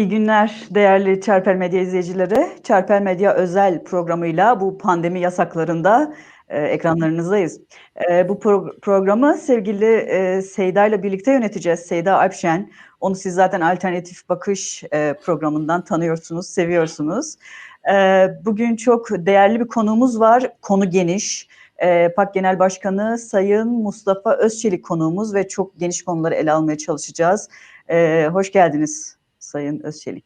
İyi günler değerli Çarpel Medya izleyicileri. Çarpel Medya özel programıyla bu pandemi yasaklarında ekranlarınızdayız. Bu programı sevgili Seyda ile birlikte yöneteceğiz. Seyda Alpşen. Onu siz zaten Alternatif Bakış programından tanıyorsunuz, seviyorsunuz. Bugün çok değerli bir konuğumuz var. Konu geniş. PAK Genel Başkanı Sayın Mustafa Özçelik konuğumuz ve çok geniş konuları ele almaya çalışacağız. Hoş geldiniz Sayın Özçelik.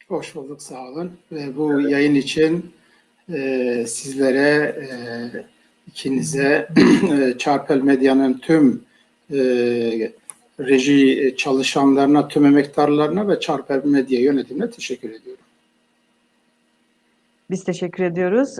Hoş bulduk, sağ olun. Ve bu yayın için sizlere, ikinize, Çarpel Medya'nın tüm reji çalışanlarına, tüm emektarlarına ve Çarpel Medya yönetimine teşekkür ediyorum. Biz teşekkür ediyoruz.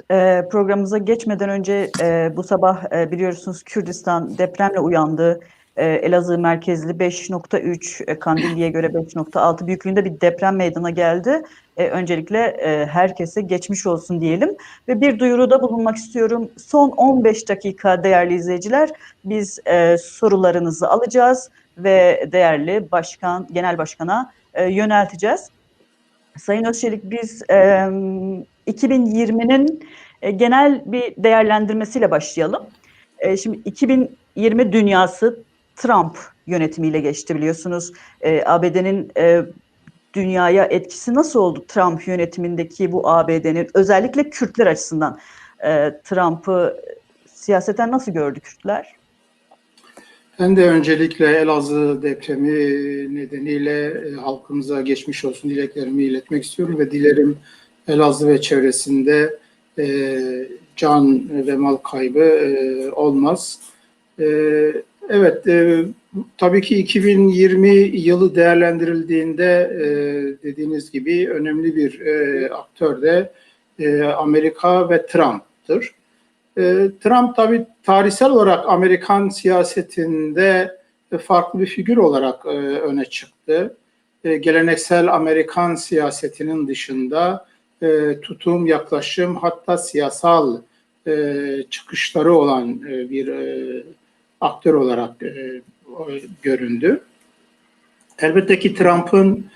Programımıza geçmeden önce bu sabah biliyorsunuz Kürdistan depremle uyandı. Elazığ merkezli 5.3, Kandilli'ye göre 5.6 büyüklüğünde bir deprem meydana geldi. Öncelikle herkese geçmiş olsun diyelim. Ve bir duyuruda bulunmak istiyorum. Son 15 dakika değerli izleyiciler biz sorularınızı alacağız ve değerli genel başkana yönelteceğiz. Sayın Özçelik, biz 2020'nin genel bir değerlendirmesiyle başlayalım. Şimdi 2020 dünyası Trump yönetimiyle geçti biliyorsunuz. ABD'nin dünyaya etkisi nasıl oldu Trump yönetimindeki bu ABD'nin özellikle Kürtler açısından Trump'ı siyaseten nasıl gördü Kürtler? Ben de öncelikle Elazığ depremi nedeniyle halkımıza geçmiş olsun dileklerimi iletmek istiyorum ve dilerim Elazığ ve çevresinde can ve mal kaybı olmaz. Evet, tabii ki 2020 yılı değerlendirildiğinde dediğiniz gibi önemli bir aktör de Amerika ve Trump'tır. Trump tabii tarihsel olarak Amerikan siyasetinde farklı bir figür olarak öne çıktı. Geleneksel Amerikan siyasetinin dışında tutum, yaklaşım, hatta siyasal çıkışları olan bir aktör olarak göründü. Elbette ki Trump'ın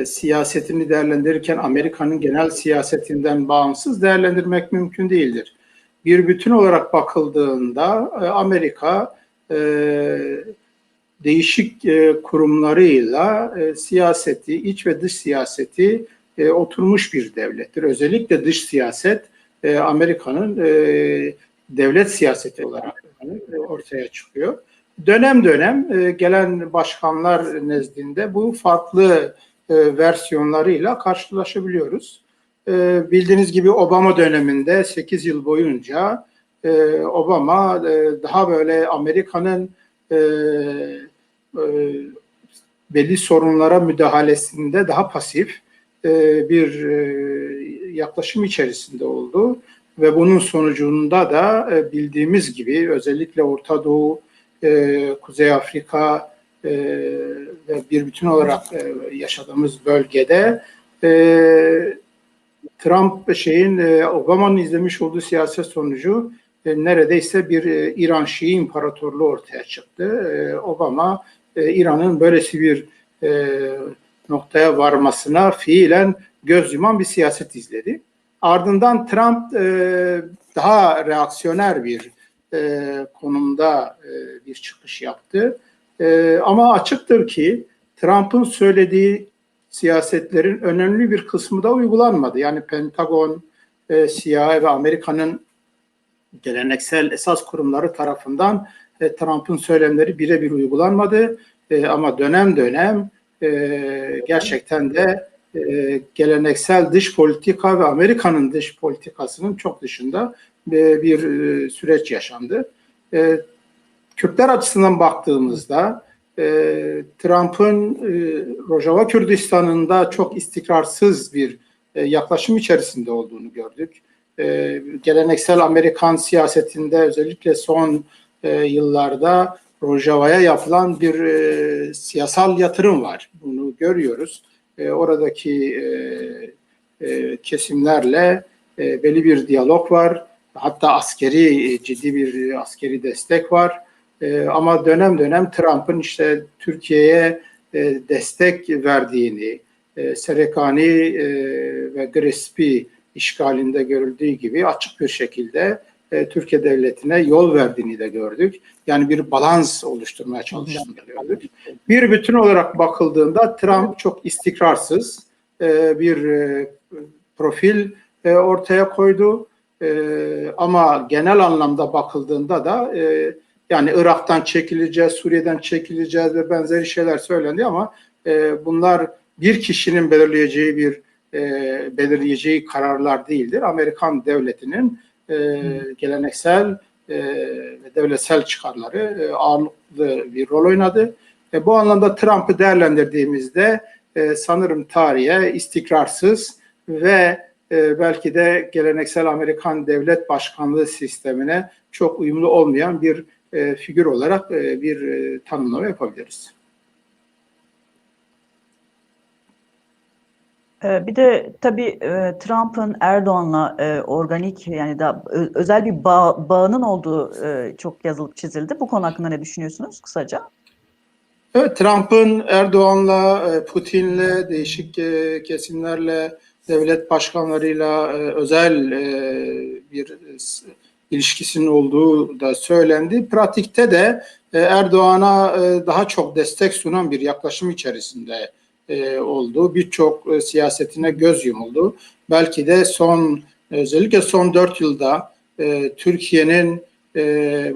siyasetini değerlendirirken Amerika'nın genel siyasetinden bağımsız değerlendirmek mümkün değildir. Bir bütün olarak bakıldığında Amerika değişik kurumlarıyla siyaseti, iç ve dış siyaseti oturmuş bir devlettir. Özellikle dış siyaset Amerika'nın devlet siyaseti olarak ortaya çıkıyor. Dönem dönem gelen başkanlar nezdinde bu farklı versiyonlarıyla karşılaşabiliyoruz. Bildiğiniz gibi Obama döneminde 8 yıl boyunca Obama daha böyle Amerika'nın belli sorunlara müdahalesinde daha pasif bir yaklaşım içerisinde oldu. Ve bunun sonucunda da bildiğimiz gibi özellikle Orta Doğu, Kuzey Afrika ve bir bütün olarak yaşadığımız bölgede Obama'nın izlemiş olduğu siyaset sonucu neredeyse bir İran Şii imparatorluğu ortaya çıktı. Obama İran'ın böylesi bir noktaya varmasına fiilen göz yuman bir siyaset izledi. Ardından Trump daha reaksiyoner bir konumda bir çıkış yaptı. Ama açıktır ki Trump'ın söylediği siyasetlerin önemli bir kısmı da uygulanmadı. Yani Pentagon, CIA ve Amerika'nın geleneksel esas kurumları tarafından Trump'ın söylemleri birebir uygulanmadı. Ama dönem dönem gerçekten de geleneksel dış politika ve Amerika'nın dış politikasının çok dışında bir süreç yaşandı. Kürtler açısından baktığımızda Trump'ın Rojava Kürdistan'ında çok istikrarsız bir yaklaşım içerisinde olduğunu gördük. Geleneksel Amerikan siyasetinde özellikle son yıllarda Rojava'ya yapılan bir siyasal yatırım var. Bunu görüyoruz. Oradaki kesimlerle belli bir diyalog var. Hatta ciddi bir askeri destek var. Ama dönem dönem Trump'ın işte Türkiye'ye destek verdiğini, Serekani ve Grespi işgalinde görüldüğü gibi açık bir şekilde Türkiye Devleti'ne yol verdiğini de gördük. Yani bir balans oluşturmaya çalıştığını da gördük. Bir bütün olarak bakıldığında Trump çok istikrarsız bir profil ortaya koydu. Ama genel anlamda bakıldığında da yani Irak'tan çekileceğiz, Suriye'den çekileceğiz ve benzeri şeyler söylendi ama bunlar bir kişinin belirleyeceği kararlar değildir. Amerikan devletinin geleneksel ve devletsel çıkarları ağırlıklı bir rol oynadı. Bu anlamda Trump'ı değerlendirdiğimizde sanırım tarihe istikrarsız ve belki de geleneksel Amerikan devlet başkanlığı sistemine çok uyumlu olmayan bir figür olarak bir tanımlama yapabiliriz. Bir de tabii Trump'ın Erdoğan'la organik yani da özel bir bağının olduğu çok yazılıp çizildi. Bu konu hakkında ne düşünüyorsunuz kısaca? Evet, Trump'ın Erdoğan'la, Putin'le, değişik kesimlerle, devlet başkanlarıyla özel bir ilişkisinin olduğu da söylendi. Pratikte de Erdoğan'a daha çok destek sunan bir yaklaşım içerisinde oldu. Birçok siyasetine göz yumuldu. Belki de özellikle son 4 yılda Türkiye'nin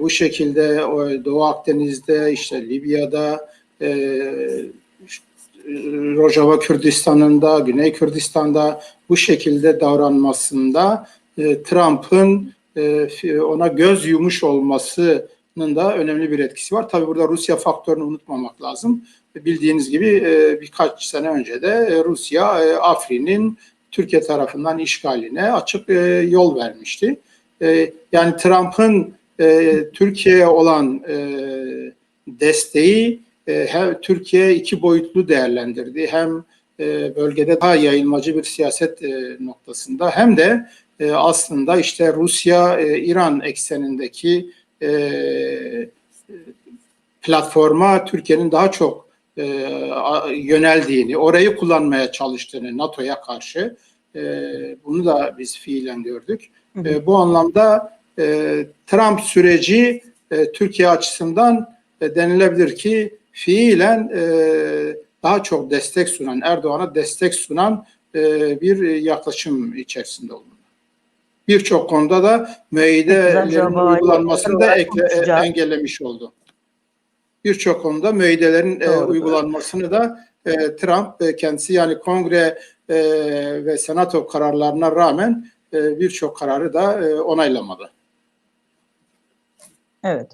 bu şekilde Doğu Akdeniz'de, işte Libya'da, Rojava Kürdistan'ında, Güney Kürdistan'da bu şekilde davranmasında Trump'ın ona göz yumuş olmasının da önemli bir etkisi var. Tabii burada Rusya faktörünü unutmamak lazım. Bildiğiniz gibi birkaç sene önce de Rusya Afrin'in Türkiye tarafından işgaline açık yol vermişti. Yani Trump'ın Türkiye'ye olan desteği hem Türkiye iki boyutlu değerlendirdi. Hem bölgede daha yayılmacı bir siyaset noktasında hem de aslında işte Rusya-İran eksenindeki platforma Türkiye'nin daha çok yöneldiğini, orayı kullanmaya çalıştığını NATO'ya karşı bunu da biz fiilen gördük. Bu anlamda Trump süreci Türkiye açısından denilebilir ki fiilen daha çok destek sunan, Erdoğan'a destek sunan bir yaklaşım içerisinde oldu. Birçok konuda da müeyyidelerin uygulanmasını da engellemiş oldu. Birçok konuda müeyyidelerin uygulanmasını da Trump kendisi yani Kongre ve Senato kararlarına rağmen birçok kararı da onaylamadı. Evet.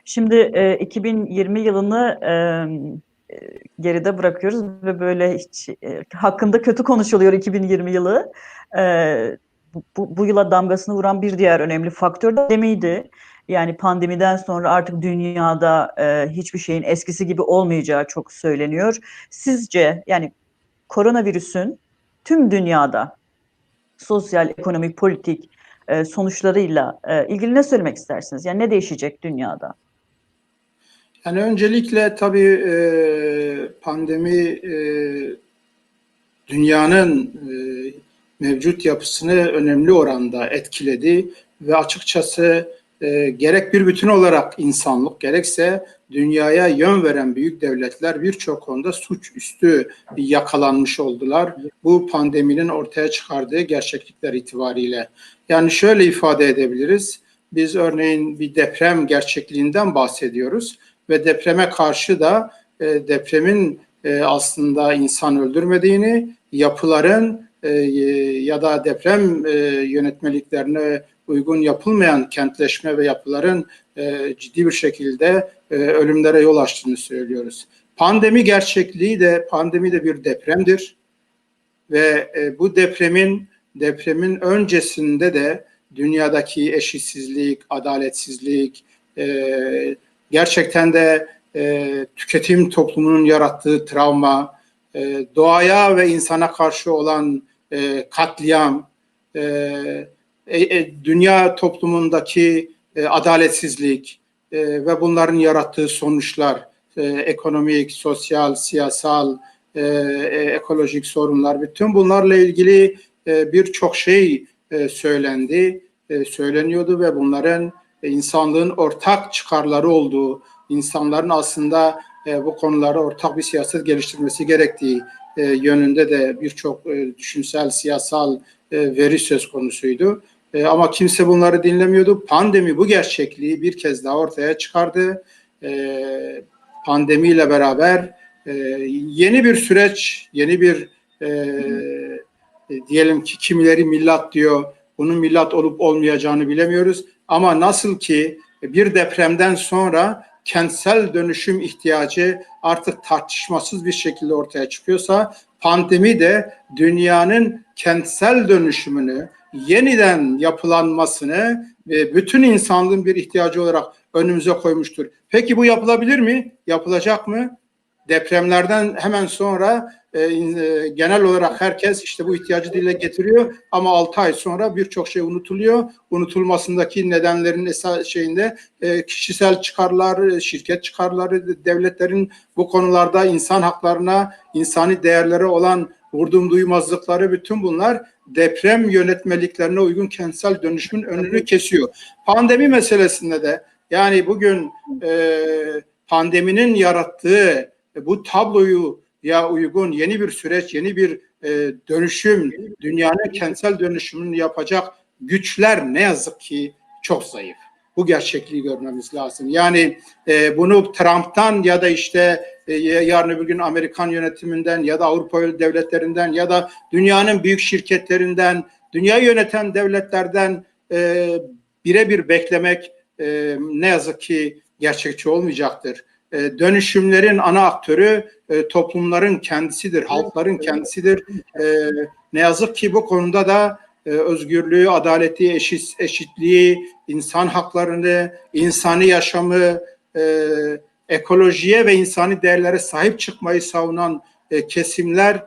Şimdi 2020 yılını geride bırakıyoruz ve böyle hiç hakkında kötü konuşuluyor 2020 yılı. Bu yıla damgasını vuran bir diğer önemli faktör de pandemiydi. Yani pandemiden sonra artık dünyada hiçbir şeyin eskisi gibi olmayacağı çok söyleniyor. Sizce yani koronavirüsün tüm dünyada sosyal, ekonomik, politik sonuçlarıyla ilgili ne söylemek istersiniz? Yani ne değişecek dünyada? Yani öncelikle tabii pandemi dünyanın mevcut yapısını önemli oranda etkiledi ve açıkçası gerek bir bütün olarak insanlık gerekse dünyaya yön veren büyük devletler birçok konuda suçüstü yakalanmış oldular. Bu pandeminin ortaya çıkardığı gerçeklikler itibariyle. Yani şöyle ifade edebiliriz. Biz örneğin bir deprem gerçekliğinden bahsediyoruz ve depreme karşı da depremin aslında insan öldürmediğini, yapıların ya da deprem yönetmeliklerine uygun yapılmayan kentleşme ve yapıların ciddi bir şekilde ölümlere yol açtığını söylüyoruz. Pandemi de bir depremdir ve bu depremin öncesinde de dünyadaki eşitsizlik, adaletsizlik, gerçekten de tüketim toplumunun yarattığı travma, doğaya ve insana karşı olan katliam, dünya toplumundaki adaletsizlik ve bunların yarattığı sonuçlar, ekonomik, sosyal, siyasal, ekolojik sorunlar, bütün bunlarla ilgili birçok şey söylendi, söyleniyordu ve bunların insanlığın ortak çıkarları olduğu, insanların aslında bu konularda ortak bir siyaset geliştirmesi gerektiği yönünde de birçok düşünsel, siyasal veri söz konusuydu. Ama kimse bunları dinlemiyordu. Pandemi bu gerçekliği bir kez daha ortaya çıkardı. Pandemiyle beraber yeni bir süreç, yeni bir diyelim ki kimileri millat diyor, bunun millat olup olmayacağını bilemiyoruz. Ama nasıl ki bir depremden sonra kentsel dönüşüm ihtiyacı artık tartışmasız bir şekilde ortaya çıkıyorsa, pandemi de dünyanın kentsel dönüşümünü, yeniden yapılanmasını bütün insanlığın bir ihtiyacı olarak önümüze koymuştur. Peki bu yapılabilir mi? Yapılacak mı? Depremlerden hemen sonra genel olarak herkes işte bu ihtiyacı dile getiriyor ama 6 ay sonra birçok şey unutuluyor. Unutulmasındaki nedenlerin esas şeyinde kişisel çıkarlar, şirket çıkarları, devletlerin bu konularda insan haklarına, insani değerlere olan vurdum duymazlıkları, bütün bunlar deprem yönetmeliklerine uygun kentsel dönüşümün önünü kesiyor. Pandemi meselesinde de yani bugün pandeminin yarattığı bu tabloyu ya uygun yeni bir süreç, yeni bir dönüşüm, dünyanın kentsel dönüşümünü yapacak güçler ne yazık ki çok zayıf. Bu gerçekliği görmemiz lazım. Yani bunu Trump'tan ya da işte yarın öbür gün Amerikan yönetiminden ya da Avrupa devletlerinden ya da dünyanın büyük şirketlerinden, dünyayı yöneten devletlerden birebir beklemek ne yazık ki gerçekçi olmayacaktır. Dönüşümlerin ana aktörü toplumların kendisidir, halkların kendisidir. Ne yazık ki bu konuda da özgürlüğü, adaleti, eşitliği, insan haklarını, insani yaşamı, ekolojiye ve insani değerlere sahip çıkmayı savunan kesimler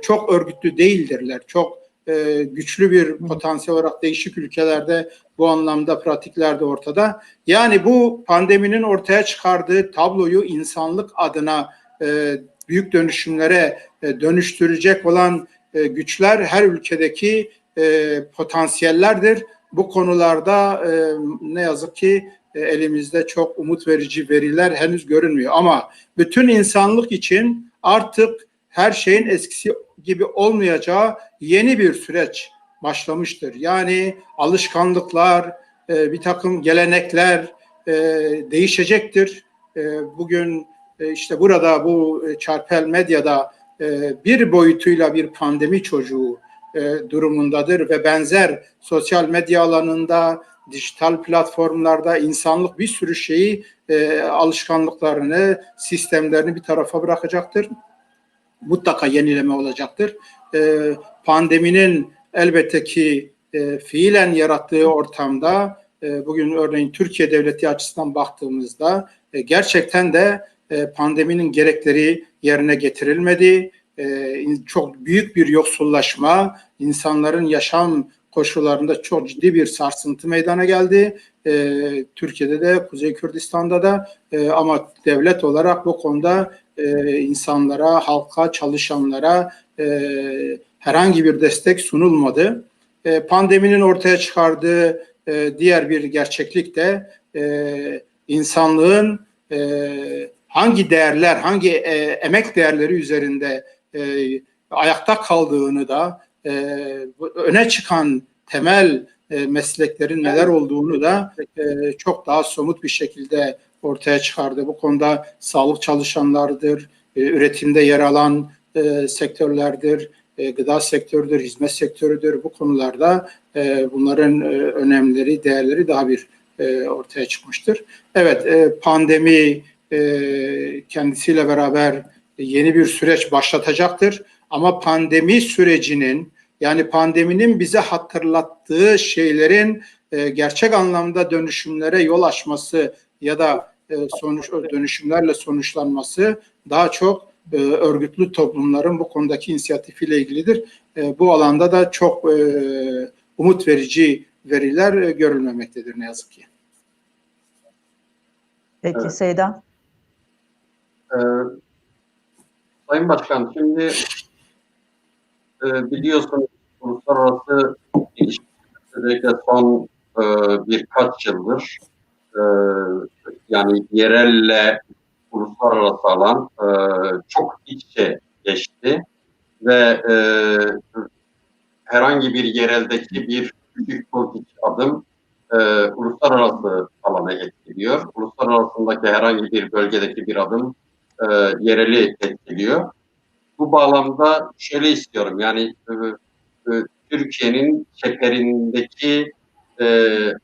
çok örgütlü değildirler. Çok güçlü bir potansiyel olarak değişik ülkelerde bu anlamda pratikler de ortada. Yani bu pandeminin ortaya çıkardığı tabloyu insanlık adına büyük dönüşümlere dönüştürecek olan güçler her ülkedeki potansiyellerdir. Bu konularda ne yazık ki elimizde çok umut verici veriler henüz görünmüyor. Ama bütün insanlık için artık her şeyin eskisi gibi olmayacağı yeni bir süreç başlamıştır. Yani alışkanlıklar, bir takım gelenekler değişecektir. Bugün işte burada bu çarpel medyada bir boyutuyla bir pandemi çocuğu durumundadır ve benzer sosyal medya alanında, dijital platformlarda insanlık bir sürü şeyi, alışkanlıklarını, sistemlerini bir tarafa bırakacaktır. Mutlaka yenileme olacaktır. Pandeminin elbette ki fiilen yarattığı ortamda bugün örneğin Türkiye Devleti açısından baktığımızda gerçekten de pandeminin gerekleri yerine getirilmedi. Çok büyük bir yoksullaşma, insanların yaşam koşullarında çok ciddi bir sarsıntı meydana geldi. Türkiye'de de, Kuzey Kürdistan'da da ama devlet olarak bu konuda insanlara, halka, çalışanlara herhangi bir destek sunulmadı. Pandeminin ortaya çıkardığı diğer bir gerçeklik de insanlığın hangi değerler, hangi emek değerleri üzerinde ayakta kaldığını da öne çıkan temel mesleklerin neler olduğunu da çok daha somut bir şekilde ortaya çıkardı. Bu konuda sağlık çalışanlarıdır, üretimde yer alan sektörlerdir, gıda sektörüdür, hizmet sektörüdür. Bu konularda bunların önemleri, değerleri daha bir ortaya çıkmıştır. Evet, pandemi kendisiyle beraber yeni bir süreç başlatacaktır. Ama pandemi sürecinin, yani pandeminin bize hatırlattığı şeylerin gerçek anlamda dönüşümlere yol açması ya da dönüşümlerle sonuçlanması daha çok örgütlü toplumların bu konudaki inisiyatifiyle ilgilidir. Bu alanda da çok umut verici veriler görülmemektedir ne yazık ki. Peki evet. Seyda? Sayın Başkan, şimdi biliyorsunuz uluslararası ilişkiler özellikle son birkaç yıldır e, yani yerelle uluslararası alan çok iç içe geçti ve herhangi bir yereldeki bir küçük politik adım uluslararası alanı etkiliyor. Uluslararasındaki herhangi bir bölgedeki bir adım yereli etkiliyor. Bu bağlamda şöyle istiyorum, yani Türkiye'nin çeperindeki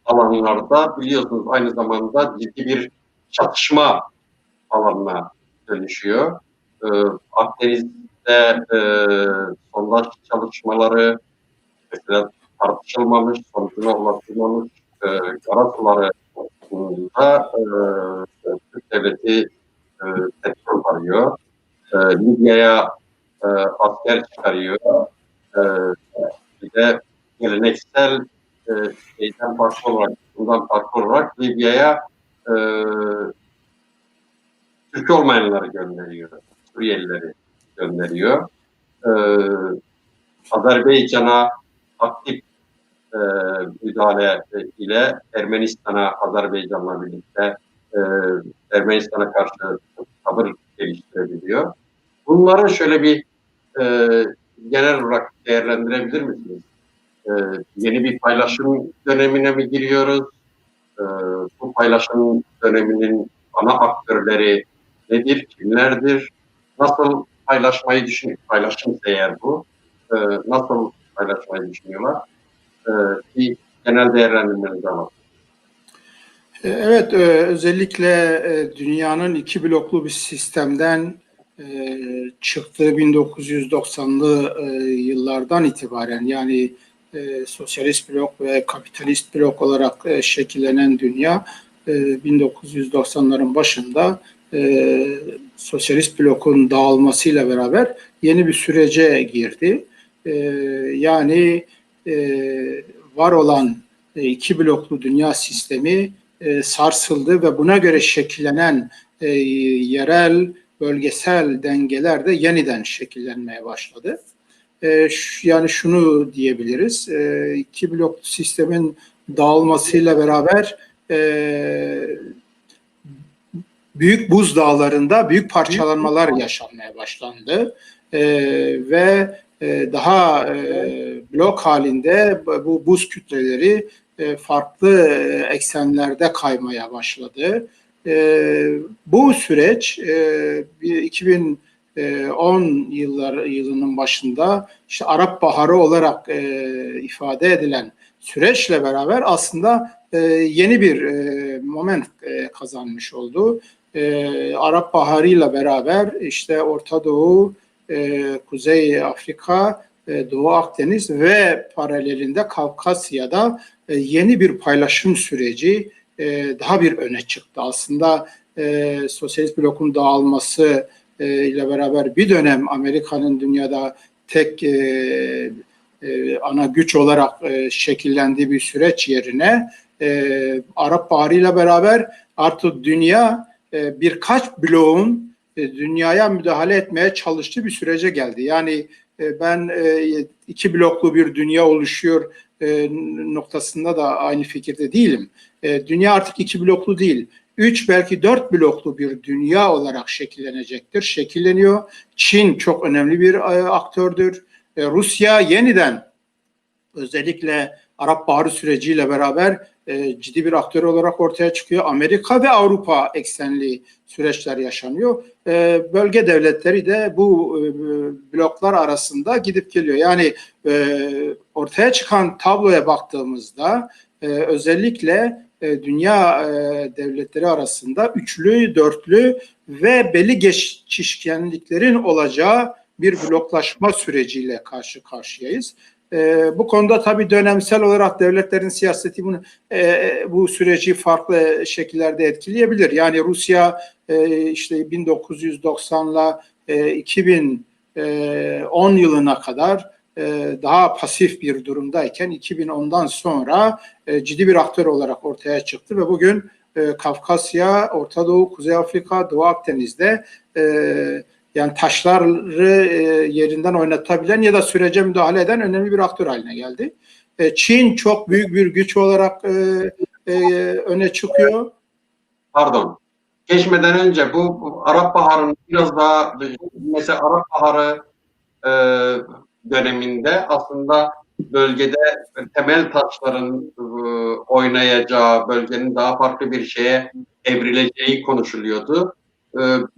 alanlarda biliyorsunuz aynı zamanda ciddi bir çatışma alanına dönüşüyor. E, Akdeniz'de sondaj çalışmaları mesela tartışılmamış, sonucuna ulaşılmamış karasuları konusunda Türk devleti petrol arıyor. Libya'ya asker çıkarıyor. E, Bir de geleneksel şeyden farklı olarak, bundan farklı olarak Libya'ya e, Türk olmayanları gönderiyor. Suriyelileri gönderiyor. E, Azerbaycan'a aktif e, müdahale ile Ermenistan'a, Azerbaycan'la birlikte e, Ermenistan'a karşı tavır geliştirebiliyor. Bunları şöyle bir e, genel olarak değerlendirebilir misiniz? Yeni bir paylaşım dönemine mi giriyoruz? E, Bu paylaşım döneminin ana aktörleri nedir, kimlerdir? Nasıl paylaşmayı düşünüyor? Paylaşım eğer bu. Nasıl paylaşmayı düşünüyorlar? Bir genel değerlendirmenizi alalım. Evet, özellikle dünyanın iki bloklu bir sistemden çıktığı 1990'lı yıllardan itibaren, yani sosyalist blok ve kapitalist blok olarak şekillenen dünya 1990'ların başında sosyalist blokun dağılmasıyla beraber yeni bir sürece girdi. Yani var olan iki bloklu dünya sistemi sarsıldı ve buna göre şekillenen yerel, bölgesel dengeler de yeniden şekillenmeye başladı. Yani şunu diyebiliriz, iki bloklu sistemin dağılmasıyla beraber büyük buz dağlarında büyük parçalanmalar yaşanmaya başlandı ve daha blok halinde bu buz kütleleri farklı eksenlerde kaymaya başladı. Bu süreç 2010 yılının başında işte Arap Baharı olarak ifade edilen süreçle beraber aslında yeni bir moment kazanmış oldu. Arap Baharı ile beraber işte Orta Doğu, Kuzey Afrika, Doğu Akdeniz ve paralelinde Kafkasya'da yeni bir paylaşım süreci daha bir öne çıktı. Aslında sosyalist blokun dağılması ile beraber bir dönem Amerika'nın dünyada tek ana güç olarak şekillendiği bir süreç yerine Arap Baharı ile beraber artık dünya birkaç bloğun dünyaya müdahale etmeye çalıştığı bir sürece geldi. Yani ben iki bloklu bir dünya oluşuyor noktasında da aynı fikirde değilim. Dünya artık iki bloklu değil, 3 belki 4 bloklu bir dünya olarak şekillenecektir. Şekilleniyor. Çin çok önemli bir aktördür. Rusya yeniden özellikle Arap Baharı süreciyle beraber ciddi bir aktör olarak ortaya çıkıyor. Amerika ve Avrupa eksenli süreçler yaşanıyor. Bölge devletleri de bu bloklar arasında gidip geliyor. Yani ortaya çıkan tabloya baktığımızda özellikle dünya devletleri arasında üçlü, dörtlü ve belli geçişkenliklerin olacağı bir bloklaşma süreciyle karşı karşıyayız. Bu konuda tabii dönemsel olarak devletlerin siyaseti bu süreci farklı şekillerde etkileyebilir. Yani Rusya işte 1990'la 2010 yılına kadar daha pasif bir durumdayken 2010'dan sonra ciddi bir aktör olarak ortaya çıktı ve bugün Kafkasya, Orta Doğu, Kuzey Afrika, Doğu Akdeniz'de yani taşları yerinden oynatabilen ya da sürece müdahale eden önemli bir aktör haline geldi. Çin çok büyük bir güç olarak öne çıkıyor. Pardon. Geçmeden önce bu Arap Baharı'nın biraz daha, mesela Arap Baharı e, döneminde aslında bölgede temel taşların oynayacağı, bölgenin daha farklı bir şeye evrileceği konuşuluyordu.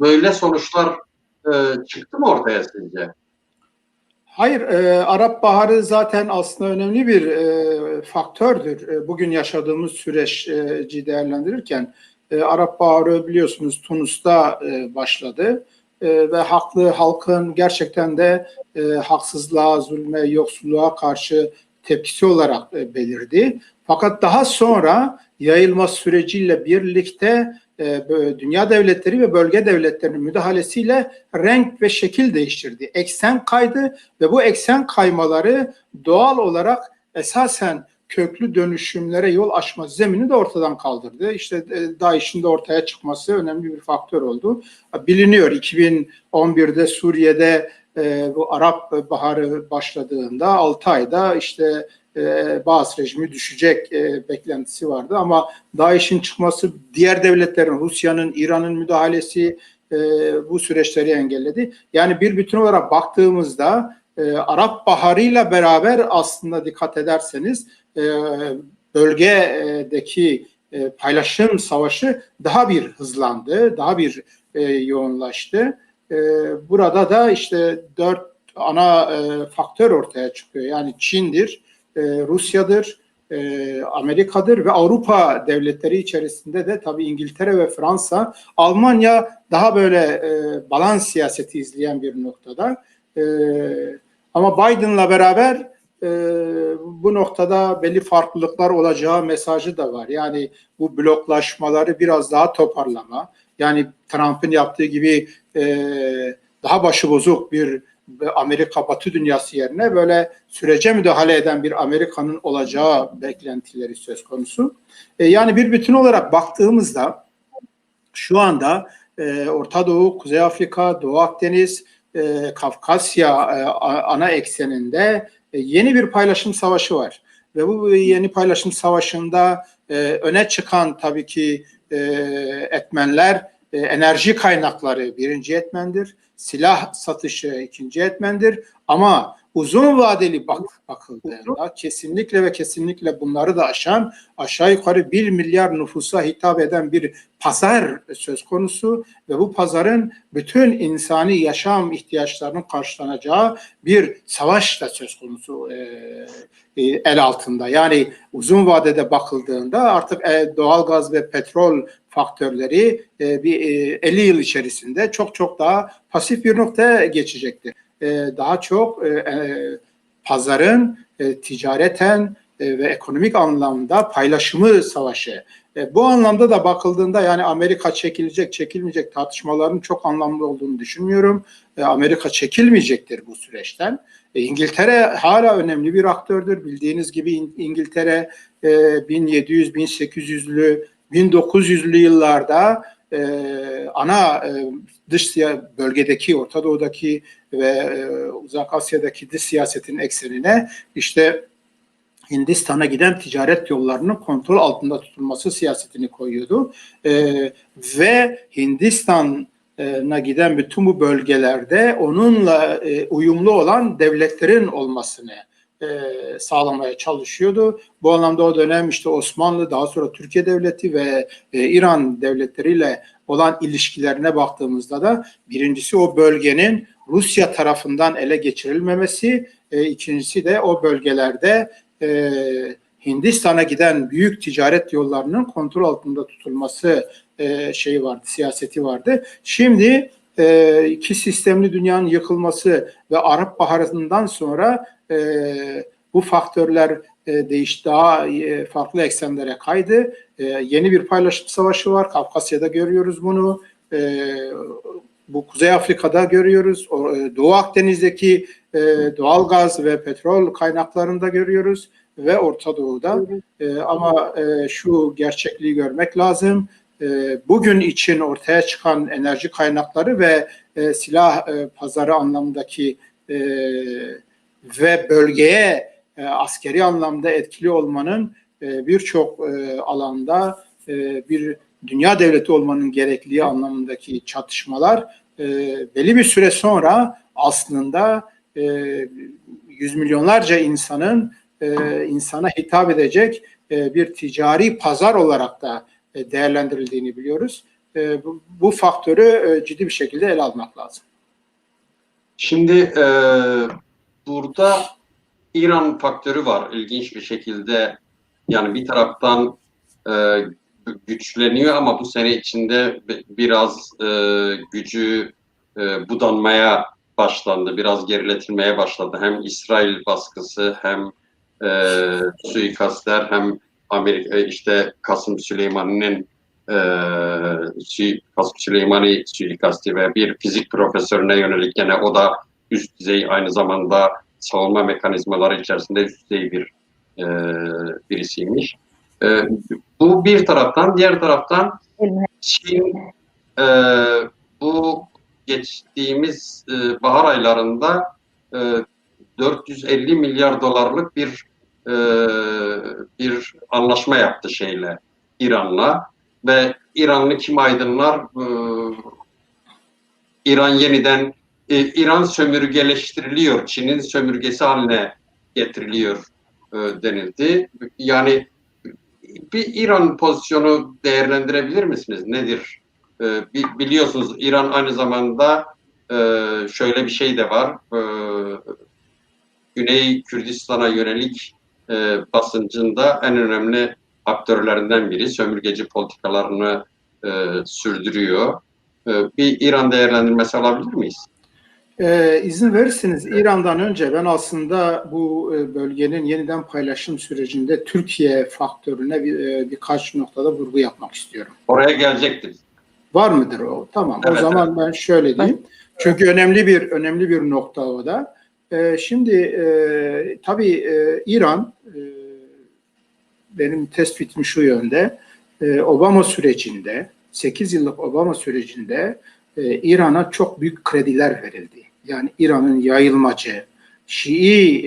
Böyle sonuçlar çıktı mı ortaya sizce? Hayır, Arap Baharı zaten aslında önemli bir faktördür. Bugün yaşadığımız süreci değerlendirirken Arap Baharı biliyorsunuz Tunus'ta başladı ve halkın gerçekten de haksızlığa, zulme, yoksulluğa karşı tepkisi olarak belirdi. Fakat daha sonra yayılma süreciyle birlikte dünya devletleri ve bölge devletlerinin müdahalesiyle renk ve şekil değiştirdi. Eksen kaydı ve bu eksen kaymaları doğal olarak esasen köklü dönüşümlere yol açma zeminini de ortadan kaldırdı. İşte DAEŞ'in de ortaya çıkması önemli bir faktör oldu. Biliniyor 2011'de Suriye'de bu Arap Baharı başladığında 6 ayda işte Bağız rejimi düşecek beklentisi vardı ama DAEŞ'in çıkması, diğer devletlerin, Rusya'nın, İran'ın müdahalesi bu süreçleri engelledi. Yani bir bütün olarak baktığımızda Arap Baharı'yla beraber aslında dikkat ederseniz bölgedeki paylaşım savaşı daha bir hızlandı, daha bir yoğunlaştı. Burada da işte 4 ana faktör ortaya çıkıyor. Yani Çin'dir, Rusya'dır, Amerika'dır ve Avrupa devletleri içerisinde de tabii İngiltere ve Fransa, Almanya daha böyle balans siyaseti izleyen bir noktada. Ama Biden'la beraber bu noktada belli farklılıklar olacağı mesajı da var. Yani bu bloklaşmaları biraz daha toparlama. Yani Trump'ın yaptığı gibi daha başıbozuk bir Amerika Batı dünyası yerine böyle sürece müdahale eden bir Amerika'nın olacağı beklentileri söz konusu. Yani bir bütün olarak baktığımızda şu anda Orta Doğu, Kuzey Afrika, Doğu Akdeniz, Kafkasya ana ekseninde yeni bir paylaşım savaşı var. Ve bu yeni paylaşım savaşında öne çıkan tabii ki etmenler enerji kaynakları birinci etmendir. Silah satışı ikinci etmendir. Ama uzun vadeli bakıldığında kesinlikle ve kesinlikle bunları da aşan aşağı yukarı 1 milyar nüfusa hitap eden bir pazar söz konusu ve bu pazarın bütün insani yaşam ihtiyaçlarının karşılanacağı bir savaş da söz konusu el altında. Yani uzun vadede bakıldığında artık doğalgaz ve petrol faktörleri bir 50 yıl içerisinde çok çok daha pasif bir noktaya geçecektir. Daha çok pazarın ticareten ve ekonomik anlamda paylaşımı savaşı. Bu anlamda da bakıldığında yani Amerika çekilecek, çekilmeyecek tartışmaların çok anlamlı olduğunu düşünmüyorum. Amerika çekilmeyecektir bu süreçten. İngiltere hala önemli bir aktördür. Bildiğiniz gibi İngiltere 1700, 1800'lü, 1900'lü yıllarda ana dış bölgedeki, Orta Doğu'daki ve Uzak Asya'daki dış siyasetin eksenine işte Hindistan'a giden ticaret yollarının kontrol altında tutulması siyasetini koyuyordu. Ve Hindistan'a giden bütün bu bölgelerde onunla uyumlu olan devletlerin olmasını sağlamaya çalışıyordu. Bu anlamda o dönem işte Osmanlı, daha sonra Türkiye Devleti ve İran devletleriyle olan ilişkilerine baktığımızda da birincisi o bölgenin Rusya tarafından ele geçirilmemesi, ikincisi de o bölgelerde Hindistan'a giden büyük ticaret yollarının kontrol altında tutulması vardı, siyaseti vardı. Şimdi iki sistemli dünyanın yıkılması ve Arap Baharı'ndan sonra bu faktörler değişti, daha farklı eksenlere kaydı. Yeni bir paylaşım savaşı var. Kafkasya'da görüyoruz bunu. Bu Kuzey Afrika'da görüyoruz. Doğu Akdeniz'deki doğalgaz ve petrol kaynaklarında görüyoruz ve Orta Doğu'da. Ama şu gerçekliği görmek lazım. Bugün için ortaya çıkan enerji kaynakları ve silah pazarı anlamındaki ve bölgeye askeri anlamda etkili olmanın birçok alanda bir dünya devleti olmanın gerekliliği anlamındaki çatışmalar belli bir süre sonra aslında yüz milyonlarca insana hitap edecek bir ticari pazar olarak da değerlendirildiğini biliyoruz. Bu faktörü ciddi bir şekilde ele almak lazım. Şimdi burada İran faktörü var ilginç bir şekilde. Yani bir taraftan güçleniyor ama bu sene içinde biraz gücü budanmaya başlandı. Biraz geriletilmeye başladı. Hem İsrail baskısı hem suikastler hem Amerika işte Kasım Süleyman'ın Kasım Süleyman'ı suikasti ve bir fizik profesörüne yönelik gene o da üst düzey aynı zamanda savunma mekanizmaları içerisinde üst düzey bir birisiymiş. Bu bir taraftan, diğer taraftan Çin bu geçtiğimiz bahar aylarında 450 milyar dolarlık bir anlaşma yaptı İran'la ve İranlı kim aydınlar İran sömürgeleştiriliyor, Çin'in sömürgesi haline getiriliyor denildi. Yani bir İran pozisyonu değerlendirebilir misiniz? Nedir? Biliyorsunuz İran aynı zamanda şöyle bir şey de var. Güney Kürdistan'a yönelik basıncında en önemli aktörlerinden biri. Sömürgeci politikalarını sürdürüyor. Bir İran değerlendirmesi alabilir miyiz? İzin verirseniz İran'dan önce ben aslında bu bölgenin yeniden paylaşım sürecinde Türkiye faktörüne birkaç noktada vurgu yapmak istiyorum. Oraya gelecektim. Var mıdır o? Tamam. Evet, o zaman evet. Ben şöyle diyeyim. Çünkü önemli bir nokta o da. Şimdi tabii İran benim tespitim şu yönde. Obama sürecinde 8 yıllık Obama sürecinde İran'a çok büyük krediler verildi. Yani İran'ın yayılmacı, Şii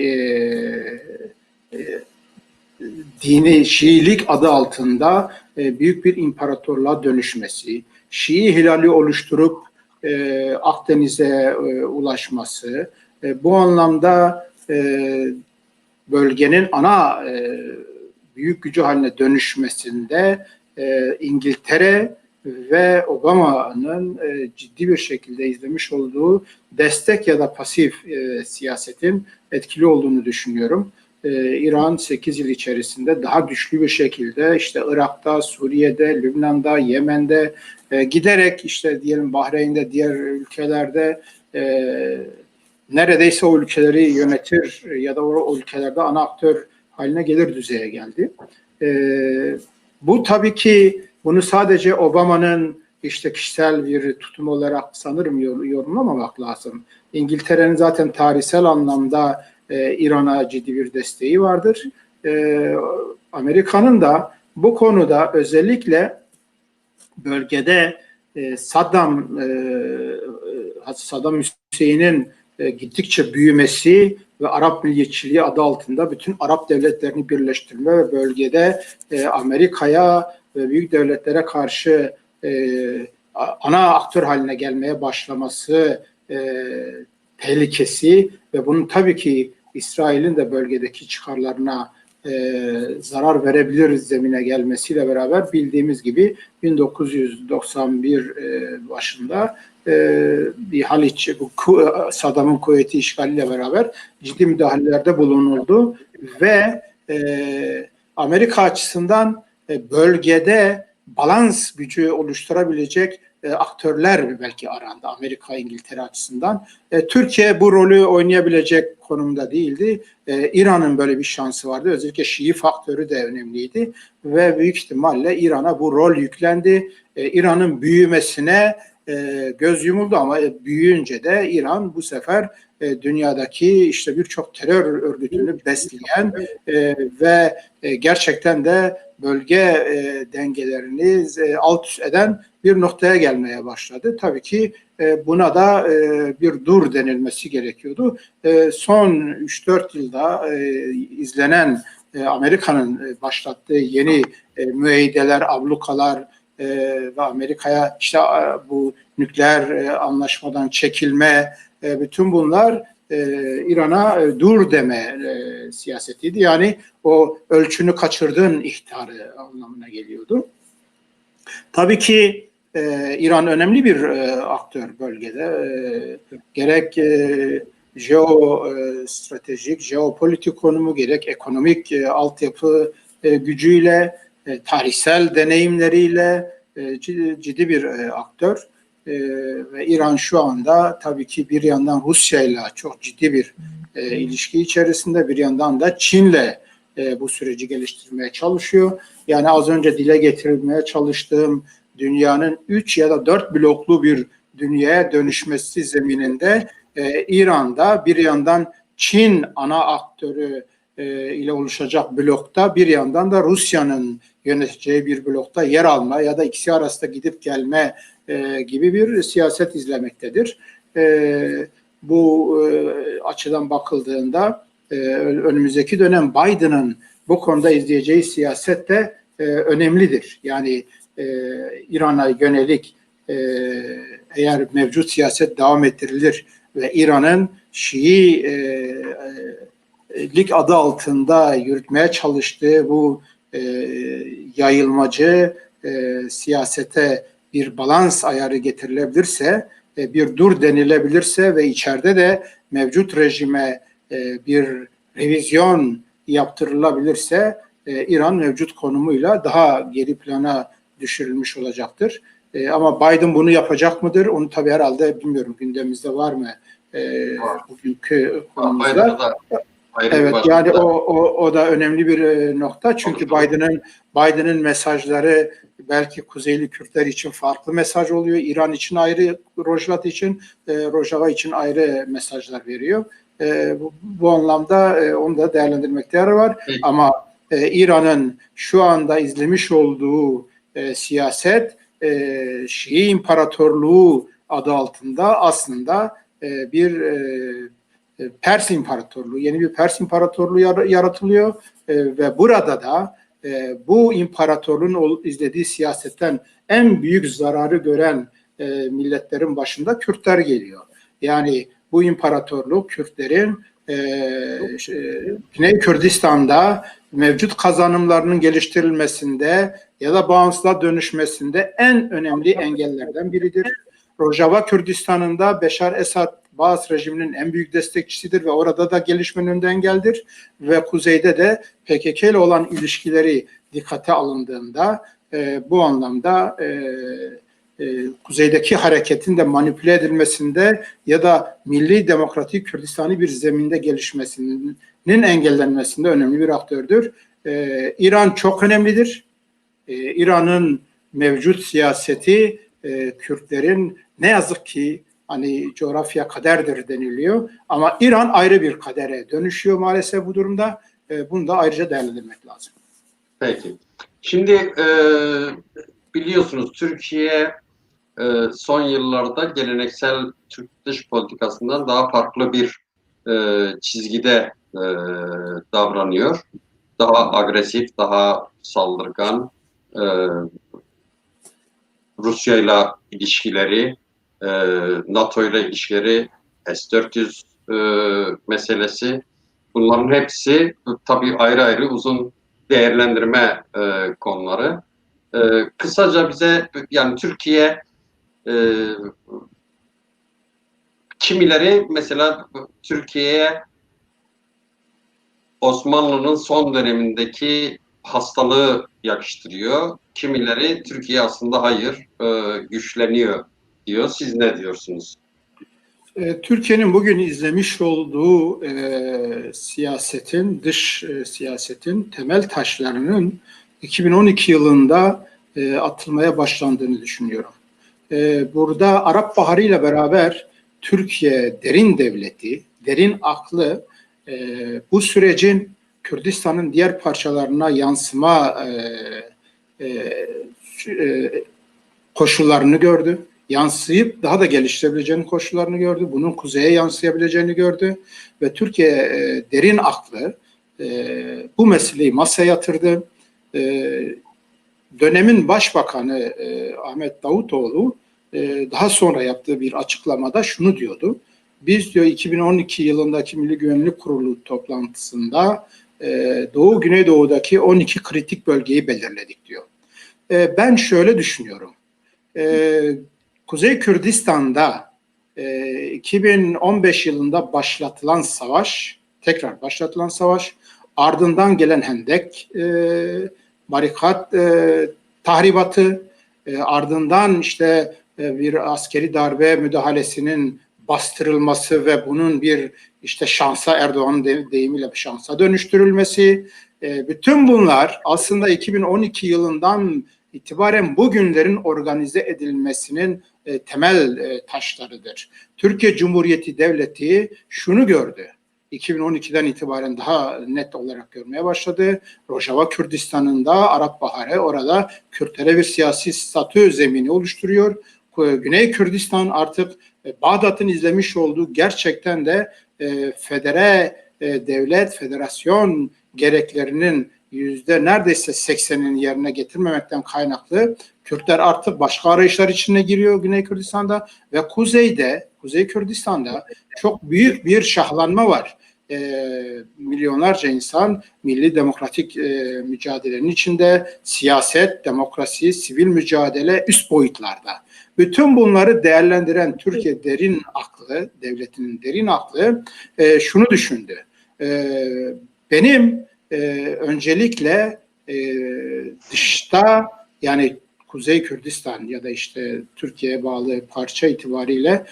Şiilik adı altında büyük bir imparatorluğa dönüşmesi, Şii hilali oluşturup Akdeniz'e ulaşması, bu anlamda bölgenin ana büyük gücü haline dönüşmesinde İngiltere ve Obama'nın ciddi bir şekilde izlemiş olduğu destek ya da pasif siyasetin etkili olduğunu düşünüyorum. İran 8 yıl içerisinde daha güçlü bir şekilde işte Irak'ta, Suriye'de, Lübnan'da, Yemen'de giderek işte diyelim Bahreyn'de, diğer ülkelerde neredeyse o ülkeleri yönetir ya da o ülkelerde ana aktör haline gelir düzeye geldi. Bu tabii ki bunu sadece Obama'nın işte kişisel bir tutum olarak sanırım yorumlamamak lazım. İngiltere'nin zaten tarihsel anlamda İran'a ciddi bir desteği vardır. Amerika'nın da bu konuda özellikle bölgede Saddam Hüseyin'in gittikçe büyümesi ve Arap milliyetçiliği adı altında bütün Arap devletlerini birleştirme ve bölgede Amerika'ya ve büyük devletlere karşı ana aktör haline gelmeye başlaması tehlikesi ve bunun tabii ki İsrail'in de bölgedeki çıkarlarına zarar verebilir zemine gelmesiyle beraber bildiğimiz gibi 1991 başında bir Haliç, Saddam'ın kuvveti işgaliyle beraber ciddi müdahalelerde bulunuldu ve Amerika açısından bölgede balans gücü oluşturabilecek aktörler belki arandı Amerika, İngiltere açısından. Türkiye bu rolü oynayabilecek konumda değildi. İran'ın böyle bir şansı vardı. Özellikle Şii faktörü de önemliydi ve büyük ihtimalle İran'a bu rol yüklendi. İran'ın büyümesine göz yumuldu ama büyüyünce de İran bu sefer dünyadaki işte birçok terör örgütünü besleyen ve gerçekten de bölge dengelerini alt üst eden bir noktaya gelmeye başladı. Tabii ki buna da bir dur denilmesi gerekiyordu. Son 3-4 yılda izlenen Amerika'nın başlattığı yeni müeyyideler, ablukalar ve Amerika'ya işte bu nükleer anlaşmadan çekilme, bütün bunlar İran'a dur deme siyasetiydi. Yani o ölçünü kaçırdığın ihtarı anlamına geliyordu. Tabii ki İran önemli bir aktör bölgede. Gerek jeostratejik, jeopolitik konumu, gerek ekonomik altyapı gücüyle, tarihsel deneyimleriyle ciddi bir aktör. Ve İran şu anda tabii ki bir yandan Rusya ile çok ciddi bir ilişki içerisinde, bir yandan da Çin'le bu süreci geliştirmeye çalışıyor. Yani az önce dile getirmeye çalıştığım dünyanın 3 ya da 4 bloklu bir dünyaya dönüşmesi zemininde İran'da bir yandan Çin ana aktörü ile oluşacak blokta, bir yandan da Rusya'nın yöneteceği bir blokta yer alma ya da ikisi arasında gidip gelme gibi bir siyaset izlemektedir. Bu açıdan bakıldığında önümüzdeki dönem Biden'ın bu konuda izleyeceği siyaset de önemlidir. Yani İran'a yönelik eğer mevcut siyaset devam ettirilir ve İran'ın Şiilik adı altında yürütmeye çalıştığı bu yayılmacı siyasete bir balans ayarı getirilebilirse, bir dur denilebilirse ve içeride de mevcut rejime bir revizyon yaptırılabilirse İran mevcut konumuyla daha geri plana düşürülmüş olacaktır. Ama Biden bunu yapacak mıdır? Onu tabii herhalde bilmiyorum, gündemimizde var mı bugünkü konumuzda. Evet, yani o da önemli bir nokta. Çünkü Biden'ın mesajları belki Kuzeyli Kürtler için farklı mesaj oluyor. İran için ayrı, Rojava için ayrı mesajlar veriyor. Bu anlamda onu da değerlendirmekte yarar var. Evet. Ama İran'ın şu anda izlemiş olduğu siyaset Şii İmparatorluğu adı altında aslında bir Pers İmparatorluğu, yeni bir Pers İmparatorluğu yaratılıyor ve burada da bu imparatorluğun izlediği siyasetten en büyük zararı gören milletlerin başında Kürtler geliyor. Yani bu imparatorluk Kürtlerin Güney Kürdistan'da mevcut kazanımlarının geliştirilmesinde ya da bağımsızlığa dönüşmesinde en önemli engellerden biridir. Rojava Kürdistan'ında Beşar Esad Baas rejiminin en büyük destekçisidir ve orada da gelişmenin önünde engeldir. Ve kuzeyde de PKK ile olan ilişkileri dikkate alındığında bu anlamda kuzeydeki hareketin de manipüle edilmesinde ya da milli demokratik Kürdistan'ı bir zeminde gelişmesinin engellenmesinde önemli bir aktördür. İran çok önemlidir. İran'ın mevcut siyaseti Kürtlerin ne yazık ki hani coğrafya kaderdir deniliyor ama İran ayrı bir kadere dönüşüyor maalesef bu durumda. Bunu da ayrıca değerlendirmek lazım. Peki. Şimdi biliyorsunuz Türkiye son yıllarda geleneksel Türk dış politikasından daha farklı bir çizgide davranıyor. Daha agresif, daha saldırgan, Rusya ile ilişkileri, NATO ile ilişkileri, S-400 meselesi, bunların hepsi tabii ayrı ayrı uzun değerlendirme konuları. Kısaca bize, yani Türkiye kimileri mesela Türkiye'ye Osmanlı'nın son dönemindeki hastalığı yakıştırıyor. Kimileri Türkiye aslında hayır, güçleniyor diyor. Siz ne diyorsunuz? Türkiye'nin bugün izlemiş olduğu dış siyasetin temel taşlarının 2012 yılında atılmaya başlandığını düşünüyorum. burada Arap Baharı ile beraber Türkiye derin devleti, derin aklı bu sürecin Kürdistan'ın diğer parçalarına yansıma koşullarını gördü. Yansıyıp daha da geliştirebileceğini koşullarını gördü. Bunun kuzeye yansıyabileceğini gördü. Ve Türkiye derin aklı bu meseleyi masaya yatırdı. Dönemin Başbakanı Ahmet Davutoğlu daha sonra yaptığı bir açıklamada şunu diyordu. Biz diyor 2012 yılındaki Milli Güvenlik Kurulu toplantısında Doğu Güneydoğu'daki 12 kritik bölgeyi belirledik diyor. Ben şöyle düşünüyorum. Kuzey Kürdistan'da 2015 yılında başlatılan savaş, tekrar başlatılan savaş, ardından gelen Hendek barikat tahribatı, ardından işte bir askeri darbe müdahalesinin bastırılması ve bunun bir işte şansa, Erdoğan'ın deyimiyle bir şansa dönüştürülmesi, bütün bunlar aslında 2012 yılından itibaren bugünlerin organize edilmesinin temel taşlarıdır. Türkiye Cumhuriyeti Devleti şunu gördü. 2012'den itibaren daha net olarak görmeye başladı. Rojava Kürdistan'ında Arap Baharı orada Kürtlere bir siyasi statü zemini oluşturuyor. Güney Kürdistan artık Bağdat'ın izlemiş olduğu gerçekten de federe devlet, federasyon gereklerinin neredeyse 80'in yerine getirmemekten kaynaklı Kürtler artık başka arayışlar içine giriyor Güney Kürdistan'da ve Kuzey Kürdistan'da çok büyük bir şahlanma var. Milyonlarca insan milli demokratik mücadelenin içinde, siyaset, demokrasi, sivil mücadele üst boyutlarda. Bütün bunları değerlendiren Türkiye derin aklı, devletinin derin aklı şunu düşündü. Benim öncelikle dışta, yani Kuzey Kürdistan ya da işte Türkiye'ye bağlı parça itibariyle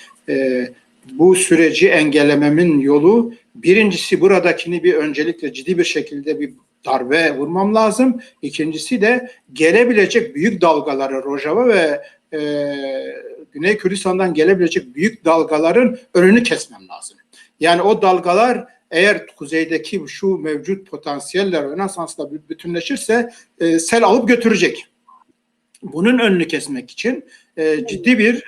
bu süreci engellememin yolu, birincisi buradakini bir öncelikle ciddi bir şekilde bir darbe vurmam lazım. İkincisi de gelebilecek büyük dalgaları, Rojava ve Güney Kürdistan'dan gelebilecek büyük dalgaların önünü kesmem lazım. Yani o dalgalar eğer kuzeydeki şu mevcut potansiyeller Rönesans'la bütünleşirse sel alıp götürecek. Bunun önünü kesmek için ciddi bir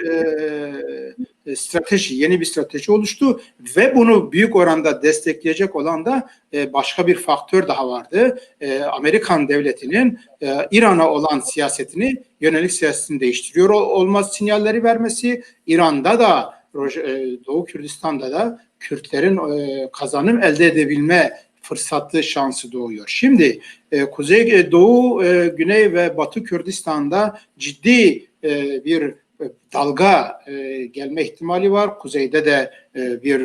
strateji, yeni bir strateji oluştu ve bunu büyük oranda destekleyecek olan da başka bir faktör daha vardı. Amerikan devletinin İran'a olan yönelik siyasetini değiştiriyor olması sinyalleri vermesi, İran'da da Doğu Kürdistan'da da Kürtlerin kazanım elde edebilme fırsatı, şansı doğuyor. Şimdi Doğu, Güney ve Batı Kürdistan'da ciddi bir dalga gelme ihtimali var. Kuzeyde de bir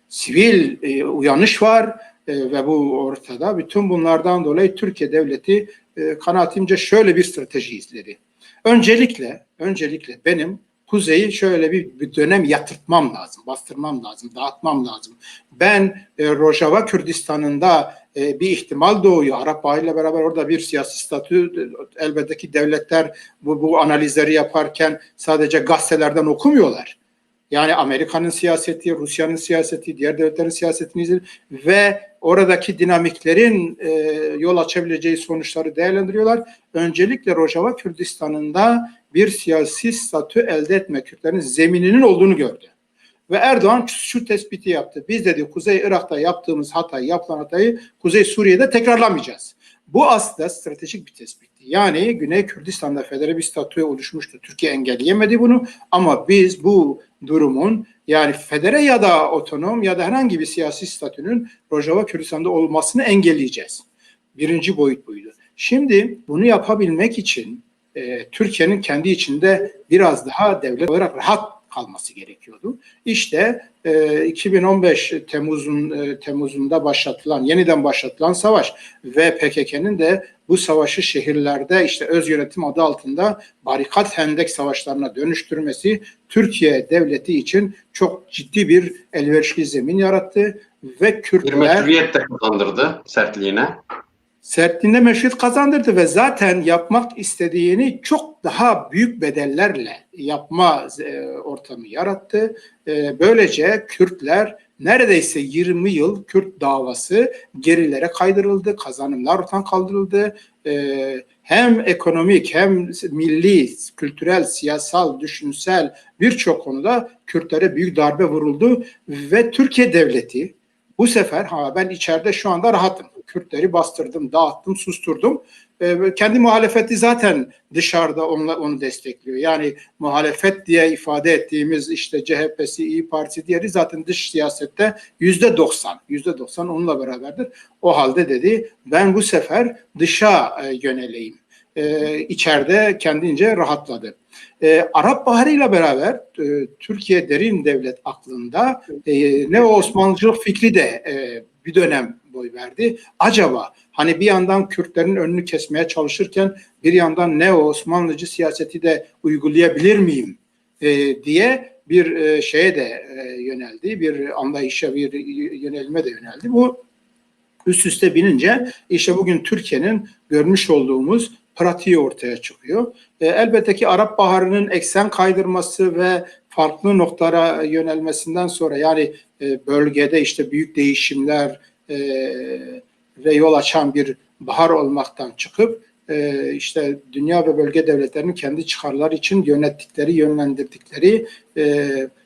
sivil uyanış var ve bu ortada. Bütün bunlardan dolayı Türkiye Devleti kanaatimce şöyle bir strateji izledi. Öncelikle benim Kuzeyi şöyle bir dönem yatırtmam lazım, bastırmam lazım, dağıtmam lazım. Ben Rojava Kürdistan'ında bir ihtimal doğuyor. Arap Baharı ile beraber orada bir siyasi statü, elbette ki devletler bu analizleri yaparken sadece gazetelerden okumuyorlar. Yani Amerika'nın siyaseti, Rusya'nın siyaseti, diğer devletlerin siyasetini izliyor ve oradaki dinamiklerin yol açabileceği sonuçları değerlendiriyorlar. Öncelikle Rojava Kürdistan'ında bir siyasi statü elde etme, Kürtlerin zemininin olduğunu gördü. Ve Erdoğan şu tespiti yaptı. Biz dedi Kuzey Irak'ta yaptığımız yapılan hatayı Kuzey Suriye'de tekrarlamayacağız. Bu aslında stratejik bir tespitti. Yani Güney Kürdistan'da federe bir statü oluşmuştu. Türkiye engelleyemedi bunu ama biz bu durumun, yani federe ya da otonom ya da herhangi bir siyasi statünün Rojava Kürdistan'da olmasını engelleyeceğiz. Birinci boyut buydu. Şimdi bunu yapabilmek için Türkiye'nin kendi içinde biraz daha devlet olarak rahat kalması gerekiyordu. İşte 2015 Temmuz'unda yeniden başlatılan savaş ve PKK'nın de bu savaşı şehirlerde işte öz yönetim adı altında barikat hendek savaşlarına dönüştürmesi Türkiye devleti için çok ciddi bir elverişli zemin yarattı ve Kürtler... Bir meşruiyet de kazandırdı sertliğine. sertliğinde meşruiyet kazandırdı ve zaten yapmak istediğini çok daha büyük bedellerle yapma ortamı yarattı. Böylece Kürtler neredeyse 20 yıl Kürt davası gerilere kaydırıldı, kazanımlar ortadan kaldırıldı. Hem ekonomik hem milli, kültürel, siyasal, düşünsel birçok konuda Kürtlere büyük darbe vuruldu ve Türkiye devleti bu sefer ben içeride şu anda rahatım. Kürtleri bastırdım, dağıttım, susturdum. Kendi muhalefeti zaten dışarıda onu destekliyor. Yani muhalefet diye ifade ettiğimiz işte CHP'si, İYİ Partisi diğeri zaten dış siyasette %90 onunla beraberdir. O halde dedi ben bu sefer dışa yöneleyim. İçeride kendince rahatladı. Arap Baharı ile beraber Türkiye derin devlet aklında neo-Osmanlıcılık fikri de bir dönem boy verdi. Acaba hani bir yandan Kürtlerin önünü kesmeye çalışırken bir yandan neo-Osmanlıcı siyaseti de uygulayabilir miyim diye bir şeye de yöneldi. Bir anlayışa, bir yönelime de yöneldi. Bu üst üste binince işte bugün Türkiye'nin görmüş olduğumuz pratiği ortaya çıkıyor. Elbette ki Arap Baharı'nın eksen kaydırması ve farklı noktalara yönelmesinden sonra yani bölgede işte büyük değişimler ve yol açan bir bahar olmaktan çıkıp işte dünya ve bölge devletlerinin kendi çıkarları için yönettikleri, yönlendirdikleri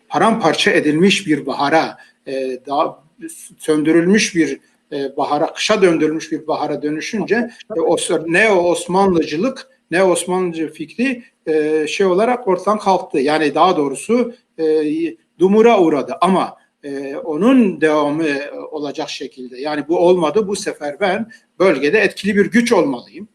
paramparça edilmiş bir bahara, daha söndürülmüş bir bahara, kışa döndürülmüş bir bahara dönüşünce neo-Osmanlıcı fikri şey olarak ortadan kalktı. Yani daha doğrusu dumura uğradı ama onun devamı olacak şekilde. Yani bu olmadı. Bu sefer ben bölgede etkili bir güç olmalıyım.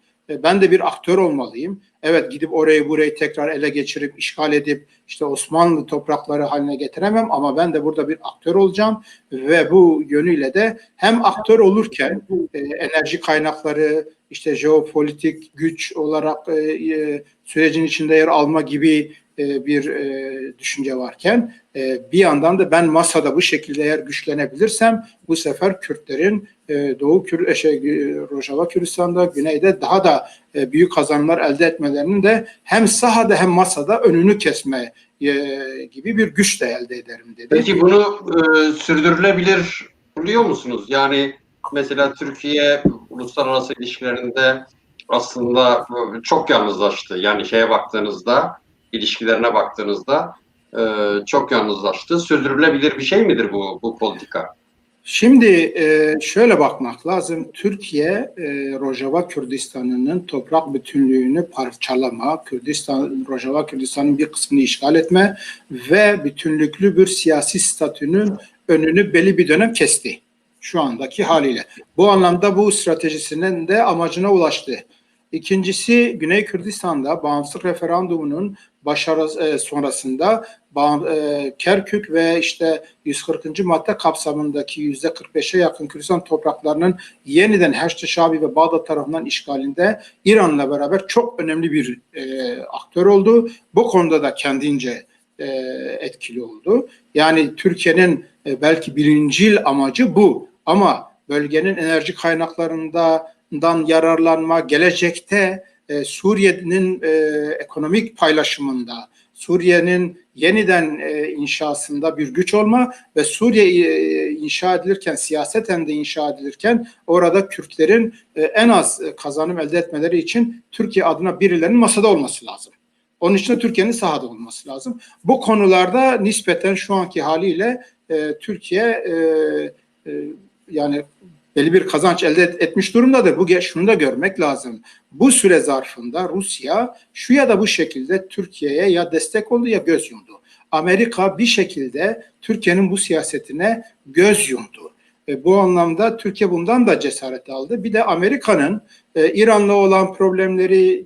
Ben de bir aktör olmalıyım. Evet gidip orayı burayı tekrar ele geçirip işgal edip işte Osmanlı toprakları haline getiremem ama ben de burada bir aktör olacağım ve bu yönüyle de hem aktör olurken enerji kaynakları işte jeopolitik güç olarak sürecin içinde yer alma gibi bir düşünce varken bir yandan da ben masada bu şekilde eğer güçlenebilirsem bu sefer Kürtlerin Rojava Kürdistan'da, güneyde daha da büyük kazanımlar elde etmelerinin de hem sahada hem masada önünü kesme gibi bir güç de elde ederim dedi. Peki bunu sürdürülebilir buluyor musunuz? Yani mesela Türkiye uluslararası ilişkilerinde aslında çok yalnızlaştı. Yani şeye baktığınızda, ilişkilerine baktığınızda çok yalnızlaştı. Sürdürülebilir bir şey midir bu politika? Şimdi şöyle bakmak lazım. Türkiye Rojava Kürdistan'ının toprak bütünlüğünü parçalama, Rojava Kürdistan'ın bir kısmını işgal etme ve bütünlüklü bir siyasi statünün önünü belli bir dönem kesti. Şu andaki haliyle. Bu anlamda bu stratejisinin de amacına ulaştı. İkincisi Güney Kürdistan'da bağımsızlık referandumunun başarısı sonrasında Kerkük ve işte 140. madde kapsamındaki %45'e yakın Kürdistan topraklarının yeniden Haçlı Şabi ve Bağdat tarafından işgalinde İran'la beraber çok önemli bir aktör oldu. Bu konuda da kendince etkili oldu. Yani Türkiye'nin belki birincil amacı bu ama bölgenin enerji kaynaklarından yararlanma, gelecekte Suriye'nin ekonomik paylaşımında, Suriye'nin yeniden inşasında bir güç olma ve Suriye inşa edilirken, siyaseten de inşa edilirken orada Kürtlerin en az kazanım elde etmeleri için Türkiye adına birilerinin masada olması lazım. Onun için de Türkiye'nin sahada olması lazım. Bu konularda nispeten şu anki haliyle Türkiye yani belli bir kazanç elde etmiş durumdadır. Şunu da görmek lazım. Bu süre zarfında Rusya şu ya da bu şekilde Türkiye'ye ya destek oldu ya göz yumdu. Amerika bir şekilde Türkiye'nin bu siyasetine göz yumdu. Bu anlamda Türkiye bundan da cesaret aldı. Bir de Amerika'nın İran'la olan problemleri,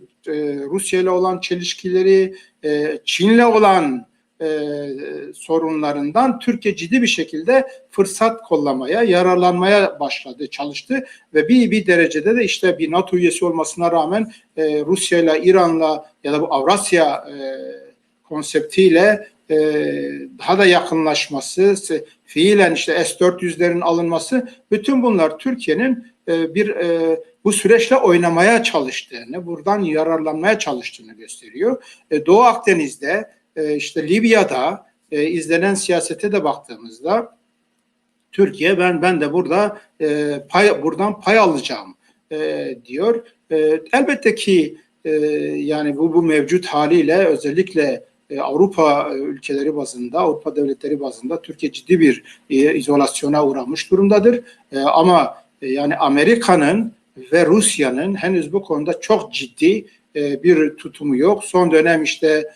Rusya ile olan çelişkileri, Çin'le olan sorunlarından Türkiye ciddi bir şekilde fırsat kollamaya, yararlanmaya başladı, çalıştı ve bir derecede de işte bir NATO üyesi olmasına rağmen Rusya ile İran'la ya da bu Avrasya konseptiyle daha da yakınlaşması, fiilen işte S-400'lerin alınması, bütün bunlar Türkiye'nin bu süreçle oynamaya çalıştığını, buradan yararlanmaya çalıştığını gösteriyor. Doğu Akdeniz'de, işte Libya'da izlenen siyasete de baktığımızda Türkiye ben de burada buradan pay alacağım diyor. Elbette ki yani bu mevcut haliyle özellikle Avrupa ülkeleri bazında, Avrupa devletleri bazında Türkiye ciddi bir izolasyona uğramış durumdadır. Ama yani Amerika'nın ve Rusya'nın henüz bu konuda çok ciddi bir tutumu yok. Son dönem işte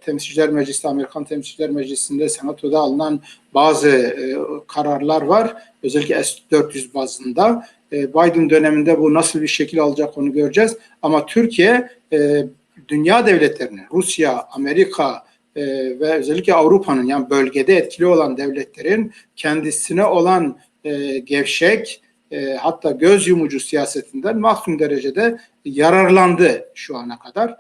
Temsilciler Meclisi, Amerikan Temsilciler Meclisi'nde, Senato'da alınan bazı kararlar var. Özellikle S-400 bazında. Biden döneminde bu nasıl bir şekil alacak onu göreceğiz. Ama Türkiye dünya devletlerinin, Rusya, Amerika ve özellikle Avrupa'nın, yani bölgede etkili olan devletlerin kendisine olan gevşek, hatta göz yumucu siyasetinden maksimum derecede yararlandı şu ana kadar.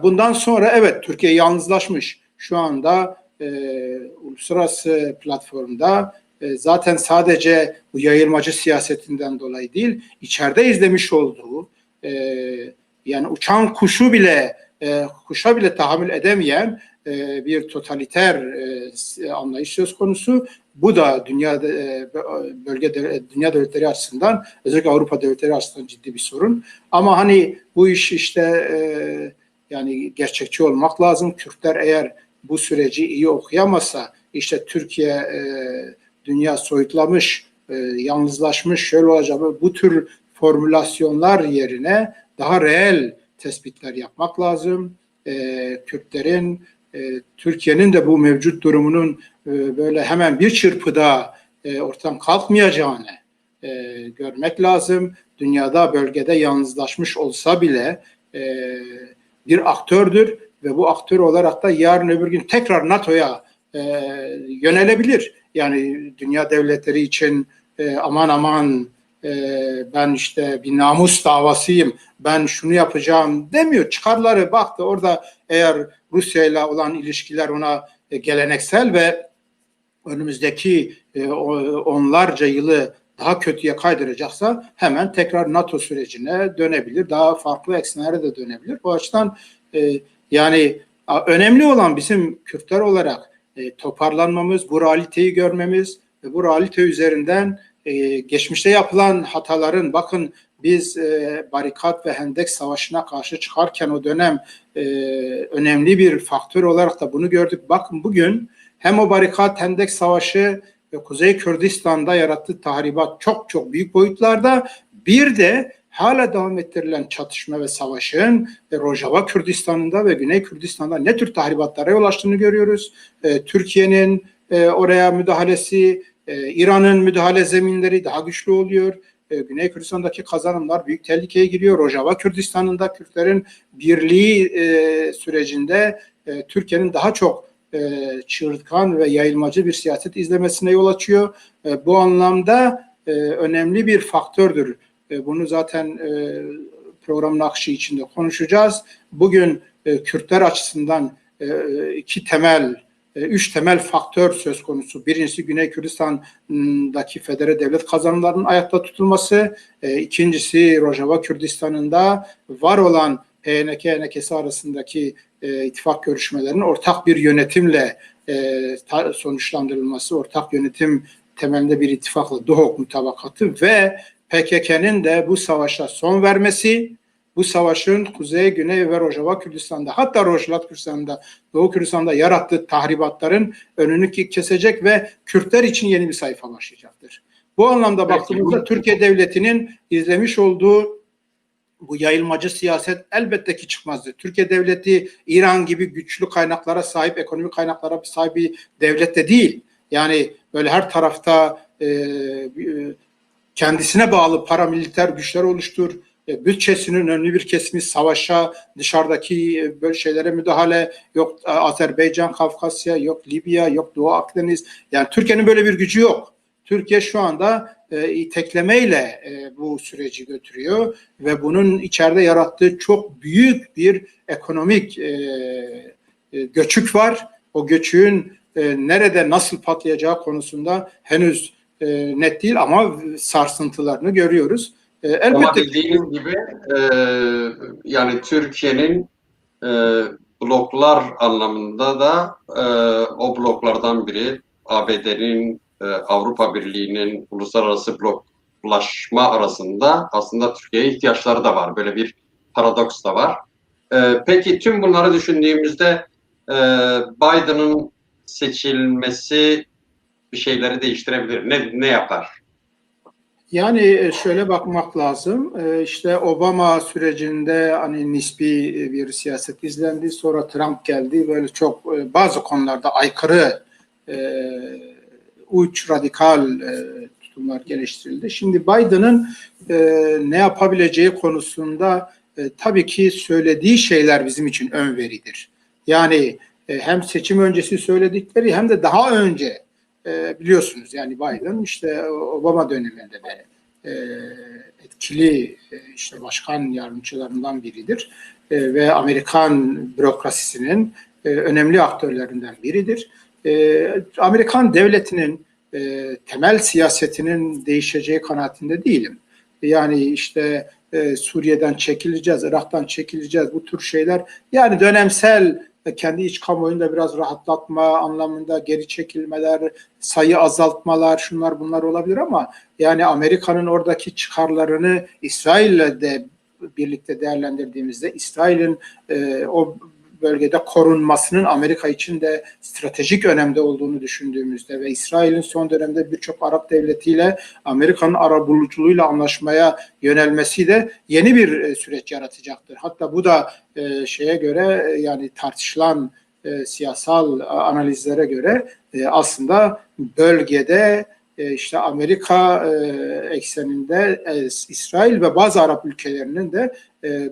Bundan sonra evet, Türkiye yalnızlaşmış. Şu anda uluslararası platformda zaten sadece bu yayılmacı siyasetinden dolayı değil, içeride izlemiş olduğu yani uçan kuşa bile tahammül edemeyen bir totaliter anlayış söz konusu. Bu da dünya devletleri açısından, özellikle Avrupa devletleri açısından ciddi bir sorun. Ama hani bu iş işte yani gerçekçi olmak lazım. Kürtler eğer bu süreci iyi okuyamazsa, işte Türkiye dünya soyutlamış, yalnızlaşmış, şöyle olacak, bu tür formülasyonlar yerine daha reel tespitler yapmak lazım. Kürtlerin, Türkiye'nin de bu mevcut durumunun böyle hemen bir çırpıda ortadan kalkmayacağını görmek lazım. Dünyada, bölgede yalnızlaşmış olsa bile bir aktördür ve bu aktör olarak da yarın öbür gün tekrar NATO'ya yönelebilir. Yani dünya devletleri için aman ben işte bir namus davasıyım, ben şunu yapacağım demiyor. Çıkarları baktı, orada eğer Rusya ile olan ilişkiler ona geleneksel ve önümüzdeki onlarca yılı daha kötüye kaydıracaksa hemen tekrar NATO sürecine dönebilir. Daha farklı eksenlere de dönebilir. Bu açıdan yani önemli olan bizim Kürtler olarak toparlanmamız, bu realiteyi görmemiz ve bu realite üzerinden geçmişte yapılan hataların, bakın biz barikat ve hendek savaşına karşı çıkarken o dönem önemli bir faktör olarak da bunu gördük. Bakın bugün hem o barikat hendek savaşı ve Kuzey Kürdistan'da yarattığı tahribat çok büyük boyutlarda, bir de hala devam ettirilen çatışma ve savaşın Rojava Kürdistan'ında ve Güney Kürdistan'da ne tür tahribatlara yol açtığını görüyoruz. Türkiye'nin oraya müdahalesi, İran'ın müdahale zeminleri daha güçlü oluyor. Güney Kürdistan'daki kazanımlar büyük tehlikeye giriyor. Rojava Kürdistan'ında Kürtlerin birliği sürecinde Türkiye'nin daha çok çığırtkan ve yayılmacı bir siyaset izlemesine yol açıyor. Bu anlamda önemli bir faktördür. Bunu zaten programın akışı içinde konuşacağız. Bugün Kürtler açısından üç temel faktör söz konusu. Birincisi Güney Kürdistan'daki federe devlet kazanımlarının ayakta tutulması. İkincisi Rojava Kürdistan'ında var olan PNK-NKS arasındaki ittifak görüşmelerinin ortak bir yönetimle sonuçlandırılması, ortak yönetim temelinde bir ittifakla Duhok mutabakatı ve PKK'nın de bu savaşa son vermesi, bu savaşın Kuzey, Güney ve Rojava Kürdistan'da, hatta Rojava Kürdistan'da, Doğu Kürdistan'da yarattığı tahribatların önünü kesecek ve Kürtler için yeni bir sayfa başlayacaktır. Bu anlamda baktığımızda Türkiye Devleti'nin izlemiş olduğu bu yayılmacı siyaset elbette ki çıkmazdı. Türkiye Devleti İran gibi güçlü kaynaklara sahip, ekonomik kaynaklara sahip bir devlet de değil. Yani böyle her tarafta kendisine bağlı paramiliter güçler oluştur. Bütçesinin önemli bir kesimi savaşa, dışarıdaki böyle şeylere müdahale, yok Azerbaycan, Kafkasya, yok Libya, yok Doğu Akdeniz. Yani Türkiye'nin böyle bir gücü yok. Türkiye şu anda iteklemeyle bu süreci götürüyor ve bunun içeride yarattığı çok büyük bir ekonomik göçük var. O göçüğün nerede nasıl patlayacağı konusunda henüz net değil ama sarsıntılarını görüyoruz. Ama Elbette ki bildiğiniz gibi yani Türkiye'nin bloklar anlamında da o bloklardan biri ABD'nin, Avrupa Birliği'nin uluslararası bloklaşma arasında aslında Türkiye'ye ihtiyaçları da var. Böyle bir paradoks da var. Peki tüm bunları düşündüğümüzde Biden'ın seçilmesi bir şeyleri değiştirebilir. Ne yapar? yani şöyle bakmak lazım. İşte Obama sürecinde hani nispi bir siyaset izlendi. Sonra Trump geldi. Böyle çok bazı konularda aykırı, uç, radikal tutumlar geliştirildi. Şimdi Biden'ın ne yapabileceği konusunda tabii ki söylediği şeyler bizim için ön veridir. Yani hem seçim öncesi söyledikleri hem de daha önce biliyorsunuz yani Biden işte Obama döneminde de etkili işte başkan yardımcılarından biridir ve Amerikan bürokrasisinin önemli aktörlerinden biridir. Amerikan devletinin temel siyasetinin değişeceği kanaatinde değilim. Yani işte Suriye'den çekileceğiz, Irak'tan çekileceğiz bu tür şeyler yani dönemsel kendi iç kamuoyunda biraz rahatlatma anlamında geri çekilmeler, sayı azaltmalar, şunlar bunlar olabilir ama yani Amerika'nın oradaki çıkarlarını İsrail'le de birlikte değerlendirdiğimizde İsrail'in o bölgede korunmasının Amerika için de stratejik önemde olduğunu düşündüğümüzde ve İsrail'in son dönemde birçok Arap devletiyle Amerika'nın arabuluculuğuyla anlaşmaya yönelmesi de yeni bir süreç yaratacaktır. Hatta bu da şeye göre yani tartışılan siyasal analizlere göre aslında bölgede işte Amerika ekseninde İsrail ve bazı Arap ülkelerinin de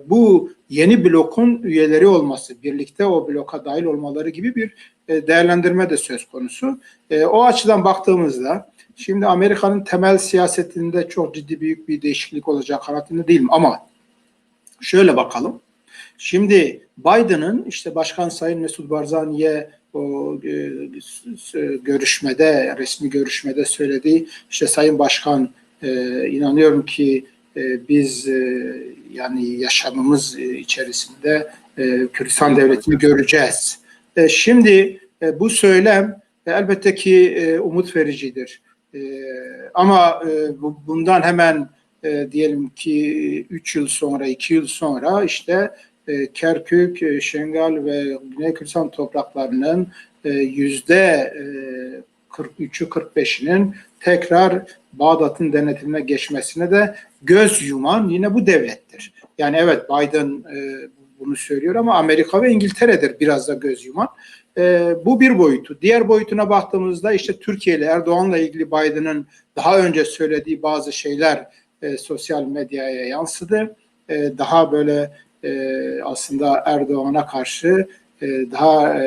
bu yeni blokun üyeleri olması, birlikte o bloka dahil olmaları gibi bir değerlendirme de söz konusu. O açıdan baktığımızda şimdi Amerika'nın temel siyasetinde çok ciddi büyük bir değişiklik olacak kanaatinde değilim ama şöyle bakalım. Şimdi Biden'ın işte Başkan Sayın Mesut Barzani'ye o görüşmede, resmi görüşmede söylediği işte Sayın Başkan inanıyorum ki biz yani yaşamımız içerisinde Kürdistan Devleti'ni göreceğiz. Şimdi bu söylem elbette ki umut vericidir. Ama bundan hemen diyelim ki 3 yıl sonra, 2 yıl sonra işte Kerkük, Şengal ve Güney Kürdistan topraklarının %43'ü 45'inin tekrar Bağdat'ın denetimine geçmesine de göz yuman yine bu devlettir. Yani evet Biden bunu söylüyor ama Amerika ve İngiltere'dir biraz da göz yuman. Bu bir boyutu. Diğer boyutuna baktığımızda işte Türkiye ile Erdoğan'la ilgili Biden'ın daha önce söylediği bazı şeyler sosyal medyaya yansıdı. Daha böyle aslında Erdoğan'a karşı daha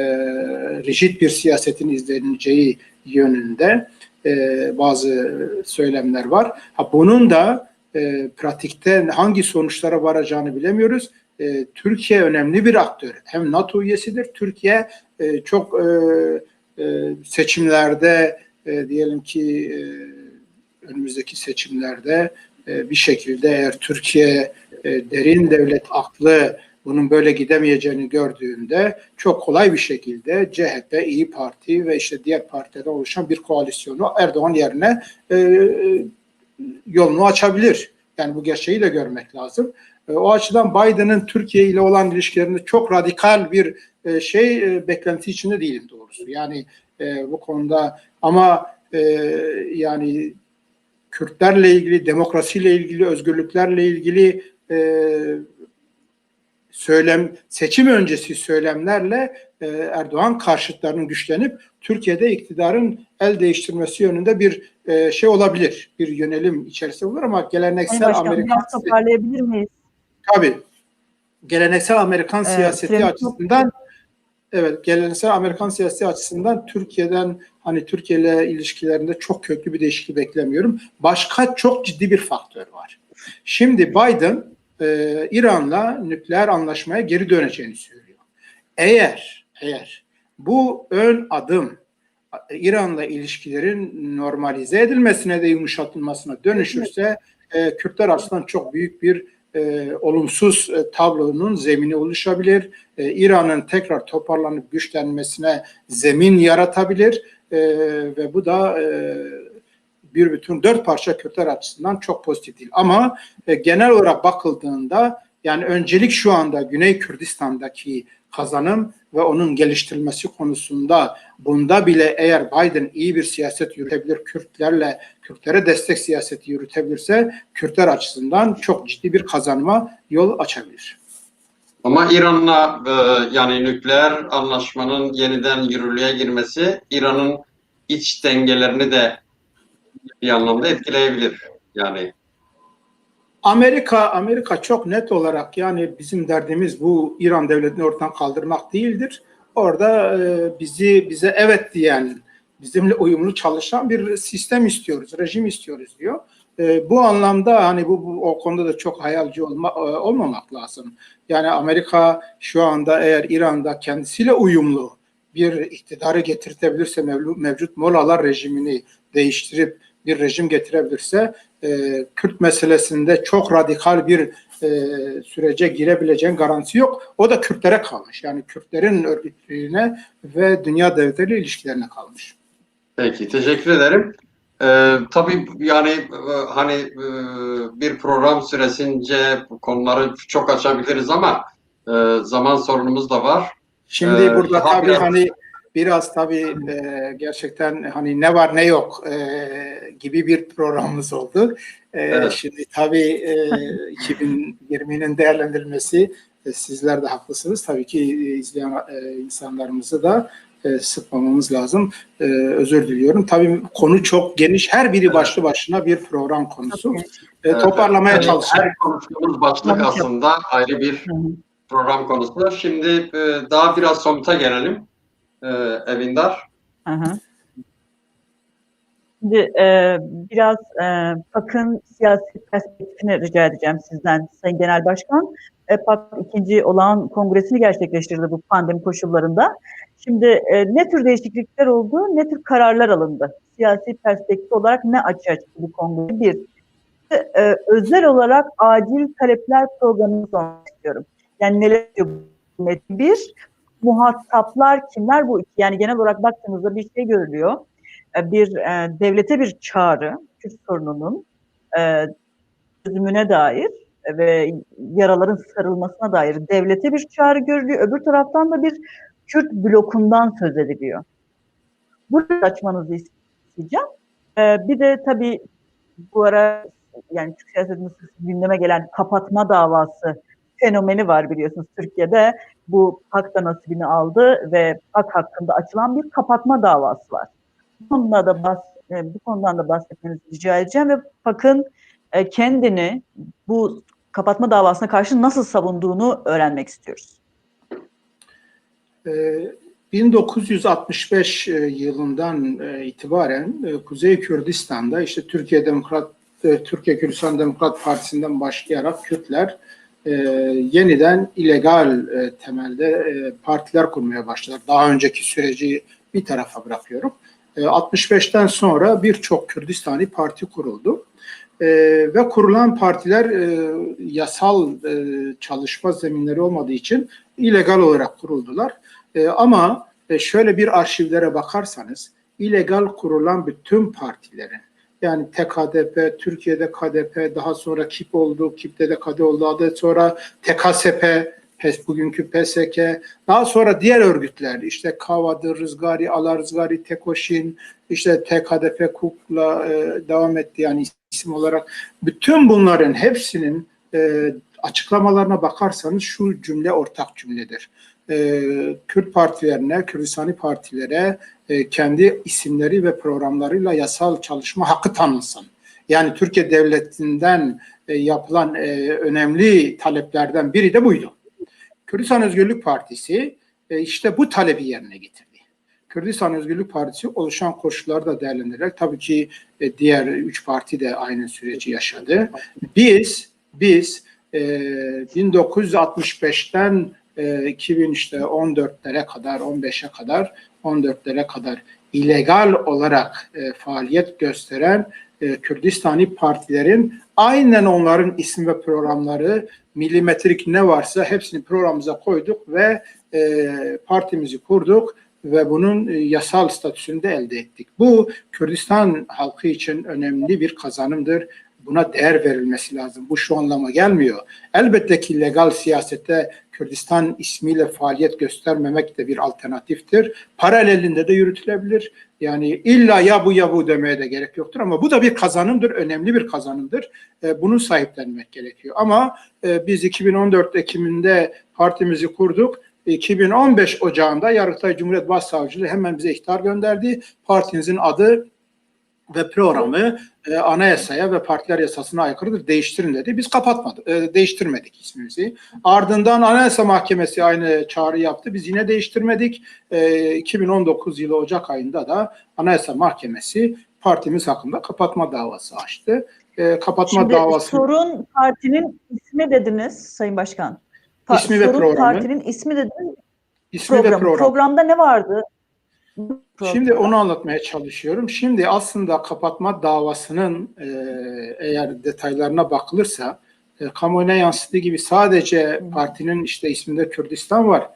rigid bir siyasetin izleneceği yönünde bazı söylemler var. Bunun da pratikte hangi sonuçlara varacağını bilemiyoruz. Türkiye önemli bir aktör. Hem NATO üyesidir. Türkiye çok seçimlerde diyelim ki önümüzdeki seçimlerde bir şekilde eğer Türkiye derin devlet aklı bunun böyle gidemeyeceğini gördüğünde çok kolay bir şekilde CHP, İYİ Parti ve işte diğer partilerden oluşan bir koalisyonu Erdoğan yerine yolunu açabilir. Yani bu gerçeği de görmek lazım. O açıdan Biden'ın Türkiye ile olan ilişkilerinde çok radikal bir beklenti içinde değilim doğrusu. Yani bu konuda ama yani Kürtlerle ilgili, demokrasiyle ilgili, özgürlüklerle ilgili seçim öncesi söylemlerle Erdoğan karşıtlarının güçlenip Türkiye'de iktidarın el değiştirmesi yönünde bir olabilir. Bir yönelim içerisinde olur ama geleneksel Amerikan biraz toparlayabilir miyiz? Tabii. Geleneksel Amerikan siyaseti açısından evet, geleneksel Amerikan siyaseti açısından Türkiye'den hani Türkiye ile ilişkilerinde çok köklü bir değişiklik beklemiyorum. Başka çok ciddi bir faktör var. Şimdi Biden İran'la nükleer anlaşmaya geri döneceğini söylüyor. Eğer bu ön adım İran'la ilişkilerin normalize edilmesine de yumuşatılmasına dönüşürse Kürtler açısından çok büyük bir olumsuz tablonun zemini oluşabilir. İran'ın tekrar toparlanıp güçlenmesine zemin yaratabilir. Ve bu da bir bütün 4 parça Kürtler açısından çok pozitif değil. Ama genel olarak bakıldığında yani öncelik şu anda Güney Kürdistan'daki kazanım ve onun geliştirilmesi konusunda, bunda bile eğer Biden iyi bir siyaset yürütebilir, Kürtlere destek siyaseti yürütebilirse Kürtler açısından çok ciddi bir kazanıma yol açabilir. Ama İran'la yani nükleer anlaşmanın yeniden yürürlüğe girmesi İran'ın iç dengelerini de bir anlamda etkileyebilir. Yani Amerika çok net olarak, yani bizim derdimiz bu İran devletini ortadan kaldırmak değildir. Orada bize evet diyen, bizimle uyumlu çalışan bir sistem istiyoruz, rejim istiyoruz diyor. Bu anlamda hani o konuda da çok hayalci olmamak lazım. Yani Amerika şu anda eğer İran'da kendisiyle uyumlu bir iktidarı getirtebilirse, mevcut Molalar rejimini değiştirip bir rejim getirebilirse, Kürt meselesinde çok radikal bir sürece girebileceğin garantisi yok. O da Kürtlere kalmış. Yani Kürtlerin örgütlülüğüne ve dünya devletleriyle ilişkilerine kalmış. peki, teşekkür ederim. Tabii yani hani bir program süresince bu konuları çok açabiliriz ama zaman sorunumuz da var. Şimdi burada tabii biraz... hani biraz tabii gerçekten hani ne var ne yok gibi bir programımız oldu. Evet. Şimdi tabii 2020'nin değerlendirilmesi, sizler de haklısınız. Tabii ki izleyen insanlarımızı da sıkmamamız lazım. Özür diliyorum. Tabii konu çok geniş. Her biri başlı başına bir program konusu. Toparlamaya çalışalım. Her konuştuğumuz başlık aslında ayrı bir program konusu. Şimdi daha biraz somuta gelelim. Evindar. Şimdi biraz PAK'ın siyasi perspektifini rica edeceğim sizden Sayın Genel Başkan. PAK ikinci olağan kongresini gerçekleştirdi bu pandemi koşullarında. Şimdi ne tür değişiklikler oldu, ne tür kararlar alındı? Siyasi perspektif olarak ne açığa çıktı bu kongre? Bir, özel olarak acil talepler programını sormak istiyorum. Yani neler diyor bu? Bir, muhataplar kimler bu iki? Yani genel olarak baktığınızda bir şey görülüyor. Bir devlete bir çağrı, Kürt sorununun çözümüne dair ve yaraların sarılmasına dair devlete bir çağrı görülüyor. Öbür taraftan da bir Kürt blokundan söz ediliyor. Burada açmanızı isteyeceğim. Bir de tabii bu ara yani Türk siyasetinde gündeme gelen kapatma davası fenomeni var biliyorsunuz Türkiye'de. Bu PAK da nasibini aldı ve PAK hakkında açılan bir kapatma davası var. Bu konudan da bahsetmenizi rica edeceğim ve PAK'ın kendini bu kapatma davasına karşı nasıl savunduğunu öğrenmek istiyoruz. 1965 yılından itibaren Kuzey Kürdistan'da işte Türkiye Kürdistan Demokrat Partisi'nden başlayarak Kürtler yeniden illegal temelde partiler kurmaya başladılar. Daha önceki süreci bir tarafa bırakıyorum. 65'ten sonra birçok Kürdistani parti kuruldu. Ve kurulan partiler yasal çalışma zeminleri olmadığı için illegal olarak kuruldular. Ama şöyle bir arşivlere bakarsanız illegal kurulan bütün partilerin, yani TKDP, Türkiye'de KDP, daha sonra KİP oldu, KİP'te de KD oldu, daha sonra TKSP, bugünkü PSK, daha sonra diğer örgütler, işte Kava'dır, Rızgari, Ala Rızgari, Tekoşin, işte TKDP, KUK'la devam etti yani isim olarak. Bütün bunların hepsinin açıklamalarına bakarsanız şu cümle ortak cümledir. Kürt partilerine, Kürdistani partilere kendi isimleri ve programlarıyla yasal çalışma hakkı tanınsın. Yani Türkiye Devleti'nden yapılan önemli taleplerden biri de buydu. Kürdistan Özgürlük Partisi işte bu talebi yerine getirdi. Kürdistan Özgürlük Partisi oluşan koşulları da değerlendirerek, tabii ki diğer 3 parti de aynı süreci yaşadı. Biz 1965'ten 2014'lere kadar, 15'e kadar, 14'lere kadar illegal olarak faaliyet gösteren Kürdistani partilerin Aynen onların isim ve programları, milimetrik ne varsa hepsini programımıza koyduk ve partimizi kurduk ve bunun yasal statüsünü de elde ettik. Bu Kürdistan halkı için önemli bir kazanımdır. Buna değer verilmesi lazım. Bu şu anlama gelmiyor. Elbette ki legal siyasette Kürdistan ismiyle faaliyet göstermemek de bir alternatiftir. Paralelinde de yürütülebilir. Yani illa ya bu demeye de gerek yoktur ama bu da bir kazanımdır, önemli bir kazanımdır. Bunu sahiplenmek gerekiyor. Ama biz 2014 Ekim'inde partimizi kurduk. 2015 Ocağı'nda Yargıtay Cumhuriyet Başsavcılığı hemen bize ihtar gönderdi. Partinizin adı ve programı anayasaya ve partiler yasasına aykırıdır, değiştirin dedi. Biz değiştirmedik ismimizi. Ardından Anayasa Mahkemesi aynı çağrı yaptı. Biz yine değiştirmedik. 2019 yılı Ocak ayında da Anayasa Mahkemesi partimiz hakkında kapatma davası açtı. Şimdi sorun partinin ismi dediniz Sayın Başkan. İsmi ve programı. Partinin ismi dediniz. İsmi ve program. Programda ne vardı? Şimdi onu anlatmaya çalışıyorum. Şimdi aslında kapatma davasının eğer detaylarına bakılırsa kamuoyuna yansıdığı gibi sadece partinin işte isminde Kürdistan var.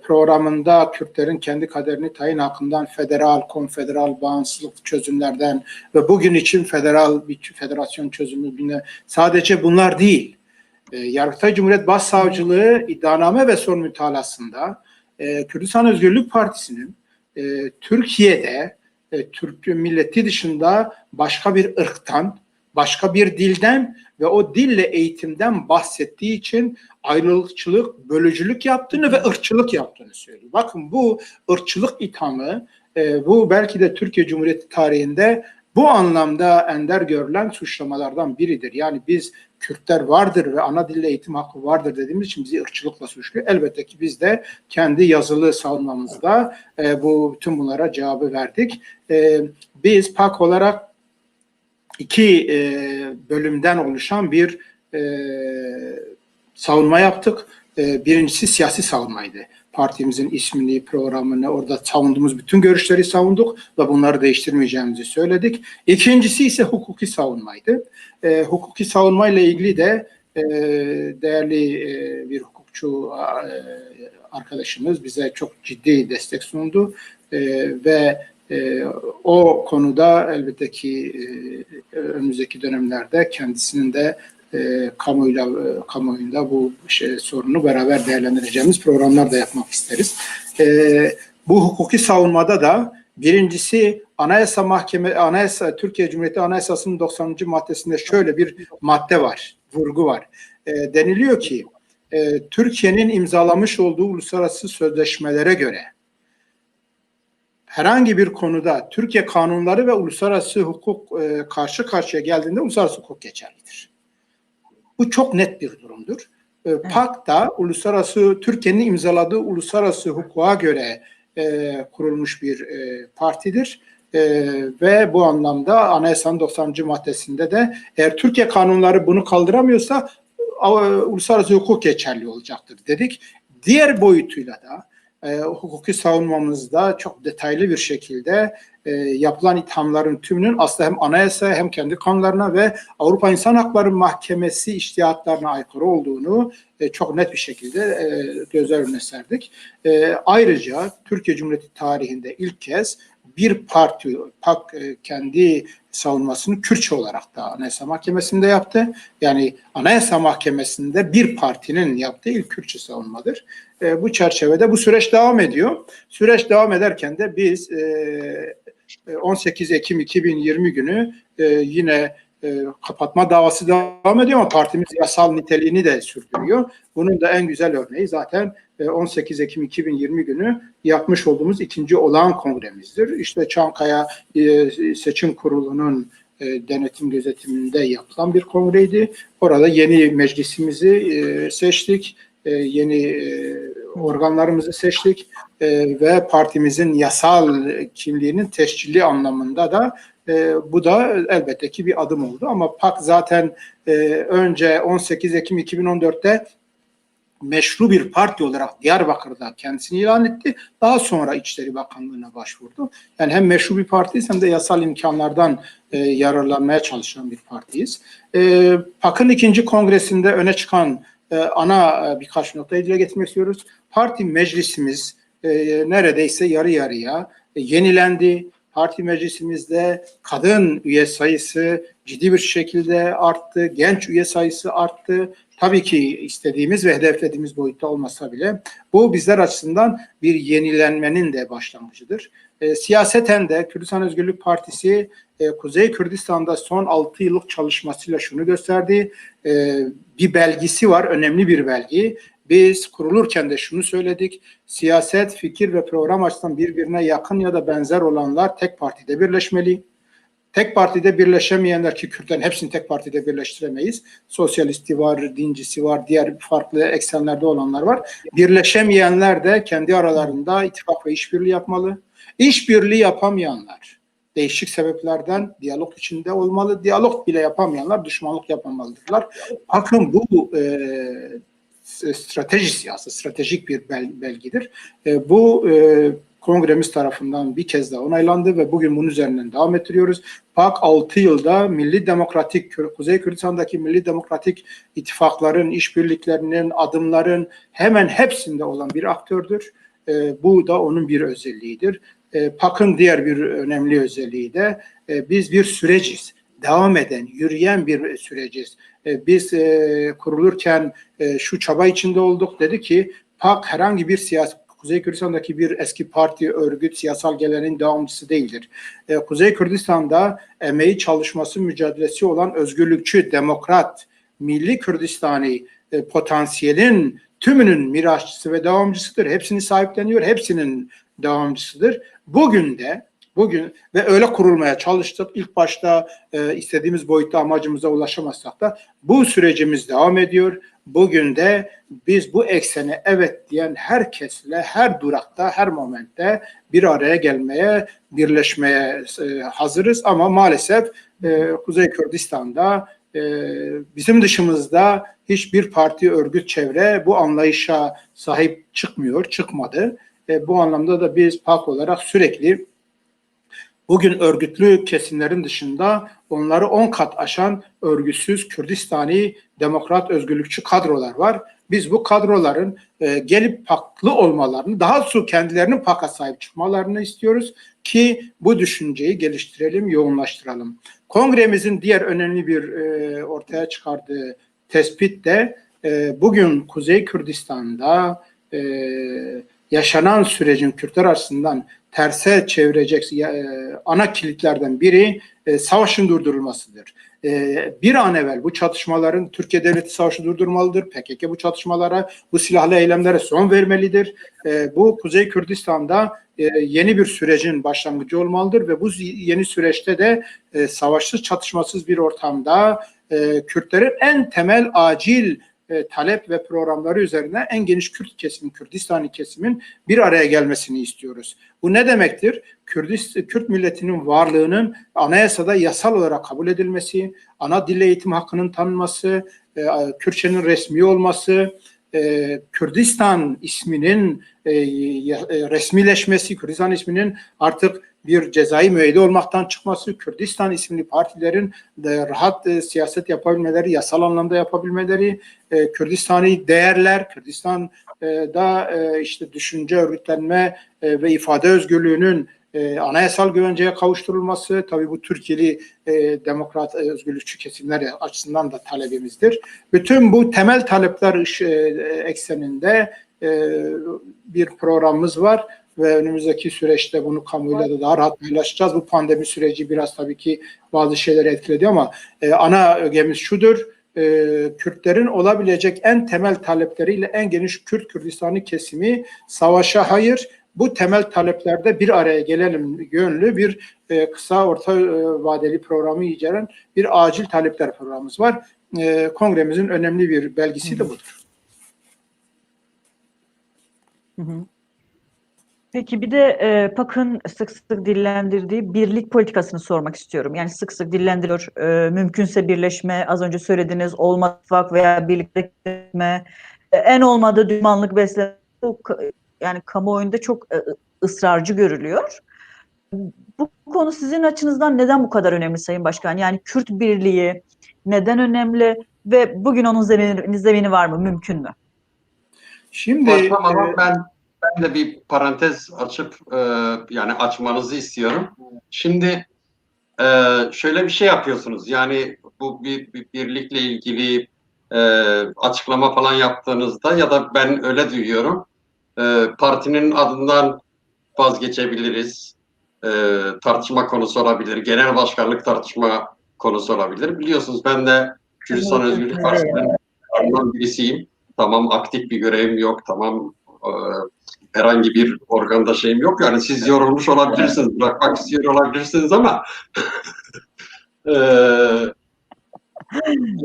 Programında Kürtlerin kendi kaderini tayin hakkından federal, konfederal, bağımsızlık çözümlerden ve bugün için federal bir federasyon çözümü sadece bunlar değil. Yargıtay Cumhuriyet Başsavcılığı iddianame ve son mütalasında Kürdistan Özgürlük Partisi'nin Türkiye'de Türk milleti dışında başka bir ırktan, başka bir dilden ve o dille eğitimden bahsettiği için ayrılıkçılık, bölücülük yaptığını ve ırkçılık yaptığını söylüyor. Bakın bu ırkçılık ithamı, bu belki de Türkiye Cumhuriyeti tarihinde bu anlamda ender görülen suçlamalardan biridir. Yani biz Kürtler vardır ve ana dille eğitim hakkı vardır dediğimiz için bizi ırkçılıkla suçluyor. Elbette ki biz de kendi yazılı savunmamızda bütün bunlara cevabı verdik. Biz PAK olarak iki bölümden oluşan bir savunma yaptık. Birincisi siyasi savunmaydı. Partimizin ismini, programını, orada savunduğumuz bütün görüşleri savunduk ve bunları değiştirmeyeceğimizi söyledik. İkincisi ise hukuki savunmaydı. Hukuki savunmayla ilgili de değerli bir hukukçu arkadaşımız bize çok ciddi destek sundu ve o konuda elbette ki önümüzdeki dönemlerde kendisinin de kamuoyunda bu sorunu beraber değerlendireceğimiz programlar da yapmak isteriz. Bu hukuki savunmada da birincisi Türkiye Cumhuriyeti Anayasası'nın 90. maddesinde şöyle bir madde var, vurgu var. Deniliyor ki Türkiye'nin imzalamış olduğu uluslararası sözleşmelere göre herhangi bir konuda Türkiye kanunları ve uluslararası hukuk karşı karşıya geldiğinde uluslararası hukuk geçerlidir. Bu çok net bir durumdur. PAK da Türkiye'nin imzaladığı uluslararası hukuka göre kurulmuş bir partidir. Ve bu anlamda Anayasanın 90. maddesinde de eğer Türkiye kanunları bunu kaldıramıyorsa uluslararası hukuk geçerli olacaktır dedik. Diğer boyutuyla da hukuki savunmamızda çok detaylı bir şekilde yapılan ithamların tümünün aslında hem anayasa hem kendi kanunlarına ve Avrupa İnsan Hakları Mahkemesi içtihatlarına aykırı olduğunu çok net bir şekilde gözler önüne serdik. Ayrıca Türkiye Cumhuriyeti tarihinde ilk kez bir parti PAK kendi savunmasını Kürtçe olarak da Anayasa Mahkemesi'nde yaptı. Yani Anayasa Mahkemesi'nde bir partinin yaptığı ilk Kürtçe savunmadır. Bu çerçevede bu süreç devam ediyor. Süreç devam ederken de biz 18 Ekim 2020 günü yine kapatma davası devam ediyor ama partimiz yasal niteliğini de sürdürüyor. Bunun da en güzel örneği zaten 18 Ekim 2020 günü yapmış olduğumuz ikinci olağan kongremizdir. İşte Çankaya Seçim Kurulu'nun denetim gözetiminde yapılan bir kongreydi. Orada yeni meclisimizi seçtik, yeni organlarımızı seçtik ve partimizin yasal kimliğinin tescilli anlamında da bu da elbette ki bir adım oldu. Ama PAK zaten önce 18 Ekim 2014'te meşru bir parti olarak Diyarbakır'da kendisini ilan etti. Daha sonra İçişleri Bakanlığı'na başvurdu. Yani hem meşru bir partiyiz hem de yasal imkanlardan yararlanmaya çalışan bir partiyiz. PAK'ın 2. Kongresinde öne çıkan ana birkaç noktayı dile getirmek istiyoruz. Parti meclisimiz neredeyse yarı yarıya yenilendi. Parti meclisimizde kadın üye sayısı ciddi bir şekilde arttı. Genç üye sayısı arttı. Tabii ki istediğimiz ve hedeflediğimiz boyutta olmasa bile bu bizler açısından bir yenilenmenin de başlangıcıdır. Siyaseten de Kürdistan Özgürlük Partisi Kuzey Kürdistan'da son 6 yıllık çalışmasıyla şunu gösterdi. Bir belgesi var, önemli bir belge. Biz kurulurken de şunu söyledik. Siyaset, fikir ve program açısından birbirine yakın ya da benzer olanlar tek partide birleşmeli. Tek partide birleşemeyenler, ki Kürtlerin hepsini tek partide birleştiremeyiz. Sosyalisti var, dincisi var, diğer farklı eksenlerde olanlar var. Birleşemeyenler de kendi aralarında ittifak ve işbirliği yapmalı. İşbirliği yapamayanlar değişik sebeplerden diyalog içinde olmalı. Diyalog bile yapamayanlar düşmanlık yapmamalıdırlar. Bakın bu stratejik bir belgedir. Bu kongremiz tarafından bir kez daha onaylandı ve bugün bunun üzerinden devam ettiriyoruz. PAK 6 yılda Kuzey Kürdistan'daki Milli Demokratik ittifakların, işbirliklerinin, adımların hemen hepsinde olan bir aktördür. Bu da onun bir özelliğidir. PAK'ın diğer bir önemli özelliği de biz bir süreciz. Devam eden, yürüyen bir süreciz. Biz kurulurken şu çaba içinde olduk. Dedi ki PAK herhangi bir Kuzey Kürdistan'daki bir eski parti, örgüt, siyasal geleneğin devamcısı değildir. Kuzey Kürdistan'da emeği, çalışması, mücadelesi olan özgürlükçü, demokrat, milli Kürdistani potansiyelin tümünün mirasçısı ve devamcısıdır. Hepsini sahipleniyor, hepsinin devamcısıdır. Bugün ve öyle kurulmaya çalıştık. İlk başta istediğimiz boyutta amacımıza ulaşamazsak da bu sürecimiz devam ediyor. Bugün de biz bu eksene evet diyen herkesle her durakta, her momentte bir araya gelmeye, birleşmeye hazırız. Ama maalesef Kuzey Kürdistan'da bizim dışımızda hiçbir parti, örgüt, çevre bu anlayışa sahip çıkmadı. Bu anlamda da biz PAK olarak sürekli bugün örgütlü kesimlerin dışında onları 10 kat aşan örgütsüz Kürdistani demokrat özgürlükçü kadrolar var. Biz bu kadroların gelip PAK'lı olmalarını, daha doğrusu kendilerinin PAK'a sahip çıkmalarını istiyoruz ki bu düşünceyi geliştirelim, yoğunlaştıralım. Kongremizin diğer önemli bir ortaya çıkardığı tespit de bugün Kuzey Kürdistan'da yaşanan sürecin Kürtler açısından terse çevirecek ana kilitlerden biri savaşın durdurulmasıdır. Bir an evvel bu çatışmaların Türkiye Devleti savaşı durdurmalıdır. PKK bu çatışmalara, bu silahlı eylemlere son vermelidir. Bu Kuzey Kürdistan'da yeni bir sürecin başlangıcı olmalıdır ve bu yeni süreçte de savaşsız, çatışmasız bir ortamda Kürtlerin en temel acil talep ve programları üzerine en geniş Kürdistani kesimin bir araya gelmesini istiyoruz. Bu ne demektir? Kürt milletinin varlığının anayasada yasal olarak kabul edilmesi, ana dil eğitim hakkının tanınması, Kürtçenin resmi olması, Kürdistan isminin resmileşmesi, Kürdistan isminin artık bir cezai müeyyide olmaktan çıkması, Kürdistan isimli partilerin de rahat siyaset yapabilmeleri, yasal anlamda yapabilmeleri, Kürdistani değerler, Kürdistan'da işte düşünce, örgütlenme ve ifade özgürlüğünün anayasal güvenceye kavuşturulması, tabii bu Türkiye'li demokrat özgürlükçü kesimler açısından da talebimizdir. Bütün bu temel talepler ekseninde bir programımız var ve önümüzdeki süreçte bunu kamuoyuyla da daha rahat paylaşacağız. Bu pandemi süreci biraz tabii ki bazı şeyleri etkiledi ama ana ögemiz şudur: Kürtlerin olabilecek en temel talepleriyle en geniş Kürdistani kesimi savaşa hayır, bu temel taleplerde bir araya gelelim yönlü bir kısa orta vadeli programı içeren bir acil talepler programımız var. Kongremizin önemli bir belgesi de budur. Peki bir de PAK'ın sık sık dillendirdiği birlik politikasını sormak istiyorum. Yani sık sık dillendiriyor. Mümkünse birleşme, az önce söylediğiniz olmaz veya birlikte gitme, En olmadı düşmanlık besleme, yani kamuoyunda çok ısrarcı görülüyor. Bu konu sizin açınızdan neden bu kadar önemli Sayın Başkan? Yani Kürt birliği neden önemli ve bugün onun zemini var mı, mümkün mü? Şimdi Başlamadan ben de bir parantez açıp yani açmanızı istiyorum. Şimdi şöyle bir şey yapıyorsunuz. Yani bu bir birlikle ilgili açıklama falan yaptığınızda ya da ben öyle duyuyorum. Partinin adından vazgeçebiliriz. Tartışma konusu olabilir. Genel başkanlık tartışma konusu olabilir. Biliyorsunuz ben de Kürdistan Özgürlük Partisi'nin birisiyim. Tamam, aktif bir görevim yok. Tamam, herhangi bir organda şeyim yok. Yani siz yorulmuş olabilirsiniz, bırakmak istiyor olabilirsiniz ama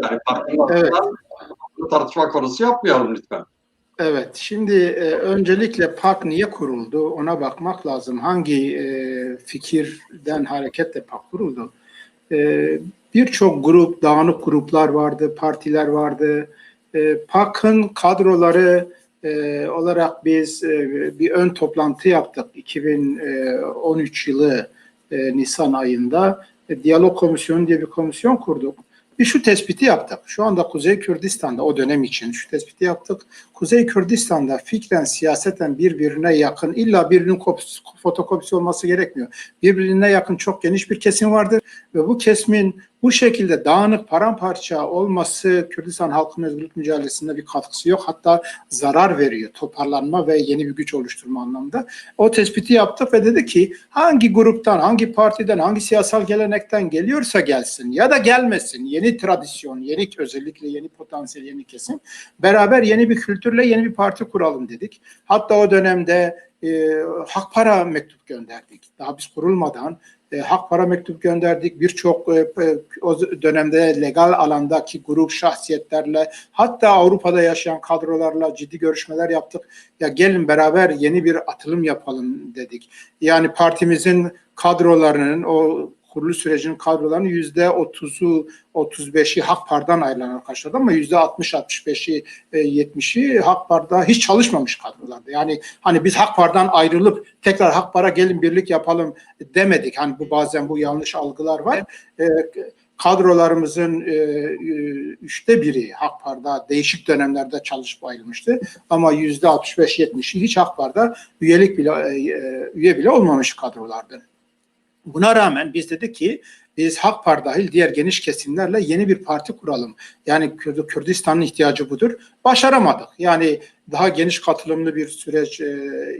yani partinin evet. adından tartışma konusu yapmayalım lütfen. Evet, şimdi öncelikle PAK niye kuruldu ona bakmak lazım. Hangi fikirden hareketle PAK kuruldu? Birçok grup, dağınık gruplar vardı, partiler vardı. PAK'ın kadroları olarak biz bir ön toplantı yaptık 2013 yılı Nisan ayında. Diyalog Komisyonu diye bir komisyon kurduk. Bir şu tespiti yaptık. Şu anda Kuzey Kürdistan'da o dönem için şu tespiti yaptık. Kuzey Kürdistan'da fikren, siyaseten birbirine yakın, illa birinin fotokopisi olması gerekmiyor. Birbirine yakın çok geniş bir kesim vardır ve bu kesimin bu şekilde dağınık, paramparça olması Kürdistan halkının özgürlük mücadelesinde bir katkısı yok. Hatta zarar veriyor toparlanma ve yeni bir güç oluşturma anlamında. O tespiti yaptık ve dedi ki hangi gruptan, hangi partiden, hangi siyasal gelenekten geliyorsa gelsin ya da gelmesin. Yeni tradisyon, yeni özellikle yeni potansiyel, yeni kesim. Beraber yeni bir kültürle yeni bir parti kuralım dedik. Hatta o dönemde Hakpar'a mektup gönderdik. Daha biz kurulmadan Hakpar'a mektup gönderdik. Birçok o dönemde legal alandaki grup şahsiyetlerle hatta Avrupa'da yaşayan kadrolarla ciddi görüşmeler yaptık. Ya gelin beraber yeni bir atılım yapalım dedik. Yani partimizin kadrolarının o kuruluş sürecinin kadrolarının %30'u 35'i Hakpar'dan ayrılan arkadaşlardı ama %60-65'i 70'i Hakpar'da hiç çalışmamış kadrolardı. Yani hani biz Hakpar'dan ayrılıp tekrar Hakpar'a gelin birlik yapalım demedik. Hani bu bazen bu yanlış algılar var. Kadrolarımızın 1/3 Hakpar'da değişik dönemlerde çalışıp ayrılmıştı. Ama %65-70'i hiç Hakpar'da üye bile olmamış kadrolardı. Buna rağmen biz dedik ki biz Hakpar dahil diğer geniş kesimlerle yeni bir parti kuralım. Yani Kürdistan'ın ihtiyacı budur. Başaramadık. Yani daha geniş katılımlı bir süreç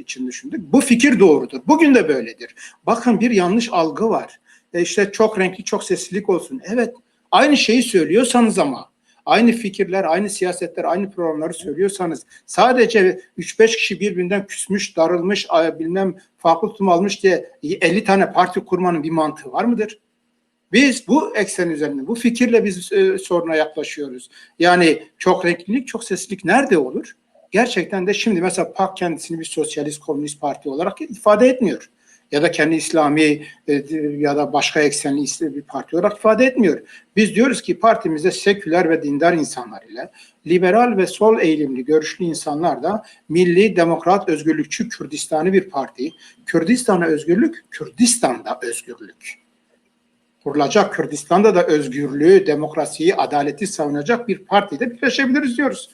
için düşündük. Bu fikir doğrudur. Bugün de böyledir. Bakın bir yanlış algı var. İşte çok renkli, çok seslilik olsun. Evet, aynı şeyi söylüyorsanız ama aynı fikirler, aynı siyasetler, aynı programları söylüyorsanız sadece 3-5 kişi birbirinden küsmüş, darılmış, bilmem farklı tutum almış diye 50 tane parti kurmanın bir mantığı var mıdır? Biz bu eksen üzerinde, bu fikirle biz soruna yaklaşıyoruz. Yani çok renklilik, çok seslilik nerede olur? Gerçekten de şimdi mesela PAK kendisini bir sosyalist, komünist parti olarak ifade etmiyor. Ya da kendi İslami ya da başka eksenli bir parti olarak ifade etmiyor. Biz diyoruz ki partimizde seküler ve dindar insanlar ile liberal ve sol eğilimli görüşlü insanlar da milli, demokrat, özgürlükçü Kürdistan'ı bir parti. Kürdistan'a özgürlük, Kürdistan'da özgürlük. Kurulacak Kürdistan'da da özgürlüğü, demokrasiyi, adaleti savunacak bir partide birleşebiliriz diyoruz.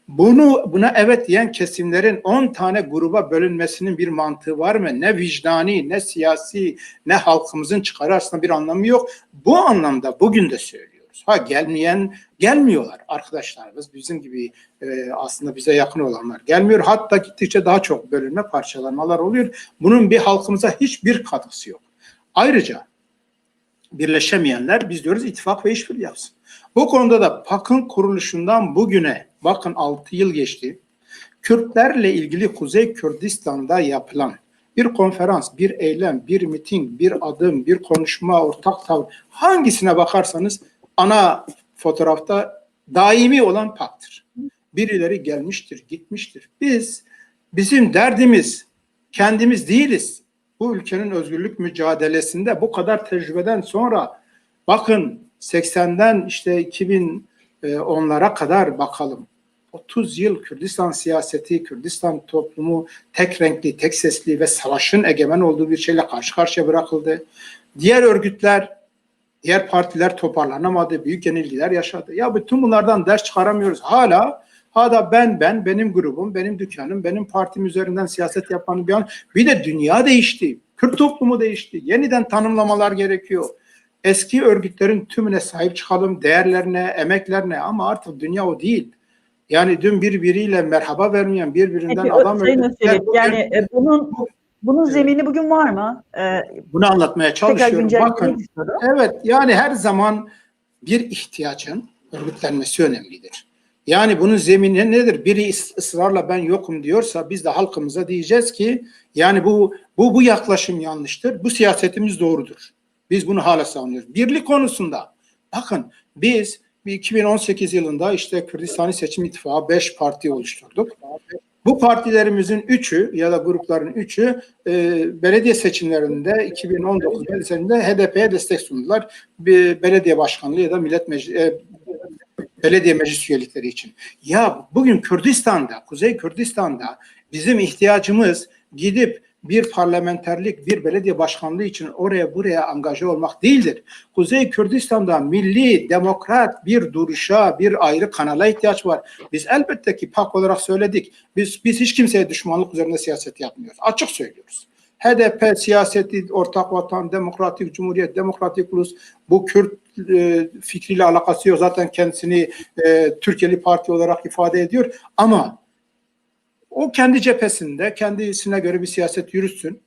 Buna evet diyen kesimlerin 10 tane gruba bölünmesinin bir mantığı var mı? Ne vicdani, ne siyasi, ne halkımızın çıkarı aslında bir anlamı yok. Bu anlamda bugün de söylüyoruz. Gelmiyorlar arkadaşlarımız bizim gibi aslında bize yakın olanlar gelmiyor. Hatta gittikçe daha çok bölünme, parçalanmalar oluyor. Bunun bir halkımıza hiçbir katkısı yok. Ayrıca birleşemeyenler biz diyoruz ittifak ve işbirliği yapsın. Bu konuda da PAK'ın kuruluşundan bugüne bakın 6 yıl geçti. Kürtlerle ilgili Kuzey Kürdistan'da yapılan bir konferans, bir eylem, bir miting, bir adım, bir konuşma, ortak tavır hangisine bakarsanız ana fotoğrafta daimi olan PAK'tır. Birileri gelmiştir, gitmiştir. Bizim derdimiz kendimiz değiliz. Bu ülkenin özgürlük mücadelesinde bu kadar tecrübeden sonra bakın 80'den işte 2010'lara kadar bakalım. 30 yıl Kürdistan siyaseti, Kürdistan toplumu tek renkli, tek sesli ve savaşın egemen olduğu bir şeyle karşı karşıya bırakıldı. Diğer örgütler, diğer partiler toparlanamadı, büyük yenilgiler yaşadı. Ya bütün bunlardan ders çıkaramıyoruz. Hala benim grubum, benim dükkanım, benim partim üzerinden siyaset yapan bir an. Bir de dünya değişti. Kürt toplumu değişti. Yeniden tanımlamalar gerekiyor. Eski örgütlerin tümüne sahip çıkalım, değerlerine, emeklerine, ama artık dünya o değil. Yani dün birbiriyle merhaba vermeyen, birbirinden Peki, adam Sayın örgütler Özçelik, yani bunun zemini bugün var mı? Bunu anlatmaya Tekrar çalışıyorum. güncellemek Bakın, istiyorum. evet, yani her zaman bir ihtiyacın örgütlenmesi önemlidir. Yani bunun zemini nedir? Biri ısrarla ben yokum diyorsa biz de halkımıza diyeceğiz ki yani bu yaklaşım yanlıştır. Bu siyasetimiz doğrudur. Biz bunu hala savunuyoruz. Birlik konusunda bakın, biz 2018 yılında işte Kürdistan Seçim İttifakı 5 parti oluşturduk. Bu partilerimizin 3'ü ya da grupların 3'ü belediye seçimlerinde 2019 seçimlerinde HDP'ye destek sundular. Bir belediye başkanlığı ya da belediye meclis üyelikleri için. Ya bugün Kürdistan'da, Kuzey Kürdistan'da bizim ihtiyacımız gidip bir parlamenterlik, bir belediye başkanlığı için oraya buraya angaje olmak değildir. Kuzey Kürdistan'da milli, demokrat bir duruşa, bir ayrı kanala ihtiyaç var. Biz elbette ki PAK olarak söyledik. Biz hiç kimseye düşmanlık üzerine siyaset yapmıyoruz. Açık söylüyoruz. HDP siyaseti, ortak vatan, demokratik cumhuriyet, demokratik ulus, bu Kürt fikriyle alakası yok. Zaten kendisini Türkiye'li parti olarak ifade ediyor. Ama o kendi cephesinde, kendisine göre bir siyaset yürütsün.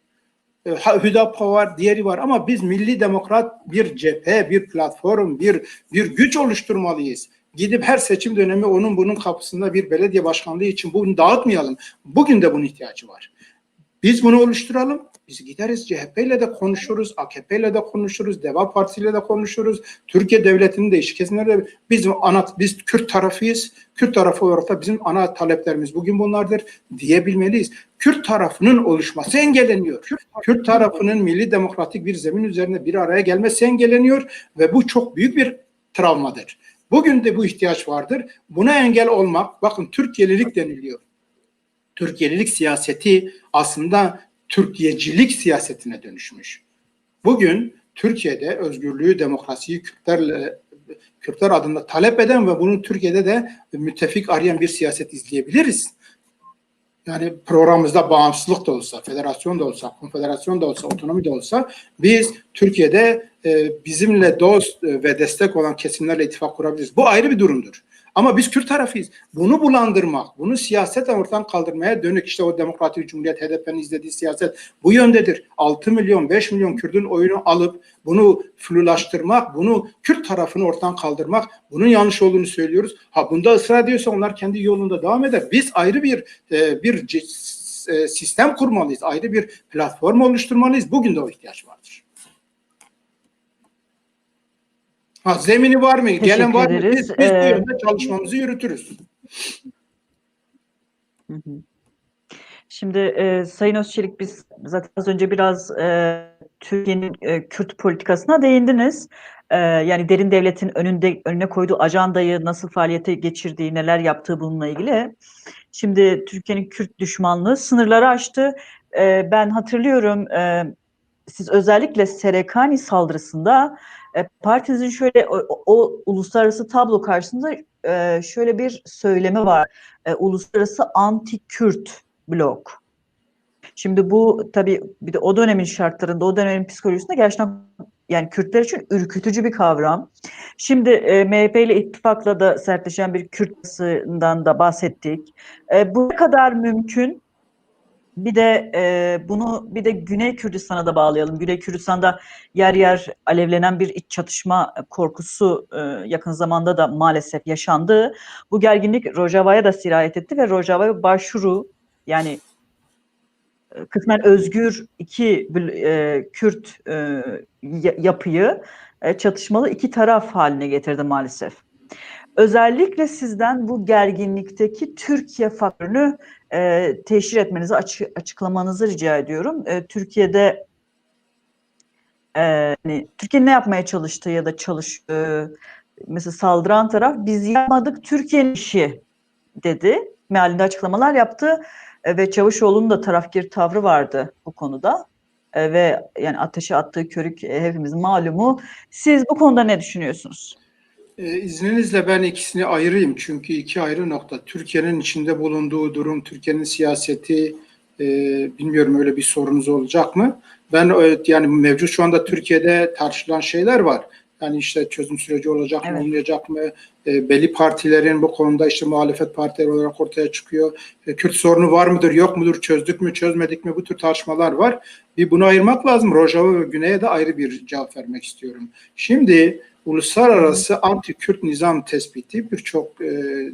Hüdap'a var, diğeri var, ama biz milli demokrat bir cephe, bir platform, bir güç oluşturmalıyız. Gidip her seçim dönemi onun bunun kapısında bir belediye başkanlığı için bunu dağıtmayalım. Bugün de bunun ihtiyacı var. Biz bunu oluşturalım. Biz gideriz, CHP ile de konuşuruz, AKP ile de konuşuruz, Deva Partisi ile de konuşuruz. Türkiye Devleti'nin değişik kesimlerde biz Kürt tarafıyız. Kürt tarafı olarak da bizim ana taleplerimiz bugün bunlardır diyebilmeliyiz. Kürt tarafının oluşması engelleniyor. Kürt tarafının milli demokratik bir zemin üzerinde bir araya gelmesi engelleniyor ve bu çok büyük bir travmadır. Bugün de bu ihtiyaç vardır. Buna engel olmak, bakın Türkiye'lilik deniliyor. Türkiye'lilik siyaseti aslında Türkiye'cilik siyasetine dönüşmüş. Bugün Türkiye'de özgürlüğü, demokrasiyi Kürtler adına talep eden ve bunu Türkiye'de de müttefik arayan bir siyaset izleyebiliriz. Yani programımızda bağımsızlık da olsa, federasyon da olsa, konfederasyon da olsa, otonomi de olsa biz Türkiye'de bizimle dost ve destek olan kesimlerle ittifak kurabiliriz. Bu ayrı bir durumdur. Ama biz Kürt tarafıyız. Bunu bulandırmak, bunu siyasetle ortadan kaldırmaya dönük işte o Demokratik Cumhuriyet, HDP'nin izlediği siyaset bu yöndedir. 6 milyon, 5 milyon Kürt'ün oyunu alıp bunu flulaştırmak, bunu Kürt tarafını ortadan kaldırmak, bunun yanlış olduğunu söylüyoruz. Bunda ısrar ediyorsa onlar kendi yolunda devam eder. Biz ayrı bir sistem kurmalıyız, ayrı bir platform oluşturmalıyız. Bugün de o ihtiyaç vardır. Zemini var mı? Gelen var mı? Biz bu yönde çalışmamızı yürütürüz. Şimdi Sayın Özçelik, biz zaten az önce biraz Türkiye'nin Kürt politikasına değindiniz. Yani derin devletin önüne koyduğu ajandayı nasıl faaliyete geçirdiği, neler yaptığı bununla ilgili. Şimdi Türkiye'nin Kürt düşmanlığı sınırları aştı. Ben hatırlıyorum, siz özellikle Serekani saldırısında partinizin şöyle o uluslararası tablo karşısında şöyle bir söylemi var. Uluslararası anti-Kürt blok. Şimdi bu tabii bir de o dönemin şartlarında, o dönemin psikolojisinde gerçekten yani Kürtler için ürkütücü bir kavram. Şimdi MHP ile ittifakla da sertleşen bir Kürt'den da bahsettik. Bu ne kadar mümkün? Bir de bunu bir de Güney Kürdistan'a da bağlayalım. Güney Kürdistan'da yer yer alevlenen bir iç çatışma korkusu yakın zamanda da maalesef yaşandı. Bu gerginlik Rojava'ya da sirayet etti ve Rojava başvuru, yani kısmen özgür iki Kürt yapıyı çatışmalı iki taraf haline getirdi maalesef. Özellikle sizden bu gerginlikteki Türkiye faktörünü teşhir etmenizi, açıklamanızı rica ediyorum. Türkiye'de Türkiye ne yapmaya çalıştığı ya da mesela saldıran taraf biz yapmadık, Türkiye'nin işi dedi. Mealinde açıklamalar yaptı ve Çavuşoğlu'nun da tarafkir tavrı vardı bu konuda. Ve yani ateşe attığı körük hepimizin malumu. Siz bu konuda ne düşünüyorsunuz? İzninizle ben ikisini ayırayım çünkü iki ayrı nokta. Türkiye'nin içinde bulunduğu durum, Türkiye'nin siyaseti, bilmiyorum öyle bir sorunuz olacak mı? Ben yani mevcut şu anda Türkiye'de tartışılan şeyler var. Yani işte çözüm süreci olacak mı, Evet. olmayacak mı? Belli partilerin bu konuda işte muhalefet partileri olarak ortaya çıkıyor. Kürt sorunu var mıdır, yok mudur, çözdük mü, çözmedik mi? Bu tür tartışmalar var. Bir bunu ayırmak lazım. Rojava ve Güney'e de ayrı bir cevap vermek istiyorum. Şimdi uluslararası anti-Kürt nizam tespiti birçok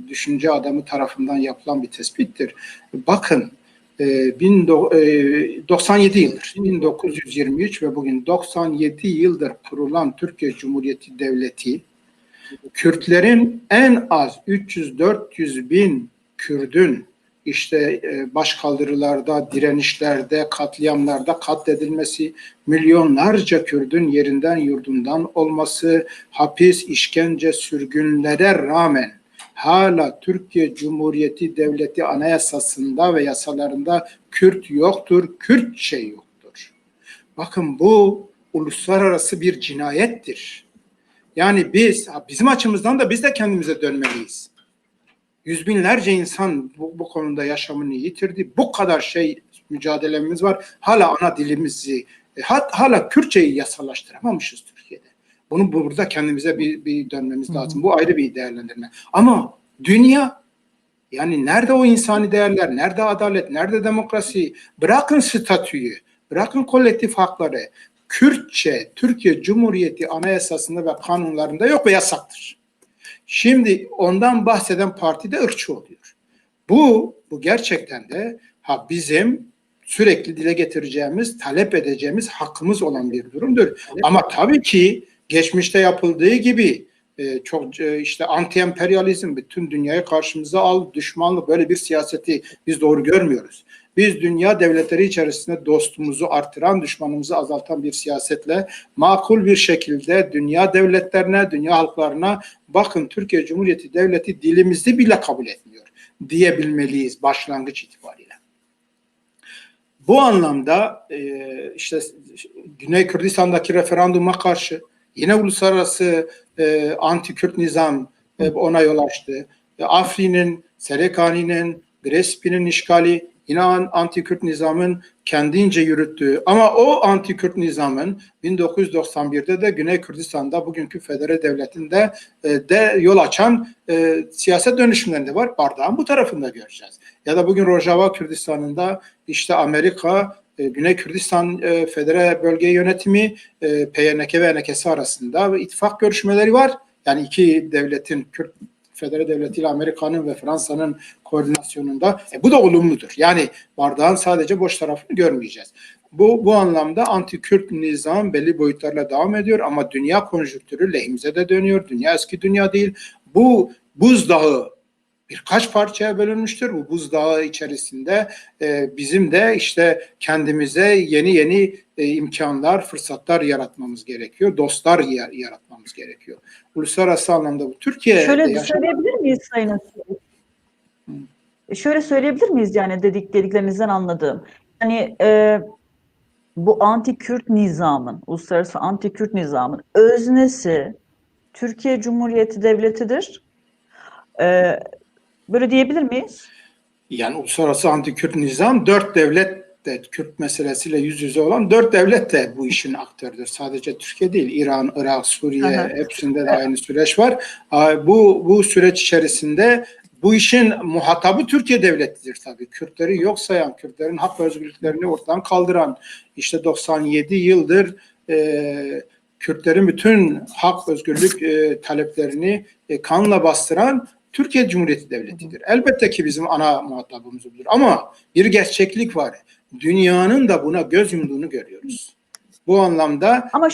düşünce adamı tarafından yapılan bir tespittir. Bakın 97 yıldır, 1923 ve bugün 97 yıldır kurulan Türkiye Cumhuriyeti Devleti, Kürtlerin en az 300-400 bin Kürdün işte başkaldırılarda, direnişlerde, katliamlarda katledilmesi, milyonlarca Kürdün yerinden yurdundan olması, hapis, işkence, sürgünlere rağmen hala Türkiye Cumhuriyeti Devleti anayasasında ve yasalarında Kürt yoktur, Kürtçe yoktur. Bakın bu uluslararası bir cinayettir. Yani bizim açımızdan da biz de kendimize dönmeliyiz. Yüz binlerce insan bu konuda yaşamını yitirdi. Bu kadar mücadelemiz var. Hala ana dilimizi, hala Kürtçeyi yasalaştıramamışız Türkiye'de. Bunu burada kendimize bir dönmemiz lazım. Bu ayrı bir değerlendirme. Ama dünya, yani nerede o insani değerler, nerede adalet, nerede demokrasi? Bırakın statüyü, bırakın kolektif hakları. Kürtçe, Türkiye Cumhuriyeti Anayasası'nda ve kanunlarında yok ve yasaktır. Şimdi ondan bahseden parti de ırkçı oluyor. Bu gerçekten de bizim sürekli dile getireceğimiz, talep edeceğimiz hakkımız olan bir durumdur. Ama tabii ki geçmişte yapıldığı gibi çok işte anti-emperyalizm, bütün dünyayı karşımıza al, düşmanlık, böyle bir siyaseti biz doğru görmüyoruz. Biz dünya devletleri içerisinde dostumuzu artıran, düşmanımızı azaltan bir siyasetle makul bir şekilde dünya devletlerine, dünya halklarına bakın Türkiye Cumhuriyeti Devleti dilimizi bile kabul etmiyor diyebilmeliyiz başlangıç itibariyle. Bu anlamda işte Güney Kürdistan'daki referanduma karşı yine uluslararası anti-Kürt nizam ona yol açtı. Afrin'in, Serekani'nin, Grespi'nin işgali yine anti-Kürt nizamın kendince yürüttüğü, ama o anti-Kürt nizamın 1991'de de Güney Kürdistan'da bugünkü federe devletinde de yol açan siyaset dönüşümlerinde var. Bardağın bu tarafında göreceğiz. Ya da bugün Rojava Kürdistan'ında işte Amerika, Güney Kürdistan Federe Bölge Yönetimi, PYNK ve NKS arasında ittifak görüşmeleri var. Yani iki devletin, Kürt Federe Devleti ile Amerika'nın ve Fransa'nın koordinasyonunda. Bu da olumludur. Yani bardağın sadece boş tarafını görmeyeceğiz. Bu anlamda anti-Kürt nizam belli boyutlarla devam ediyor ama dünya konjonktürü lehimize de dönüyor. Dünya eski dünya değil. Bu buzdağı birkaç parçaya bölünmüştür. Bu buzdağı içerisinde bizim de işte kendimize yeni imkanlar, fırsatlar yaratmamız gerekiyor. Dostlar yaratmamız gerekiyor. Uluslararası anlamda bu. Türkiye'de şöyle söyleyebilir miyiz Sayın Öztürk? Şöyle söyleyebilir miyiz yani dediklerinizden anladığım. Yani bu anti-Kürt nizamın, uluslararası anti-Kürt nizamın öznesi Türkiye Cumhuriyeti Devleti'dir. Böyle diyebilir miyiz? Yani uluslararası anti-Kürt nizam 4 devlet de Kürt meselesiyle yüz yüze olan 4 devlet de bu işin aktörüdür. Sadece Türkiye değil, İran, Irak, Suriye, hepsinde de aynı süreç var. Bu süreç içerisinde bu işin muhatabı Türkiye devletidir tabii. Kürtleri yok sayan, Kürtlerin hak ve özgürlüklerini ortadan kaldıran, işte 97 yıldır Kürtlerin bütün hak, özgürlük taleplerini kanla bastıran Türkiye Cumhuriyeti Devleti'dir. Elbette ki bizim ana muhatabımız budur. Ama bir gerçeklik var. Dünyanın da buna göz yumduğunu görüyoruz. Bu anlamda ama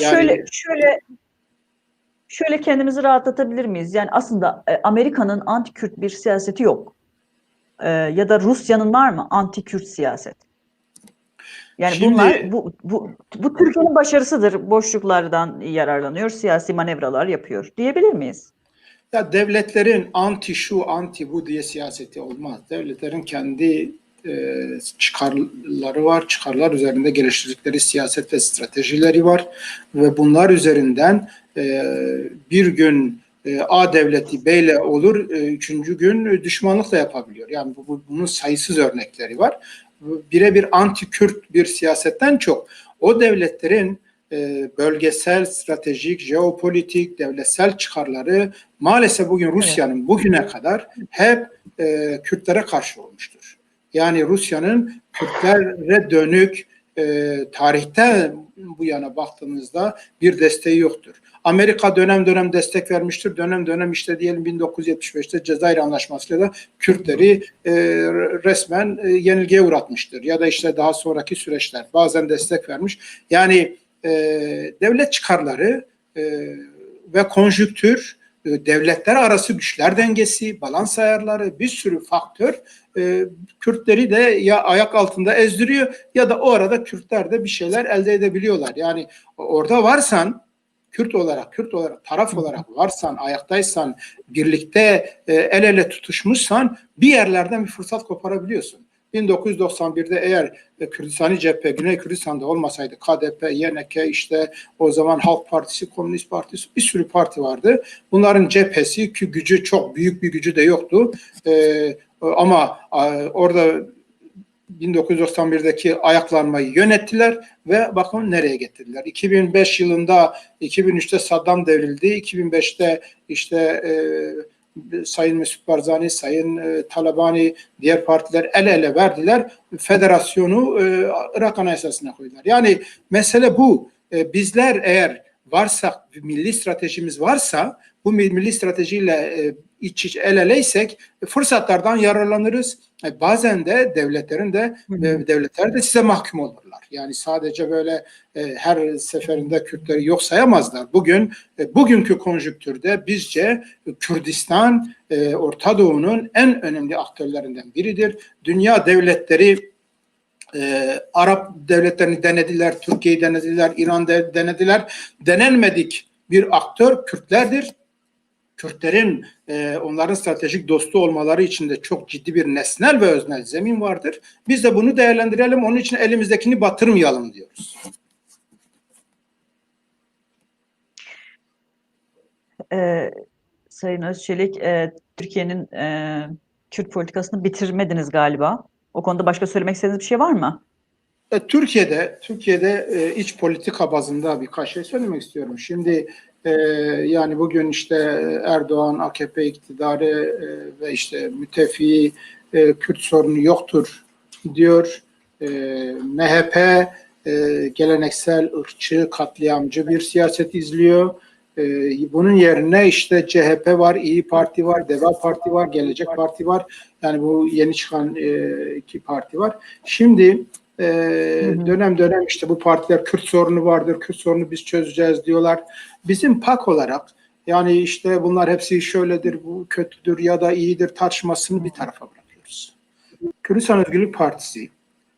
şöyle kendimizi rahatlatabilir miyiz? Yani aslında Amerika'nın anti-Kürt bir siyaseti yok. Ya da Rusya'nın var mı anti-Kürt siyaset? Yani şimdi, bunlar bu Türkiye'nin başarısıdır. Boşluklardan yararlanıyor, siyasi manevralar yapıyor diyebilir miyiz? Ya devletlerin anti şu, anti bu diye siyaseti olmaz. Devletlerin kendi çıkarları var. Çıkarlar üzerinde geliştirdikleri siyaset ve stratejileri var. Ve bunlar üzerinden bir gün A devleti B ile olur, üçüncü gün düşmanlık da yapabiliyor. Yani bunun sayısız örnekleri var. Birebir anti-Kürt bir siyasetten çok o devletlerin bölgesel, stratejik, jeopolitik, devletsel çıkarları maalesef bugün Rusya'nın bugüne kadar hep Kürtlere karşı olmuştur. Yani Rusya'nın Kürtlere dönük tarihten bu yana baktığımızda bir desteği yoktur. Amerika dönem dönem destek vermiştir. Dönem dönem işte diyelim 1975'te Cezayir Anlaşması'yla da Kürtleri resmen yenilgiye uğratmıştır. Ya da işte daha sonraki süreçler bazen destek vermiş. Yani devlet çıkarları ve konjüktür, devletler arası güçler dengesi, balans ayarları, bir sürü faktör Kürtleri de ya ayak altında ezdiriyor ya da o arada Kürtler de bir şeyler elde edebiliyorlar. Yani orada varsan Kürt olarak taraf olarak varsan, ayaktaysan, birlikte el ele tutuşmuşsan bir yerlerden bir fırsat koparabiliyorsun. 1991'de eğer Kürdistani cephe Güney Kürdistan'da olmasaydı KDP, YNK, işte o zaman Halk Partisi, Komünist Partisi, bir sürü parti vardı. Bunların cephesi ki gücü çok büyük bir gücü de yoktu. Ama orada 1991'deki ayaklanmayı yönettiler ve bakın nereye getirdiler. 2005 yılında 2003'te Saddam devrildi. 2005'te işte Sayın Mesut Barzani, Sayın Talabani, diğer partiler el ele verdiler. Federasyonu Irak Anayasası'na koydular. Yani mesele bu. Bizler eğer varsak, milli stratejimiz varsa, bu milli stratejiyle iç içe el eleysek fırsatlardan yararlanırız. Bazen de devletler de size mahkum olurlar. Yani sadece böyle her seferinde Kürtleri yok sayamazlar. Bugünkü konjüktürde bizce Kürdistan Orta Doğu'nun en önemli aktörlerinden biridir. Dünya devletleri Arap devletlerini denediler, Türkiye'yi denediler, İran'da denediler. Denenmedik bir aktör Kürtlerdir. Kürtlerin onların stratejik dostu olmaları için de çok ciddi bir nesnel ve öznel zemin vardır. Biz de bunu değerlendirelim, onun için elimizdekini batırmayalım diyoruz. Sayın Özçelik, Türkiye'nin Kürt politikasını bitirmediniz galiba. O konuda başka söylemek istediğiniz bir şey var mı? Türkiye'de iç politika bazında birkaç şey söylemek istiyorum. Şimdi yani bugün işte Erdoğan, AKP iktidarı ve işte müttefiği Kürt sorunu yoktur diyor. MHP geleneksel, ırkçı, katliamcı bir siyaset izliyor. Bunun yerine işte CHP var, İYİ Parti var, Deva Parti var, Gelecek Parti var. Yani bu yeni çıkan iki parti var. Şimdi dönem dönem işte bu partiler Kürt sorunu vardır, Kürt sorunu biz çözeceğiz diyorlar. Bizim PAK olarak yani işte bunlar hepsi şöyledir, bu kötüdür ya da iyidir tartışmasını bir tarafa bırakıyoruz. Kürdistan Özgürlük Partisi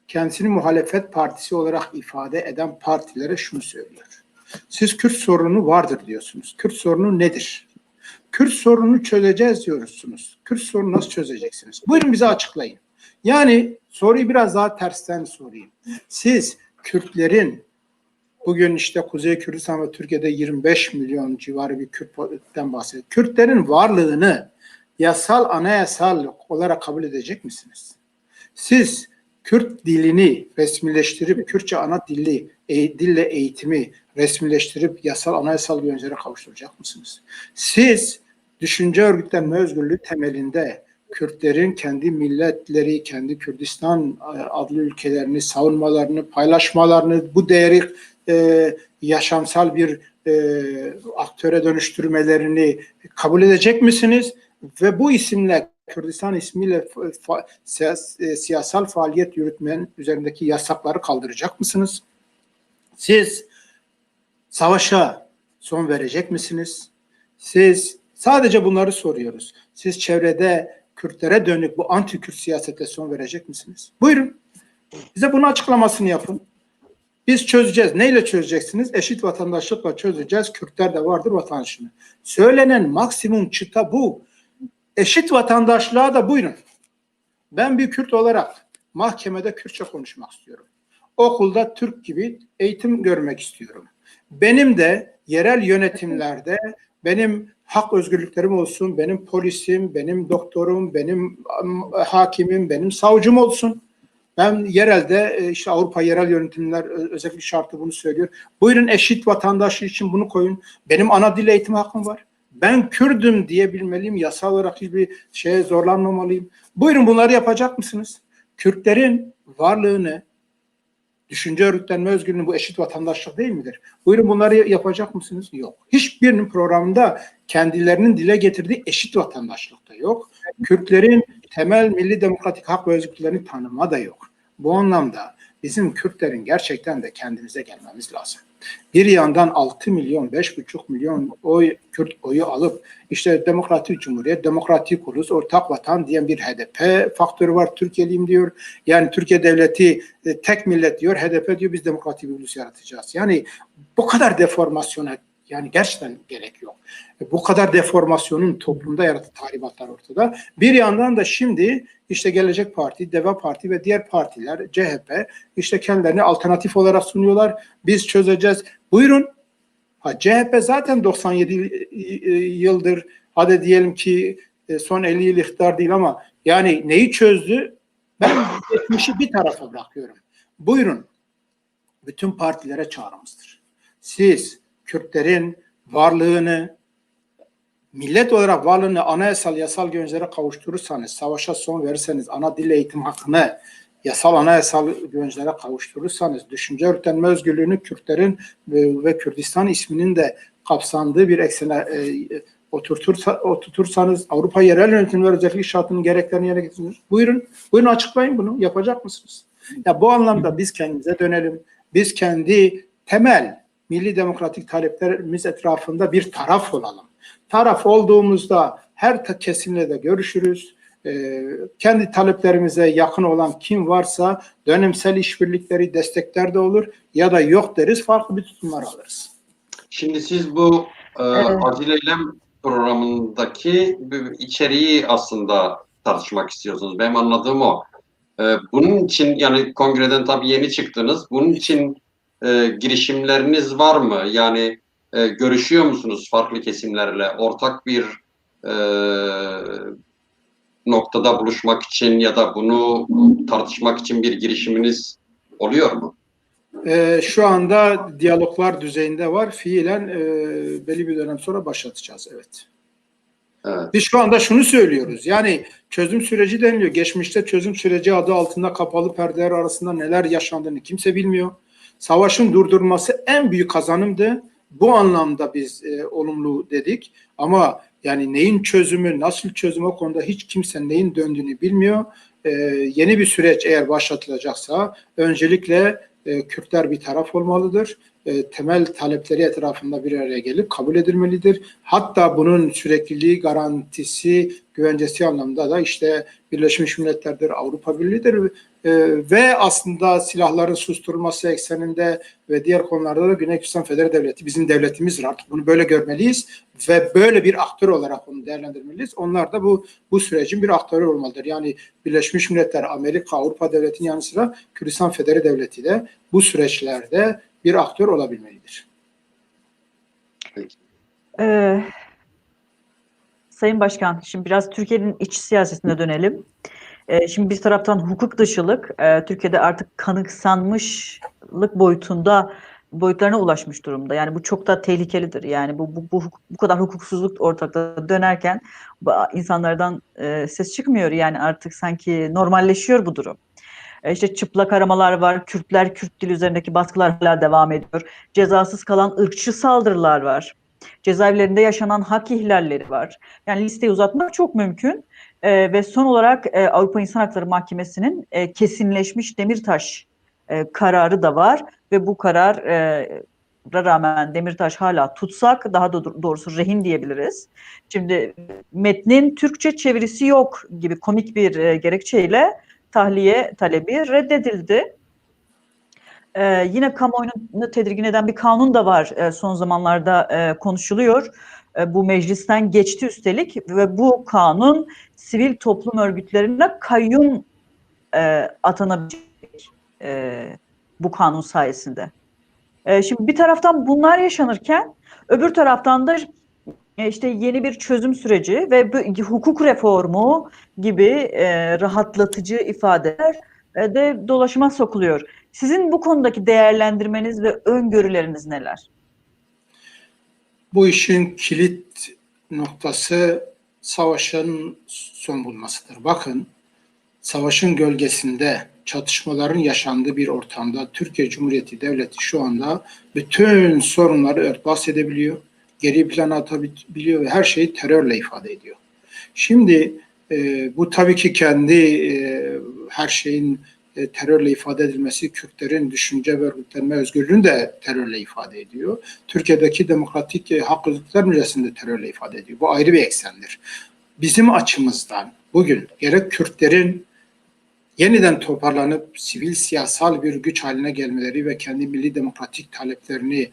kendisini muhalefet partisi olarak ifade eden partilere şunu söylüyor. Siz Kürt sorunu vardır diyorsunuz. Kürt sorunu nedir? Kürt sorununu çözeceğiz diyorsunuz. Kürt sorunu nasıl çözeceksiniz? Buyurun bize açıklayın. Yani soruyu biraz daha tersten sorayım. Siz Kürtlerin bugün işte Kuzey Kürdistan ve Türkiye'de 25 milyon civarı bir Kürt'ten bahsediyor. Kürtlerin varlığını yasal, anayasal olarak kabul edecek misiniz? Siz Kürt dilini resmileştirip, Kürtçe ana dille eğitimi resmileştirip yasal, anayasal bir önceliğe kavuşturacak mısınız? Siz düşünce örgütlenme özgürlüğü temelinde Kürtlerin kendi milletleri, kendi Kürdistan adlı ülkelerini, savunmalarını, paylaşmalarını, bu değeri yaşamsal bir aktöre dönüştürmelerini kabul edecek misiniz? Ve bu isimle, Kürdistan ismiyle siyasal faaliyet yürütmenin üzerindeki yasakları kaldıracak mısınız? Siz savaşa son verecek misiniz? Siz sadece bunları soruyoruz. Siz çevrede Kürtlere dönük bu anti-Kürt siyasete son verecek misiniz? Buyurun. Bize bunun açıklamasını yapın. Biz çözeceğiz. Neyle çözeceksiniz? Eşit vatandaşlıkla çözeceğiz. Kürtler de vardır vatandaşını. Söylenen maksimum çıta bu. Eşit vatandaşlığa da buyurun. Ben bir Kürt olarak mahkemede Kürtçe konuşmak istiyorum. Okulda Türk gibi eğitim görmek istiyorum. Benim de yerel yönetimlerde benim hak özgürlüklerim olsun, benim polisim, benim doktorum, benim hakimim, benim savcım olsun. Ben yerelde işte Avrupa yerel yönetimler özellikle şartı bunu söylüyor. Buyurun eşit vatandaşlık için bunu koyun. Benim ana dil eğitim hakkım var. Ben Kürdüm diyebilmeliyim. Yasal olarak hiçbir şeye zorlanmamalıyım. Buyurun bunları yapacak mısınız? Kürtlerin varlığını, düşünce örgütlenme özgürlüğünü bu eşit vatandaşlık değil midir? Buyurun bunları yapacak mısınız? Yok. Hiçbirinin programında kendilerinin dile getirdiği eşit vatandaşlık da yok. Kürtlerin temel milli demokratik hak ve özgürlüklerini tanıma da yok. Bu anlamda bizim Kürtlerin gerçekten de kendimize gelmemiz lazım. Bir yandan 6 milyon, 5,5 milyon Kürt oyu alıp işte Demokratik Cumhuriyet, Demokratik Ulus, Ortak Vatan diyen bir HDP faktörü var. Türkiye'liyim diyor. Yani Türkiye Devleti tek millet diyor. HDP diyor biz demokratik bir ulus yaratacağız. Yani bu kadar deformasyona yani gerçekten gerek yok. Bu kadar deformasyonun toplumda yarattığı tahribatlar ortada. Bir yandan da şimdi işte Gelecek Parti, Deva Parti ve diğer partiler, CHP işte kendilerini alternatif olarak sunuyorlar. Biz çözeceğiz. Buyurun. CHP zaten 97 yıldır, hadi diyelim ki son 50 yıl iktidar değil ama yani neyi çözdü? Ben geçmişi bir tarafa bırakıyorum. Buyurun. Bütün partilere çağrımızdır. Siz Kürtlerin varlığını, millet olarak varlığını anayasal, yasal güvencelere kavuşturursanız, savaşa son verirseniz, ana dil eğitim hakkını yasal, anayasal güvencelere kavuşturursanız, düşünce örgütlenme özgürlüğünü Kürtlerin ve Kürdistan isminin de kapsandığı bir eksene oturtursanız, Avrupa yerel yönetimler özellik şartının gereklerini yerine getirirsiniz. Buyurun açıklayın bunu. Yapacak mısınız? Ya bu anlamda biz kendimize dönelim. Biz kendi temel milli demokratik taleplerimiz etrafında bir taraf olalım. Taraf olduğumuzda her kesimle de görüşürüz. Kendi taleplerimize yakın olan kim varsa dönemsel işbirlikleri destekler de olur ya da yok deriz, farklı bir tutumlar alırız. Şimdi siz bu acil eylem programındaki içeriği aslında tartışmak istiyorsunuz. Benim anladığım o. Bunun için yani kongreden tabii yeni çıktınız. Bunun için girişimleriniz var mı? Yani görüşüyor musunuz farklı kesimlerle? Ortak bir noktada buluşmak için ya da bunu tartışmak için bir girişiminiz oluyor mu? Şu anda diyaloglar düzeyinde var. Fiilen belli bir dönem sonra başlatacağız. Evet. Evet. Biz şu anda şunu söylüyoruz. Yani çözüm süreci deniliyor. Geçmişte çözüm süreci adı altında kapalı perdeler arasında neler yaşandığını kimse bilmiyor. Savaşın durdurulması en büyük kazanımdı. Bu anlamda biz olumlu dedik. Ama yani neyin çözümü, nasıl çözüm o konuda hiç kimse neyin döndüğünü bilmiyor. Yeni bir süreç eğer başlatılacaksa öncelikle Kürtler bir taraf olmalıdır. Temel talepleri etrafında bir araya gelip kabul edilmelidir. Hatta bunun sürekliliği, garantisi, güvencesi anlamda da işte Birleşmiş Milletler'dir, Avrupa Birliği'dir ve aslında silahların susturulması ekseninde ve diğer konularda da Güney Kürdistan Federe Devleti bizim devletimizdir, artık bunu böyle görmeliyiz ve böyle bir aktör olarak onu değerlendirmeliyiz. Onlar da bu sürecin bir aktörü olmalıdır. Yani Birleşmiş Milletler, Amerika, Avrupa Devleti'nin yanı sıra Kürdistan Federe Devleti de bu süreçlerde bir aktör olabilmelidir. Sayın Başkan, şimdi biraz Türkiye'nin iç siyasetine dönelim. Şimdi bir taraftan hukuk dışılık, Türkiye'de artık kanıksanmışlık boyutlarına ulaşmış durumda. Yani bu çok da tehlikelidir. Yani bu kadar hukuksuzluk ortalıkta dönerken insanlardan ses çıkmıyor. Yani artık sanki normalleşiyor bu durum. İşte çıplak aramalar var, Kürt dili üzerindeki baskılar hala devam ediyor. Cezasız kalan ırkçı saldırılar var. Cezaevlerinde yaşanan hak ihlalleri var. Yani listeyi uzatmak çok mümkün. Ve son olarak Avrupa İnsan Hakları Mahkemesi'nin kesinleşmiş Demirtaş kararı da var. Ve bu karara rağmen Demirtaş hala tutsak, daha doğrusu rehin diyebiliriz. Şimdi metnin Türkçe çevirisi yok gibi komik bir gerekçeyle tahliye talebi reddedildi. Yine kamuoyunu tedirgin eden bir kanun da var, son zamanlarda konuşuluyor. Bu meclisten geçti üstelik ve bu kanun sivil toplum örgütlerine kayyum atanabilecek bu kanun sayesinde. Şimdi bir taraftan bunlar yaşanırken öbür taraftan da işte yeni bir çözüm süreci ve hukuk reformu gibi rahatlatıcı ifadeler de dolaşıma sokuluyor. Sizin bu konudaki değerlendirmeniz ve öngörüleriniz neler? Bu işin kilit noktası savaşın son bulmasıdır. Bakın, savaşın gölgesinde çatışmaların yaşandığı bir ortamda Türkiye Cumhuriyeti Devleti şu anda bütün sorunları örtbas edebiliyor, geri plana atabiliyor ve her şeyi terörle ifade ediyor. Şimdi bu tabii ki kendi her şeyin terörle ifade edilmesi, Kürtlerin düşünce ve örgütlenme özgürlüğünü de terörle ifade ediyor. Türkiye'deki demokratik hak özgürlükler mücadelesini de terörle ifade ediyor. Bu ayrı bir eksendir. Bizim açımızdan bugün gerek Kürtlerin yeniden toparlanıp sivil siyasal bir güç haline gelmeleri ve kendi milli demokratik taleplerini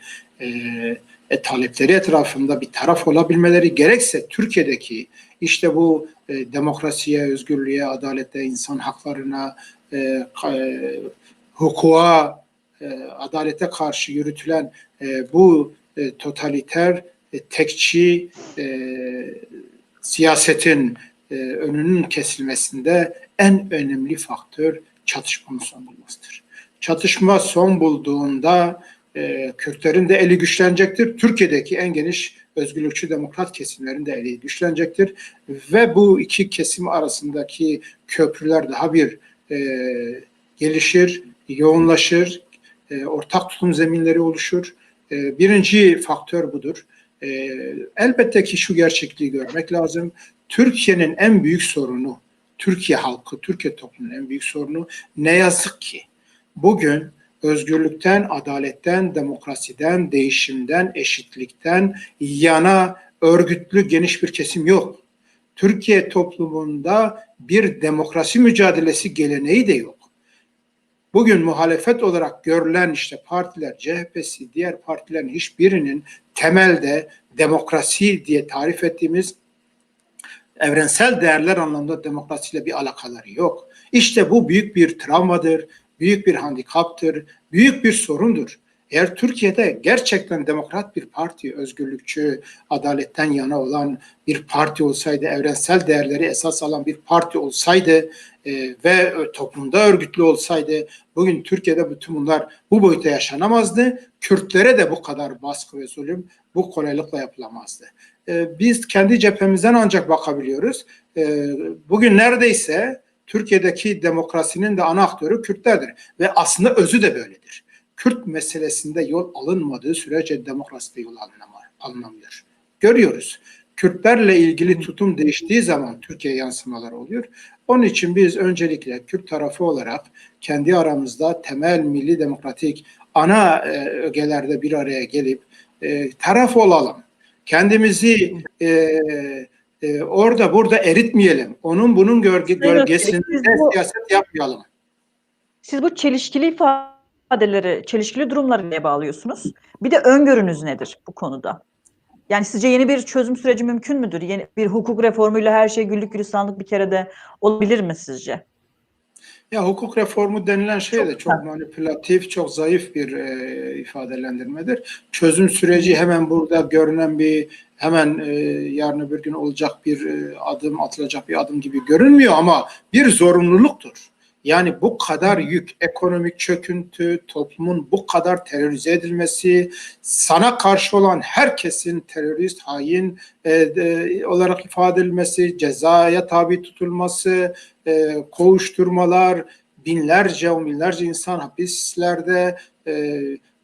talepleri etrafında bir taraf olabilmeleri, gerekse Türkiye'deki işte bu demokrasiye, özgürlüğe, adalete, insan haklarına, hukuka, adalete karşı yürütülen bu totaliter, tekçi siyasetin önünün kesilmesinde en önemli faktör çatışmanın son bulmasıdır. Çatışma son bulduğunda Kürtlerin de eli güçlenecektir. Türkiye'deki en geniş özgürlükçü demokrat kesimlerin de eli güçlenecektir. Ve bu iki kesim arasındaki köprüler daha bir gelişir, yoğunlaşır, ortak tutum zeminleri oluşur. Birinci faktör budur. Elbette ki şu gerçekliği görmek lazım. Türkiye'nin en büyük sorunu, Türkiye halkı, Türkiye toplumunun en büyük sorunu ne yazık ki bugün özgürlükten, adaletten, demokrasiden, değişimden, eşitlikten yana örgütlü geniş bir kesim yok. Türkiye toplumunda bir demokrasi mücadelesi geleneği de yok. Bugün muhalefet olarak görülen işte partiler, CHP'si, diğer partilerin hiçbirinin temelde demokrasi diye tarif ettiğimiz evrensel değerler anlamında demokrasiyle bir alakaları yok. İşte bu büyük bir travmadır, büyük bir handikaptır, büyük bir sorundur. Eğer Türkiye'de gerçekten demokrat bir parti, özgürlükçü, adaletten yana olan bir parti olsaydı, evrensel değerleri esas alan bir parti olsaydı ve toplumda örgütlü olsaydı, bugün Türkiye'de bütün bunlar bu boyuta yaşanamazdı. Kürtlere de bu kadar baskı ve zulüm bu kolaylıkla yapılamazdı. Biz kendi cephemizden ancak bakabiliyoruz. Bugün neredeyse Türkiye'deki demokrasinin de ana aktörü Kürtlerdir. Ve aslında özü de böyledir. Kürt meselesinde yol alınmadığı sürece demokraside yol alınamıyor. Görüyoruz. Kürtlerle ilgili tutum değiştiği zaman Türkiye yansımaları oluyor. Onun için biz öncelikle Kürt tarafı olarak kendi aramızda temel milli demokratik ana ögelerde bir araya gelip taraf olalım. Kendimizi orada burada eritmeyelim. Onun bunun gölgesinde siyaset yapmayalım. Siz bu çelişkili ifadeleri, çelişkili durumları neye bağlıyorsunuz? Bir de öngörünüz nedir bu konuda? Yani sizce yeni bir çözüm süreci mümkün müdür? Yeni bir hukuk reformuyla her şey güllük gülistanlık bir kerede olabilir mi sizce? Ya hukuk reformu denilen şey de çok manipülatif, çok zayıf bir ifadelendirmedir. Çözüm süreci hemen burada görünen hemen yarın öbür gün olacak bir adım, atılacak bir adım gibi görünmüyor ama bir zorunluluktur. Yani bu kadar yük, ekonomik çöküntü, toplumun bu kadar terörize edilmesi, sana karşı olan herkesin terörist, hain olarak ifade edilmesi, cezaya tabi tutulması, kovuşturmalar, binlerce, on binlerce insan hapislerde,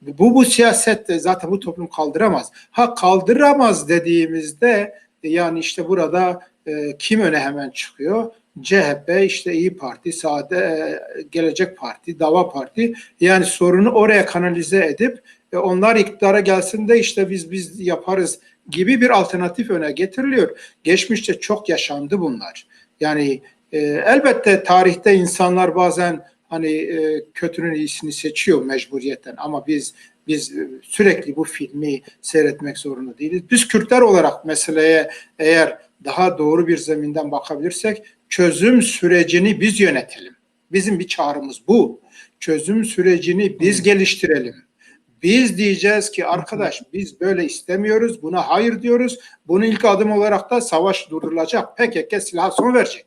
bu siyaset zaten bu toplum kaldıramaz. Kaldıramaz dediğimizde yani işte burada kim öne hemen çıkıyor? CHP, işte İyi Parti, Gelecek Parti, Dava Parti, yani sorunu oraya kanalize edip onlar iktidara gelsin de işte biz yaparız gibi bir alternatif öne getiriliyor. Geçmişte çok yaşandı bunlar. Yani elbette tarihte insanlar bazen hani kötünün iyisini seçiyor mecburiyetten, ama biz sürekli bu filmi seyretmek zorunda değiliz. Biz Kürtler olarak meseleye eğer daha doğru bir zeminden bakabilirsek, çözüm sürecini biz yönetelim. Bizim bir çağrımız bu. Çözüm sürecini biz geliştirelim. Biz diyeceğiz ki arkadaş, biz böyle istemiyoruz, buna hayır diyoruz. Bunun ilk adım olarak da savaş durdurulacak. PKK silaha son verecek.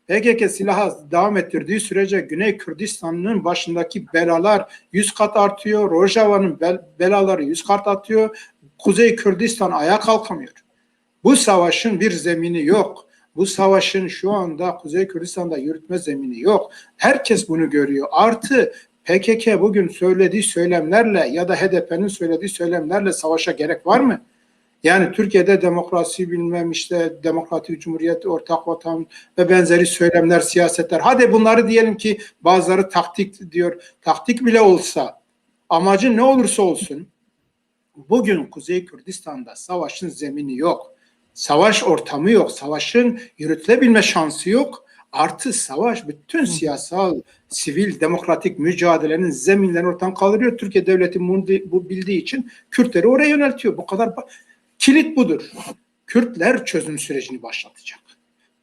PKK silahı devam ettirdiği sürece Güney Kürdistan'ın başındaki belalar 100 kat artıyor. Rojava'nın belaları 100 kat artıyor. Kuzey Kürdistan ayağa kalkamıyor. Bu savaşın bir zemini yok. Bu savaşın şu anda Kuzey Kürdistan'da yürütme zemini yok. Herkes bunu görüyor. Artı PKK bugün söylediği söylemlerle ya da HDP'nin söylediği söylemlerle savaşa gerek var mı? Yani Türkiye'de demokrasi, bilmem işte demokratik cumhuriyet, ortak vatan ve benzeri söylemler, siyasetler. Hadi bunları diyelim ki bazıları taktik diyor. Taktik bile olsa, amacı ne olursa olsun, bugün Kuzey Kürdistan'da savaşın zemini yok. Savaş ortamı yok. Savaşın yürütülebilme şansı yok. Artı savaş bütün siyasal, sivil, demokratik mücadelenin zeminlerini ortadan kaldırıyor. Türkiye devleti bu bildiği için Kürtleri oraya yöneltiyor. Bu kadar. Kilit budur. Kürtler çözüm sürecini başlatacak.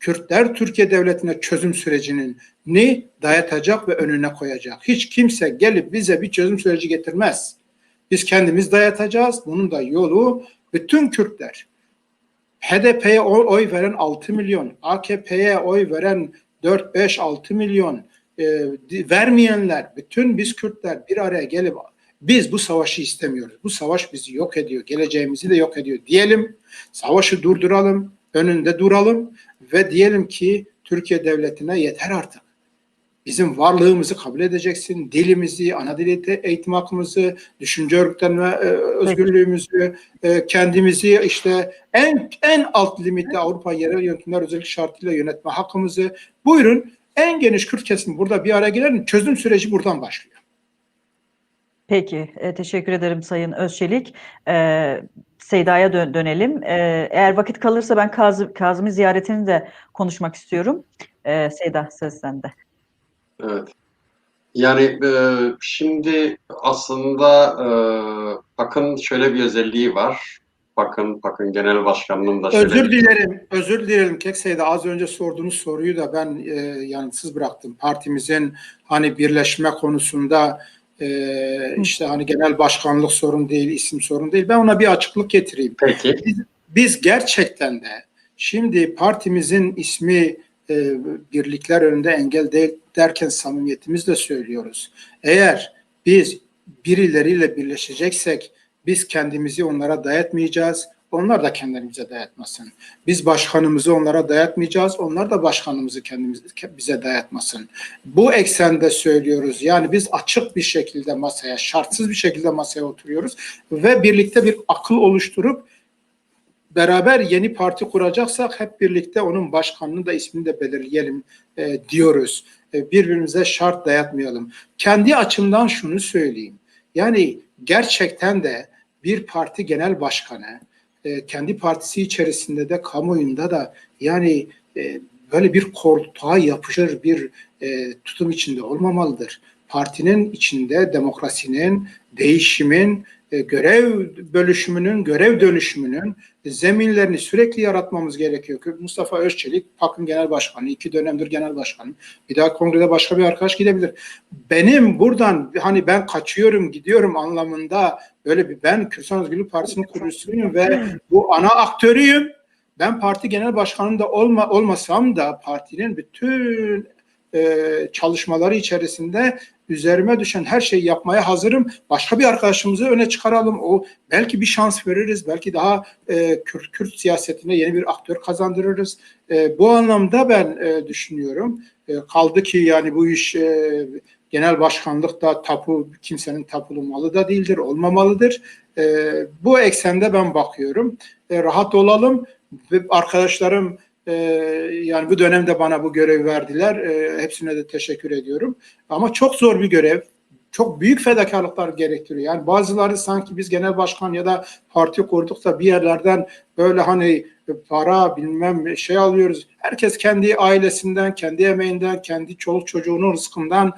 Kürtler Türkiye devletine çözüm sürecinin ne dayatacak ve önüne koyacak. Hiç kimse gelip bize bir çözüm süreci getirmez. Biz kendimiz dayatacağız. Bunun da yolu bütün Kürtler. HDP'ye oy veren 6 milyon, AKP'ye oy veren 4, 5, 6 milyon, vermeyenler, bütün biz Kürtler bir araya gelip biz bu savaşı istemiyoruz. Bu savaş bizi yok ediyor. Geleceğimizi de yok ediyor. Diyelim, savaşı durduralım, önünde duralım ve diyelim ki Türkiye devletine yeter artık. Bizim varlığımızı kabul edeceksin. Dilimizi, ana dili eğitim hakkımızı, düşünce örgütlenme özgürlüğümüzü, kendimizi işte en alt limitte Avrupa yerel yönetimler özellik şartıyla yönetme hakkımızı. Buyurun, en geniş Kürt kesimi burada bir araya gelelim. Çözüm süreci buradan başlıyor. Peki, teşekkür ederim Sayın Özçelik. Seyda'ya dönelim. Eğer vakit kalırsa ben Kazım'ın ziyaretini de konuşmak istiyorum. Seyda, söz sende. Evet. Yani şimdi aslında PAK'ın şöyle bir özelliği var. PAK'ın genel başkanının da şöyle Özür dilerim Keksey'de az önce sorduğunuz soruyu da ben yanıtsız bıraktım. Partimizin hani birleşme konusunda işte hani genel başkanlık sorun değil, isim sorun değil. Ben ona bir açıklık getireyim. Peki. Biz gerçekten de şimdi partimizin ismi birlikler önünde engel değil derken samimiyetimizle söylüyoruz. Eğer biz birileriyle birleşeceksek biz kendimizi onlara dayatmayacağız. Onlar da kendilerimize dayatmasın. Biz başkanımızı onlara dayatmayacağız. Onlar da başkanımızı bize dayatmasın. Bu eksende söylüyoruz. Yani biz açık bir şekilde masaya, şartsız bir şekilde masaya oturuyoruz ve birlikte bir akıl oluşturup beraber yeni parti kuracaksak hep birlikte onun başkanını da ismini de belirleyelim diyoruz. Birbirimize şart dayatmayalım. Kendi açımdan şunu söyleyeyim. Yani gerçekten de bir parti genel başkanı kendi partisi içerisinde de kamuoyunda da yani böyle bir koltuğa yapışır bir tutum içinde olmamalıdır. Partinin içinde demokrasinin, değişimin, görev bölüşümünün, görev dönüşümünün zeminlerini sürekli yaratmamız gerekiyor. Mustafa Özçelik, PAK'ın genel başkanı, 2 dönemdir genel başkanı. Bir daha kongrede başka bir arkadaş gidebilir. Benim buradan hani ben kaçıyorum, gidiyorum anlamında böyle bir, ben Kürsan Özgürlük Partisi'nin kurucusuyum ve bu ana aktörüyüm. Ben parti genel başkanında olmasam da partinin bütün çalışmaları içerisinde üzerime düşen her şeyi yapmaya hazırım. Başka bir arkadaşımızı öne çıkaralım. O belki bir şans veririz. Belki daha Kürt siyasetine yeni bir aktör kazandırırız. Bu anlamda ben düşünüyorum. Kaldı ki yani bu iş genel başkanlıkta kimsenin tapulu malı da değildir, olmamalıdır. Bu eksende ben bakıyorum. Rahat olalım. Arkadaşlarım yani bu dönemde bana bu görevi verdiler. Hepsine de teşekkür ediyorum. Ama çok zor bir görev. çok büyük fedakarlıklar gerektiriyor. Yani bazıları sanki biz genel başkan ya da parti kurduk da bir yerlerden böyle hani para bilmem şey alıyoruz. Herkes kendi ailesinden, kendi emeğinden, kendi çoluk çocuğunun rızkından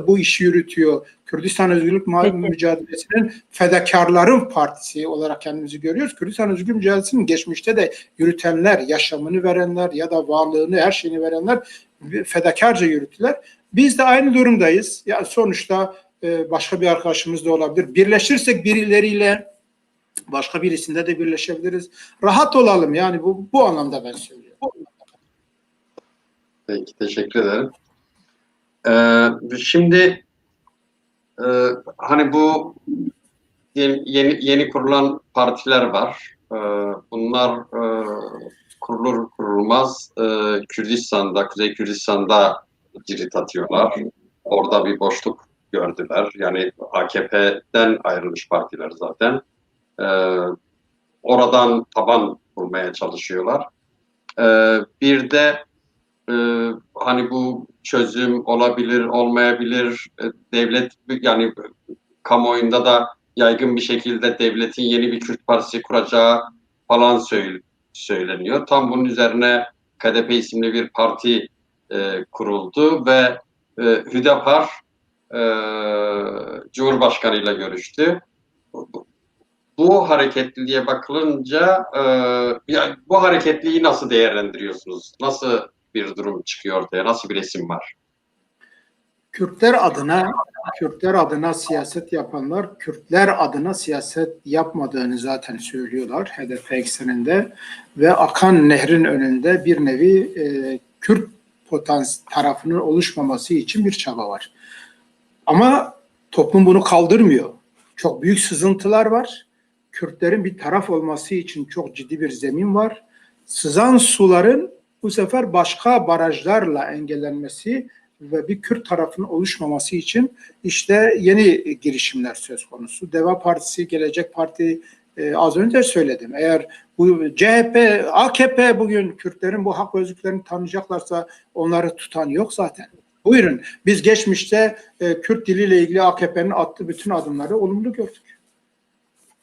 bu işi yürütüyor. Kürdistan Özgürlük Mücadelesi'nin fedakarların partisi olarak kendimizi görüyoruz. Kürdistan Özgürlük Mücadelesi'nin geçmişte de yürütenler, yaşamını verenler ya da varlığını, her şeyini verenler fedakarca yürüttüler. Biz de aynı durumdayız. Yani sonuçta başka bir arkadaşımız da olabilir. Birleşirsek birileriyle başka birisinde de birleşebiliriz. Rahat olalım yani bu anlamda ben söylüyorum. Peki, teşekkür ederim. Şimdi hani bu yeni kurulan partiler var. Bunlar kurulur kurulmaz Kürdistan'da, Kuzey Kürdistan'da cirit atıyorlar. Orada bir boşluk gördüler. Yani AKP'den ayrılmış partiler zaten. Oradan taban kurmaya çalışıyorlar. Bir de hani bu çözüm olabilir, olmayabilir. Devlet yani kamuoyunda da yaygın bir şekilde devletin yeni bir Kürt partisi kuracağı falan söyleniyor. Tam bunun üzerine KDP isimli bir parti kuruldu ve Hüdapar Cumhurbaşkanı ile görüştü. Bu hareketliliğe bakılınca yani bu hareketliliği nasıl değerlendiriyorsunuz? Nasıl bir durum çıkıyor ortaya? Nasıl bir resim var? Kürtler adına siyaset yapanlar, Kürtler adına siyaset yapmadığını zaten söylüyorlar HDP ekseninde ve akan nehrin önünde bir nevi Kürt tarafının oluşmaması için bir çaba var. Ama toplum bunu kaldırmıyor. Çok büyük sızıntılar var. Kürtlerin bir taraf olması için çok ciddi bir zemin var. Sızan suların bu sefer başka barajlarla engellenmesi ve bir Kürt tarafının oluşmaması için işte yeni girişimler söz konusu. Deva Partisi, Gelecek Parti az önce söyledim. Eğer bu CHP, AKP bugün Kürtlerin bu hak ve özgürlüklerini tanıyacaklarsa onları tutan yok zaten. Buyurun, biz geçmişte Kürt diliyle ilgili AKP'nin attığı bütün adımları olumlu gördük.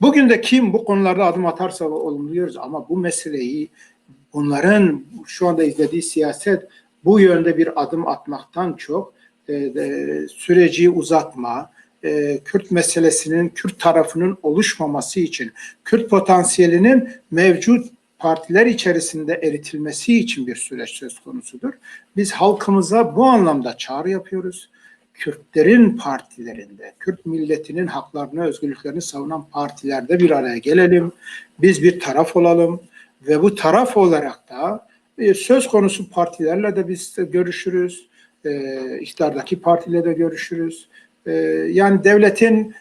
Bugün de kim bu konularda adım atarsa olumluyoruz ama bu meseleyi bunların şu anda izlediği siyaset bu yönde bir adım atmaktan çok süreci uzatma, Kürt meselesinin Kürt tarafının oluşmaması için, Kürt potansiyelinin mevcut partiler içerisinde eritilmesi için bir süreç söz konusudur. Biz halkımıza bu anlamda çağrı yapıyoruz. Kürtlerin partilerinde, Kürt milletinin haklarını, özgürlüklerini savunan partilerde bir araya gelelim. Biz bir taraf olalım ve bu taraf olarak da söz konusu partilerle de biz de görüşürüz. İktidardaki partiyle de görüşürüz. Yani devletin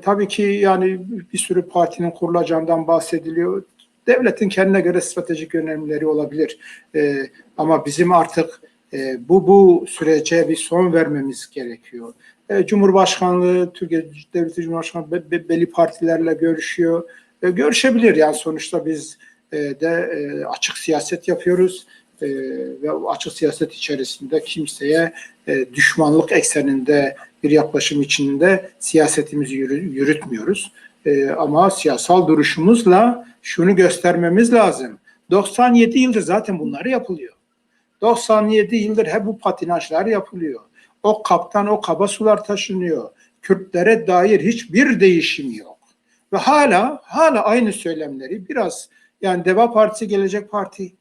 tabii ki yani bir sürü partinin kurulacağından bahsediliyor. Devletin kendine göre stratejik önemleri olabilir. Ama bizim artık bu sürece bir son vermemiz gerekiyor. Cumhurbaşkanlığı, Türkiye Devleti Cumhurbaşkanlığı belli partilerle görüşüyor. Görüşebilir yani sonuçta biz de açık siyaset yapıyoruz ve açık siyaset içerisinde kimseye düşmanlık ekseninde bir yaklaşım içinde siyasetimizi yürütmüyoruz. Ama siyasal duruşumuzla şunu göstermemiz lazım. 97 yıldır zaten bunları yapılıyor. 97 yıldır hep bu patinajlar yapılıyor. O kaptan o kaba sular taşınıyor. Kürtlere dair hiçbir değişim yok. Ve hala aynı söylemleri biraz yani Deva Partisi, Gelecek Parti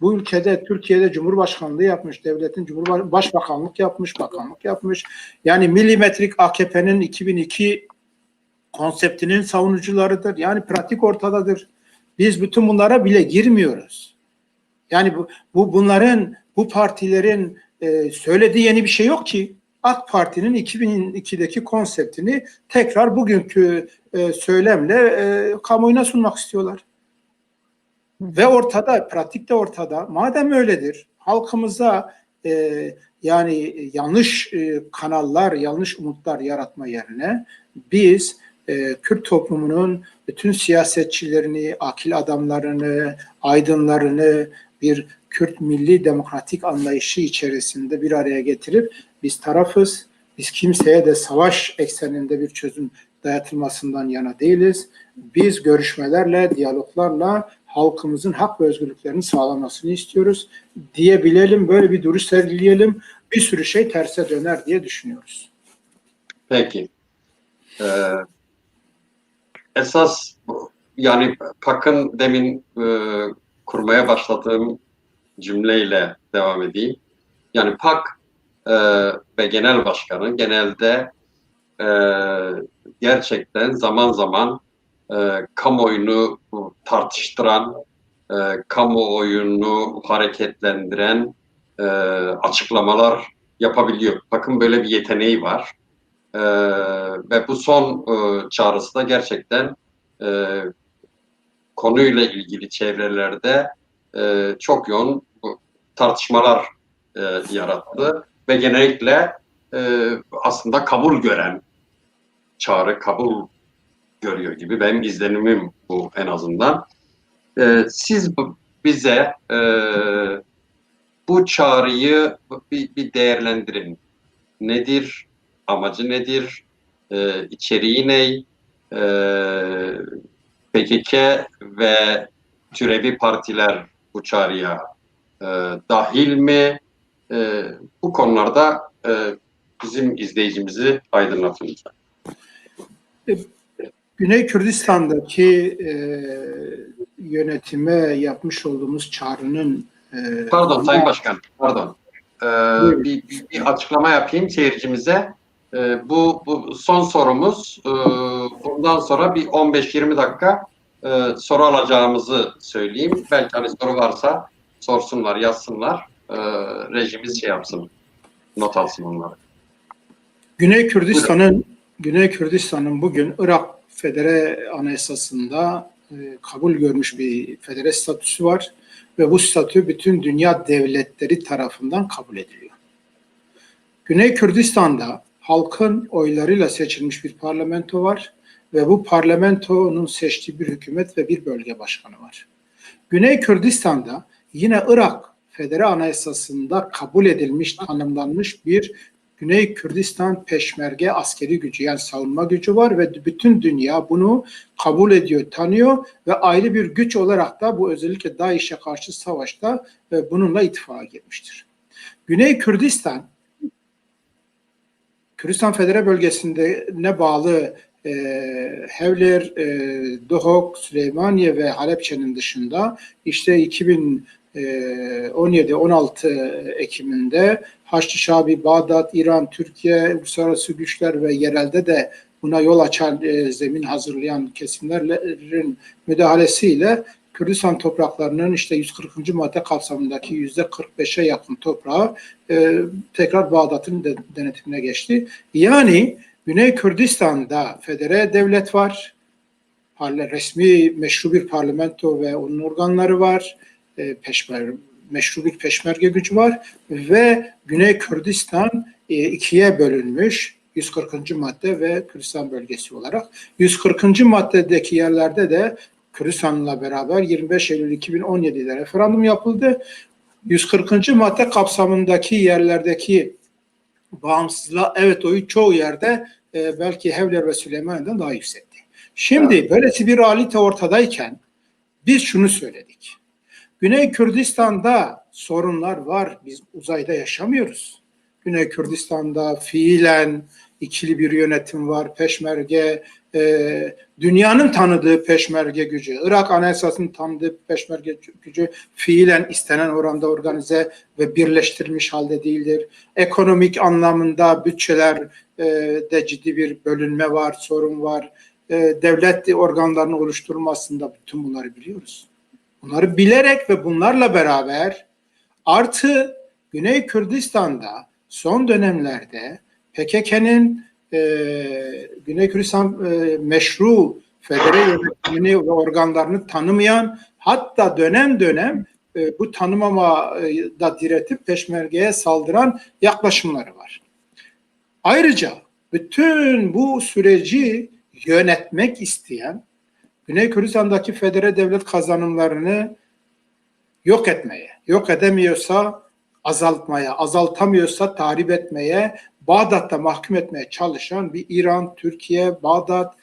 bu ülkede Türkiye'de Cumhurbaşkanlığı yapmış, devletin başbakanlık yapmış, bakanlık yapmış. Yani milimetrik AKP'nin 2002 konseptinin savunucularıdır. Yani pratik ortadadır. Biz bütün bunlara bile girmiyoruz. Yani bunların, bu partilerin söylediği yeni bir şey yok ki. AK Parti'nin 2002'deki konseptini tekrar bugünkü söylemle kamuoyuna sunmak istiyorlar. Ve ortada, pratikte ortada. Madem öyledir, halkımıza yani yanlış kanallar, yanlış umutlar yaratma yerine biz Kürt toplumunun bütün siyasetçilerini, akil adamlarını, aydınlarını bir Kürt milli demokratik anlayışı içerisinde bir araya getirip biz tarafız, Biz kimseye de savaş ekseninde bir çözüm dayatılmasından yana değiliz. Biz görüşmelerle, diyaloglarla halkımızın hak ve özgürlüklerini sağlamasını istiyoruz diyebilelim, böyle bir duruş sergileyelim. Bir sürü şey terse döner diye düşünüyoruz. Peki. Esas yani PAK'ın demin kurmaya başladığım cümleyle devam edeyim. Yani PAK ve genel başkanı genelde gerçekten zaman zaman kamuoyunu tartıştıran, kamuoyunu hareketlendiren açıklamalar yapabiliyor. PAK'ın böyle bir yeteneği var. Ve bu son çağrısı da gerçekten konuyla ilgili çevrelerde çok yoğun tartışmalar yarattı ve genellikle aslında kabul gören, çağrı kabul görüyor gibi benim izlenimim bu en azından. Siz bize bu çağrıyı bir değerlendirin. Nedir? Amacı nedir? İçeriği ne? PKK ve türevi partiler bu çağrıya dahil mi? Bu konularda bizim izleyicimizi aydınlatın lütfen. Güney Kürdistan'daki yönetime yapmış olduğumuz çağrının pardon Sayın Başkan, pardon. Bir açıklama yapayım seyircimize. Bu son sorumuz. Bundan sonra bir 15-20 dakika soru alacağımızı söyleyeyim. Belki hani soru varsa sorsunlar, yazsınlar. Rejimiz şey yapsın, not alsın onları. Güney Kürdistan'ın bugün Irak Federe Anayasası'nda kabul görmüş bir federe statüsü var ve bu statü bütün dünya devletleri tarafından kabul ediliyor. Güney Kürdistan'da halkın oylarıyla seçilmiş bir parlamento var ve bu parlamentonun seçtiği bir hükümet ve bir bölge başkanı var. Güney Kürdistan'da yine Irak Federe Anayasası'nda kabul edilmiş, tanımlanmış bir Güney Kürdistan Peşmerge askeri gücü, yani savunma gücü var ve bütün dünya bunu kabul ediyor, tanıyor ve ayrı bir güç olarak da bu özellikle DAEŞ'e karşı savaşta bununla ittifaka girmiştir. Güney Kürdistan, Kürdistan Federe Bölgesi'ne bağlı Hevler, Duhok, Süleymaniye ve Halepçe'nin dışında işte 2017-16 Ekim'inde Haçlı Şabi, Bağdat, İran, Türkiye, uluslararası güçler ve yerelde de buna yol açan, zemin hazırlayan kesimlerin müdahalesiyle Kürdistan topraklarının işte 140. madde kapsamındaki %45'e yakın toprağı tekrar Bağdat'ın denetimine geçti. Yani Güney Kürdistan'da federe devlet var, resmi meşru bir parlamento ve onun organları var, meşru bir peşmerge gücü var ve Güney Kürdistan ikiye bölünmüş 140. madde ve Kürdistan bölgesi olarak. 140. maddedeki yerlerde de Kürdistan'la beraber 25 Eylül 2017'de referandum yapıldı. 140. madde kapsamındaki yerlerdeki bağımsızlığa evet oyu çoğu yerde belki Hevler ve Süleymaniye'den daha yüksekti. Şimdi böylesi bir realite ortadayken biz şunu söyledik. Güney Kürdistan'da sorunlar var. Biz uzayda yaşamıyoruz. Güney Kürdistan'da fiilen ikili bir yönetim var. Peşmerge, dünyanın tanıdığı peşmerge gücü, Irak Anayasası'nın tanıdığı peşmerge gücü fiilen istenen oranda organize ve birleştirilmiş halde değildir. Ekonomik anlamında bütçelerde ciddi bir bölünme var, sorun var. Devlet organlarının oluşturulmasında bütün bunları biliyoruz. Bunları bilerek ve bunlarla beraber artı Güney Kürdistan'da son dönemlerde PKK'nın Güney Kürdistan meşru federe yönetimini ve organlarını tanımayan, hatta dönem dönem bu tanımamada diretip peşmergeye saldıran yaklaşımları var. Ayrıca bütün bu süreci yönetmek isteyen, Güney Kürdistan'daki federe devlet kazanımlarını yok etmeye, yok edemiyorsa azaltmaya, azaltamıyorsa tahrip etmeye, Bağdat'ta mahkum etmeye çalışan bir İran, Türkiye, Bağdat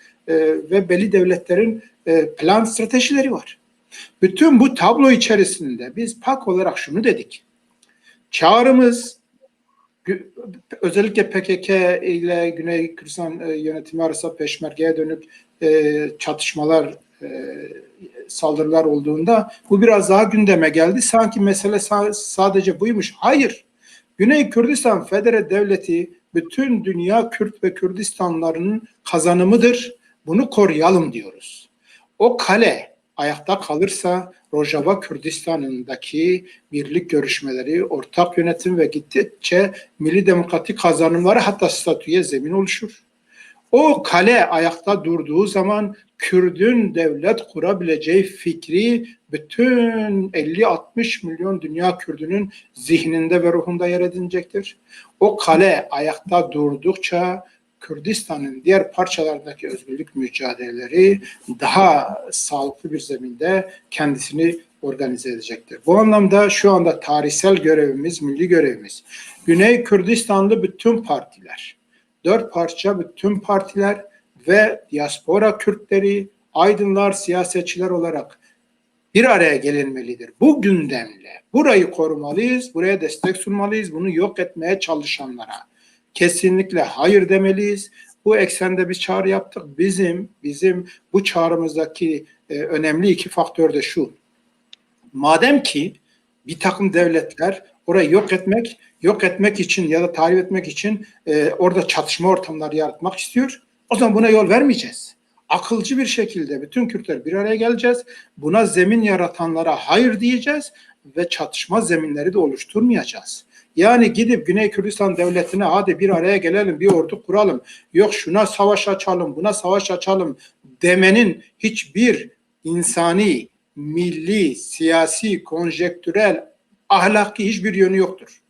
ve belli devletlerin plan stratejileri var. Bütün bu tablo içerisinde biz PAK olarak şunu dedik. Çağrımız özellikle PKK ile Güney Kürdistan yönetimi arasında Peşmerge'ye dönük çatışmalar, saldırılar olduğunda bu biraz daha gündeme geldi. Sanki mesele sadece buymuş. Hayır. Güney Kürdistan Federe Devleti bütün dünya Kürt ve Kürdistanlarının kazanımıdır. Bunu koruyalım diyoruz. O kale ayakta kalırsa Rojava Kürdistan'ındaki birlik görüşmeleri, ortak yönetim ve gittikçe milli demokratik kazanımları hatta statüye zemin oluşur. O kale ayakta durduğu zaman Kürdün devlet kurabileceği fikri bütün 50-60 milyon dünya Kürdünün zihninde ve ruhunda yer edinecektir. O kale ayakta durdukça Kürdistan'ın diğer parçalarındaki özgürlük mücadeleleri daha sağlıklı bir zeminde kendisini organize edecektir. Bu anlamda şu anda tarihsel görevimiz, milli görevimiz, Güney Kürdistanlı bütün partiler, 4 parça bütün partiler ve diaspora Kürtleri, aydınlar, siyasetçiler olarak bir araya gelinmelidir. Bu gündemle burayı korumalıyız, buraya destek sunmalıyız, bunu yok etmeye çalışanlara kesinlikle hayır demeliyiz. Bu eksende bir çağrı yaptık. Bizim bu çağrımızdaki önemli 2 faktör de şu. Madem ki bir takım devletler orayı yok etmek için ya da tahrip etmek için orada çatışma ortamları yaratmak istiyor, o zaman buna yol vermeyeceğiz. Akılcı bir şekilde bütün Kürtler bir araya geleceğiz. Buna zemin yaratanlara hayır diyeceğiz ve çatışma zeminleri de oluşturmayacağız. Yani gidip Güney Kürdistan devletine hadi bir araya gelelim, bir ordu kuralım, yok şuna savaş açalım, buna savaş açalım demenin hiçbir insani, milli, siyasi, konjektürel, ahlaki hiçbir yönü yoktur.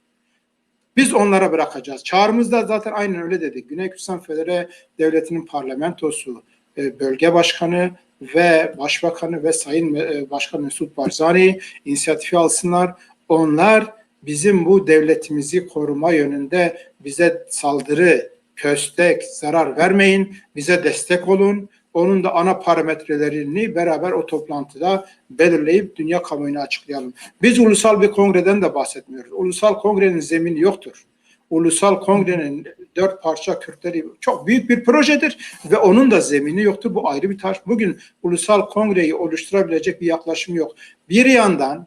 Biz onlara bırakacağız. Çağrımızda zaten aynen öyle dedik. Güney Kürdistan Federe Devleti'nin parlamentosu, bölge başkanı ve başbakanı ve Sayın Başkan Mesut Barzani inisiyatifi alsınlar. Onlar bizim bu devletimizi koruma yönünde bize saldırı, köstek, zarar vermeyin, bize destek olun. Onun da ana parametrelerini beraber o toplantıda belirleyip dünya kamuoyuna açıklayalım. Biz ulusal bir kongreden de bahsetmiyoruz. Ulusal kongrenin zemini yoktur. Ulusal kongrenin 4 parça Kürtleri çok büyük bir projedir ve onun da zemini yoktur. Bu ayrı bir tartışma. Bugün ulusal kongreyi oluşturabilecek bir yaklaşım yok. Bir yandan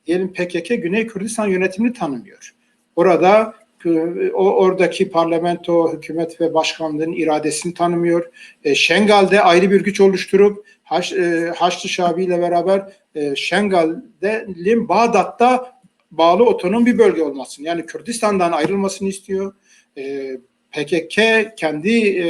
diyelim PKK Güney Kürdistan yönetimini tanımıyor. Oradaki parlamento, hükümet ve başkanlığın iradesini tanımıyor. Şengal'de ayrı bir güç oluşturup Haçlı Şabi ile beraber Şengal'de Bağdat'ta bağlı otonom bir bölge olmasını, yani Kürdistan'dan ayrılmasını istiyor. PKK kendi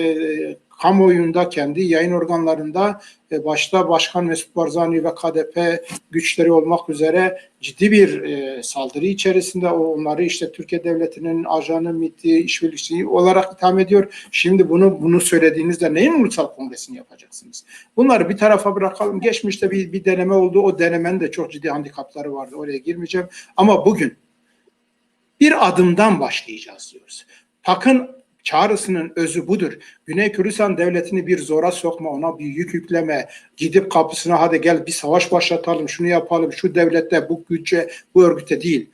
kamuoyunda, kendi yayın organlarında başta Başkan Mesut Barzani ve KDP güçleri olmak üzere ciddi bir saldırı içerisinde. Onları işte Türkiye Devleti'nin ajanı, MİT'i, işbirlikçisi olarak itham ediyor. Şimdi bunu söylediğinizde neyin ulusal kongresini yapacaksınız? Bunları bir tarafa bırakalım. Geçmişte bir deneme oldu. O denemenin de çok ciddi handikapları vardı. Oraya girmeyeceğim. Ama bugün bir adımdan başlayacağız diyoruz. PAK'ın çağrısının özü budur. Güney Kürdistan devletini bir zora sokma, ona bir yük yükleme, gidip kapısına hadi gel bir savaş başlatalım, şunu yapalım, şu devlette, bu güce, bu örgüte değil.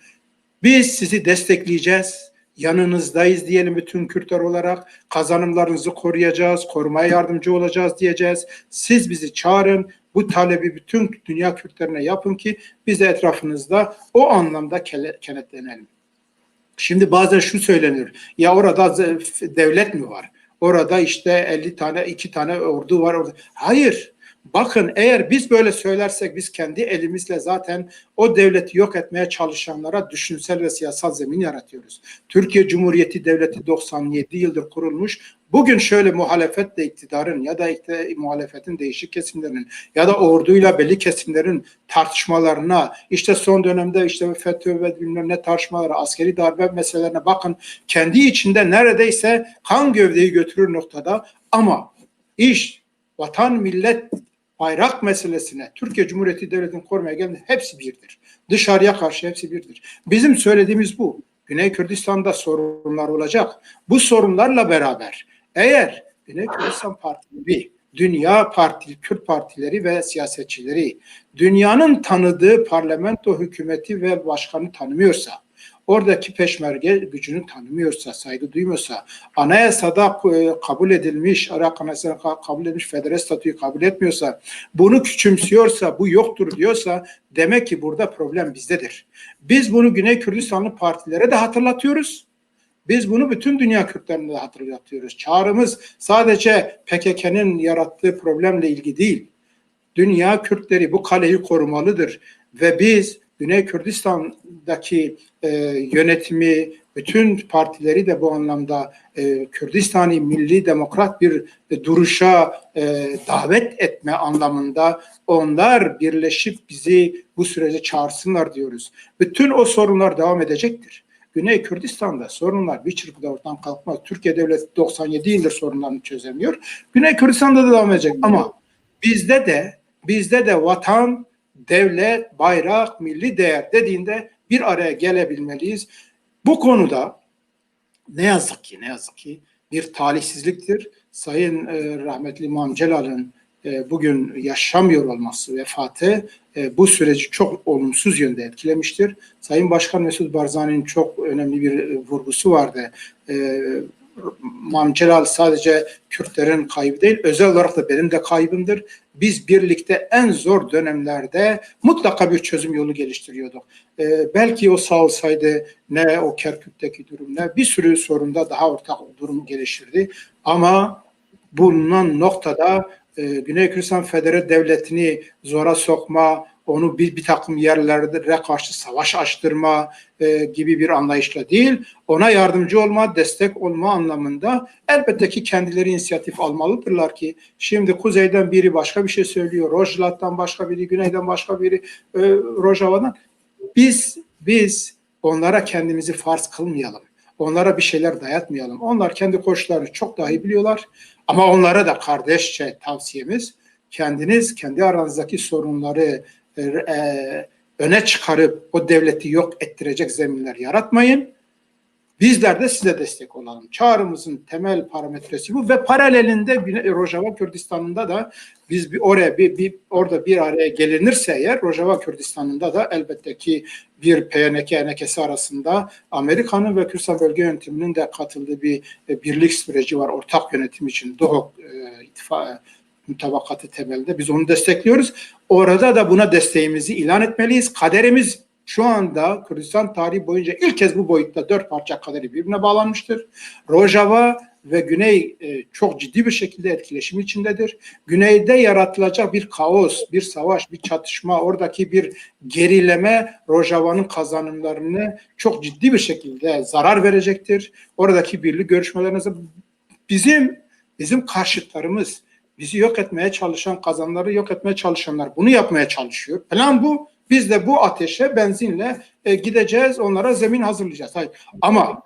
Biz sizi destekleyeceğiz, yanınızdayız diyelim bütün Kürtler olarak, kazanımlarınızı koruyacağız, korumaya yardımcı olacağız diyeceğiz. Siz bizi çağırın, bu talebi bütün dünya Kürtlerine yapın ki biz de etrafınızda o anlamda kenetlenelim. Şimdi bazen şu söyleniyor. Ya orada devlet mi var? Orada işte 50 tane, 2 tane ordu var orada. Hayır. Bakın eğer biz böyle söylersek biz kendi elimizle zaten o devleti yok etmeye çalışanlara düşünsel ve siyasal zemin yaratıyoruz. Türkiye Cumhuriyeti Devleti 97 yıldır kurulmuş. Bugün şöyle muhalefetle iktidarın ya da muhalefetin değişik kesimlerinin ya da orduyla belli kesimlerin tartışmalarına, işte son dönemde işte FETÖ ve bilmem ne tartışmaları, askeri darbe meselelerine bakın, kendi içinde neredeyse kan gövdeyi götürür noktada, ama iş vatan millet bayrak meselesine, Türkiye Cumhuriyeti Devleti'ni korumaya geldiğinde hepsi birdir. Dışarıya karşı hepsi birdir. Bizim söylediğimiz bu. Güney Kürdistan'da sorunlar olacak. Bu sorunlarla beraber eğer Güney Kürdistan Partisi, dünya partili, Kürt partileri ve siyasetçileri dünyanın tanıdığı parlamento hükümeti ve başkanı tanımıyorsa, oradaki peşmerge gücünü tanımıyorsa, saygı duymuyorsa, anayasada kabul edilmiş, Irak Anayasası'na kabul edilmiş federal statüyü kabul etmiyorsa, bunu küçümsüyorsa, bu yoktur diyorsa demek ki burada problem bizdedir. Biz bunu Güney Kürdistanlı partilere de hatırlatıyoruz. Biz bunu bütün dünya Kürtlerine de hatırlatıyoruz. Çağrımız sadece PKK'nın yarattığı problemle ilgili değil. Dünya Kürtleri bu kaleyi korumalıdır. Ve biz Güney Kürdistan'daki yönetimi, bütün partileri de bu anlamda Kürdistani milli demokrat bir duruşa davet etme anlamında onlar birleşip bizi bu sürece çağırsınlar diyoruz. Bütün o sorunlar devam edecektir. Güney Kürdistan'da sorunlar bir çırpıda ortadan kalkmaz. Türkiye Devleti 97 yıldır sorunlarını çözemiyor. Güney Kürdistan'da da devam edecek ama bizde de vatan, devlet, bayrak, milli değer dediğinde bir araya gelebilmeliyiz. Bu konuda ne yazık ki bir talihsizliktir. Sayın rahmetli İmam Celal'ın bugün yaşamıyor olması, vefatı bu süreci çok olumsuz yönde etkilemiştir. Sayın Başkan Mesut Barzani'nin çok önemli bir vurgusu vardı. İmam Celal sadece Kürtlerin kaybı değil, özel olarak da benim de kaybımdır. Biz birlikte en zor dönemlerde mutlaka bir çözüm yolu geliştiriyorduk. Belki o sağ olsaydı ne o Kerkük'teki durum ne bir sürü sorunda daha ortak durum gelişirdi. Ama bulunan noktada Güney Kürdistan Federe Devleti'ni zora sokma, onu bir takım yerlere karşı savaş açtırma gibi bir anlayışla değil, ona yardımcı olma, destek olma anlamında elbette ki kendileri inisiyatif almalıdırlar ki şimdi kuzeyden biri başka bir şey söylüyor, Rojava'dan başka biri, güneyden başka biri, Rojava'dan. Biz onlara kendimizi farz kılmayalım. Onlara bir şeyler dayatmayalım. Onlar kendi koşullarını çok daha iyi biliyorlar. Ama onlara da kardeşçe tavsiyemiz, kendiniz kendi aranızdaki sorunları öne çıkarıp o devleti yok ettirecek zeminler yaratmayın. Bizler de size destek olalım. Çağrımızın temel parametresi bu ve paralelinde Rojava Kürdistan'ında da biz orada bir araya gelinirse eğer Rojava Kürdistan'ında da elbette ki bir PNK-NKS arasında Amerika'nın ve Kürdistan Bölge Yönetimi'nin de katıldığı bir birlik süreci var ortak yönetim için. DOHOK mutabakatı temelinde biz onu destekliyoruz. Orada da buna desteğimizi ilan etmeliyiz. Kaderimiz şu anda Kürdistan tarihi boyunca ilk kez bu boyutta 4 parça kaderi birbirine bağlanmıştır. Rojava ve Güney çok ciddi bir şekilde etkileşim içindedir. Güneyde yaratılacak bir kaos, bir savaş, bir çatışma, oradaki bir gerileme Rojava'nın kazanımlarını çok ciddi bir şekilde zarar verecektir. Oradaki birlik görüşmelerine bizim karşıtlarımız, bizi yok etmeye çalışan, kazanları yok etmeye çalışanlar bunu yapmaya çalışıyor. Plan bu. Biz de bu ateşe benzinle gideceğiz, onlara zemin hazırlayacağız. Hayır. Ama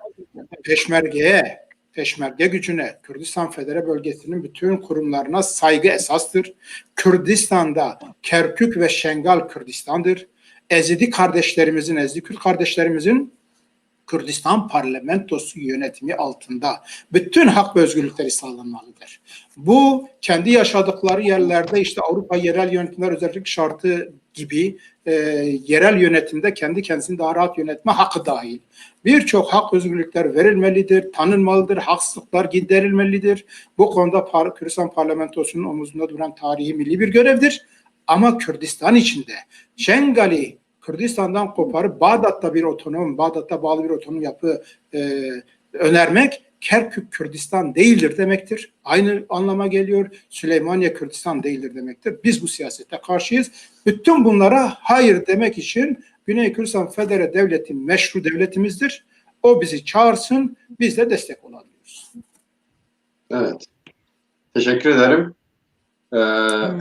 peşmerge gücüne, Kürdistan Federe Bölgesi'nin bütün kurumlarına saygı esastır. Kürdistan'da Kerkük ve Şengal Kürdistan'dır. Ezidi Kürt kardeşlerimizin Kürdistan parlamentosu yönetimi altında bütün hak ve özgürlükleri sağlanmalıdır. Bu kendi yaşadıkları yerlerde işte Avrupa yerel yönetimler özellik şartı gibi yerel yönetimde kendi kendisini daha rahat yönetme hakkı dahil. Birçok hak özgürlükler verilmelidir, tanınmalıdır, haksızlıklar giderilmelidir. Bu konuda Kürdistan parlamentosunun omuzunda duran tarihi milli bir görevdir. Ama Kürdistan içinde Şengal'i Kürdistan'dan koparıp Bağdat'ta bağlı bir otonom yapı önermek Kerkük Kürdistan değildir demektir. Aynı anlama geliyor. Süleymaniye Kürdistan değildir demektir. Biz bu siyasete karşıyız. Bütün bunlara hayır demek için Güney Kürdistan Federe Devleti meşru devletimizdir. O bizi çağırsın, biz de destek olabiliyoruz. Evet. Teşekkür ederim.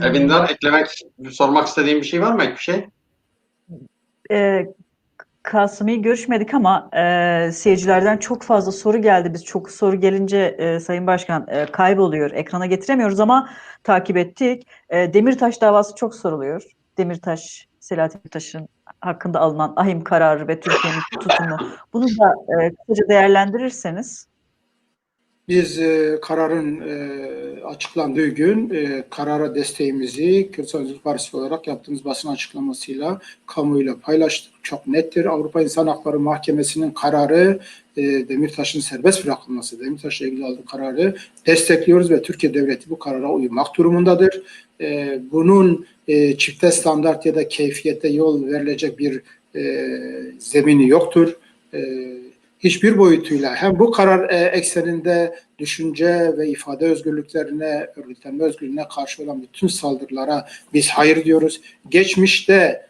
Evinden sormak istediğim bir şey var mı? Bir şey? Kasım'ı görüşmedik ama seyircilerden çok fazla soru geldi. Biz çok soru gelince Sayın Başkan kayboluyor. Ekrana getiremiyoruz ama takip ettik. Demirtaş davası çok soruluyor. Demirtaş, Selahattin Demirtaş'ın hakkında alınan ahim kararı ve Türkiye'nin tutumu. Bunu da kısaca değerlendirirseniz. Biz kararın açıklandığı gün karara desteğimizi Kürdistan Özgürlük Partisi olarak yaptığımız basın açıklamasıyla kamuoyuyla paylaştık. Çok nettir. Avrupa İnsan Hakları Mahkemesi'nin kararı, Demirtaş'ın serbest bırakılması, Demirtaş'la ilgili aldığı kararı destekliyoruz ve Türkiye Devleti bu karara uymak durumundadır. Bunun çifte standart ya da keyfiyete yol verilecek bir zemini yoktur. Hiçbir boyutuyla hem bu karar ekseninde düşünce ve ifade özgürlüklerine, örgütlenme özgürlüğüne karşı olan bütün saldırılara biz hayır diyoruz. Geçmişte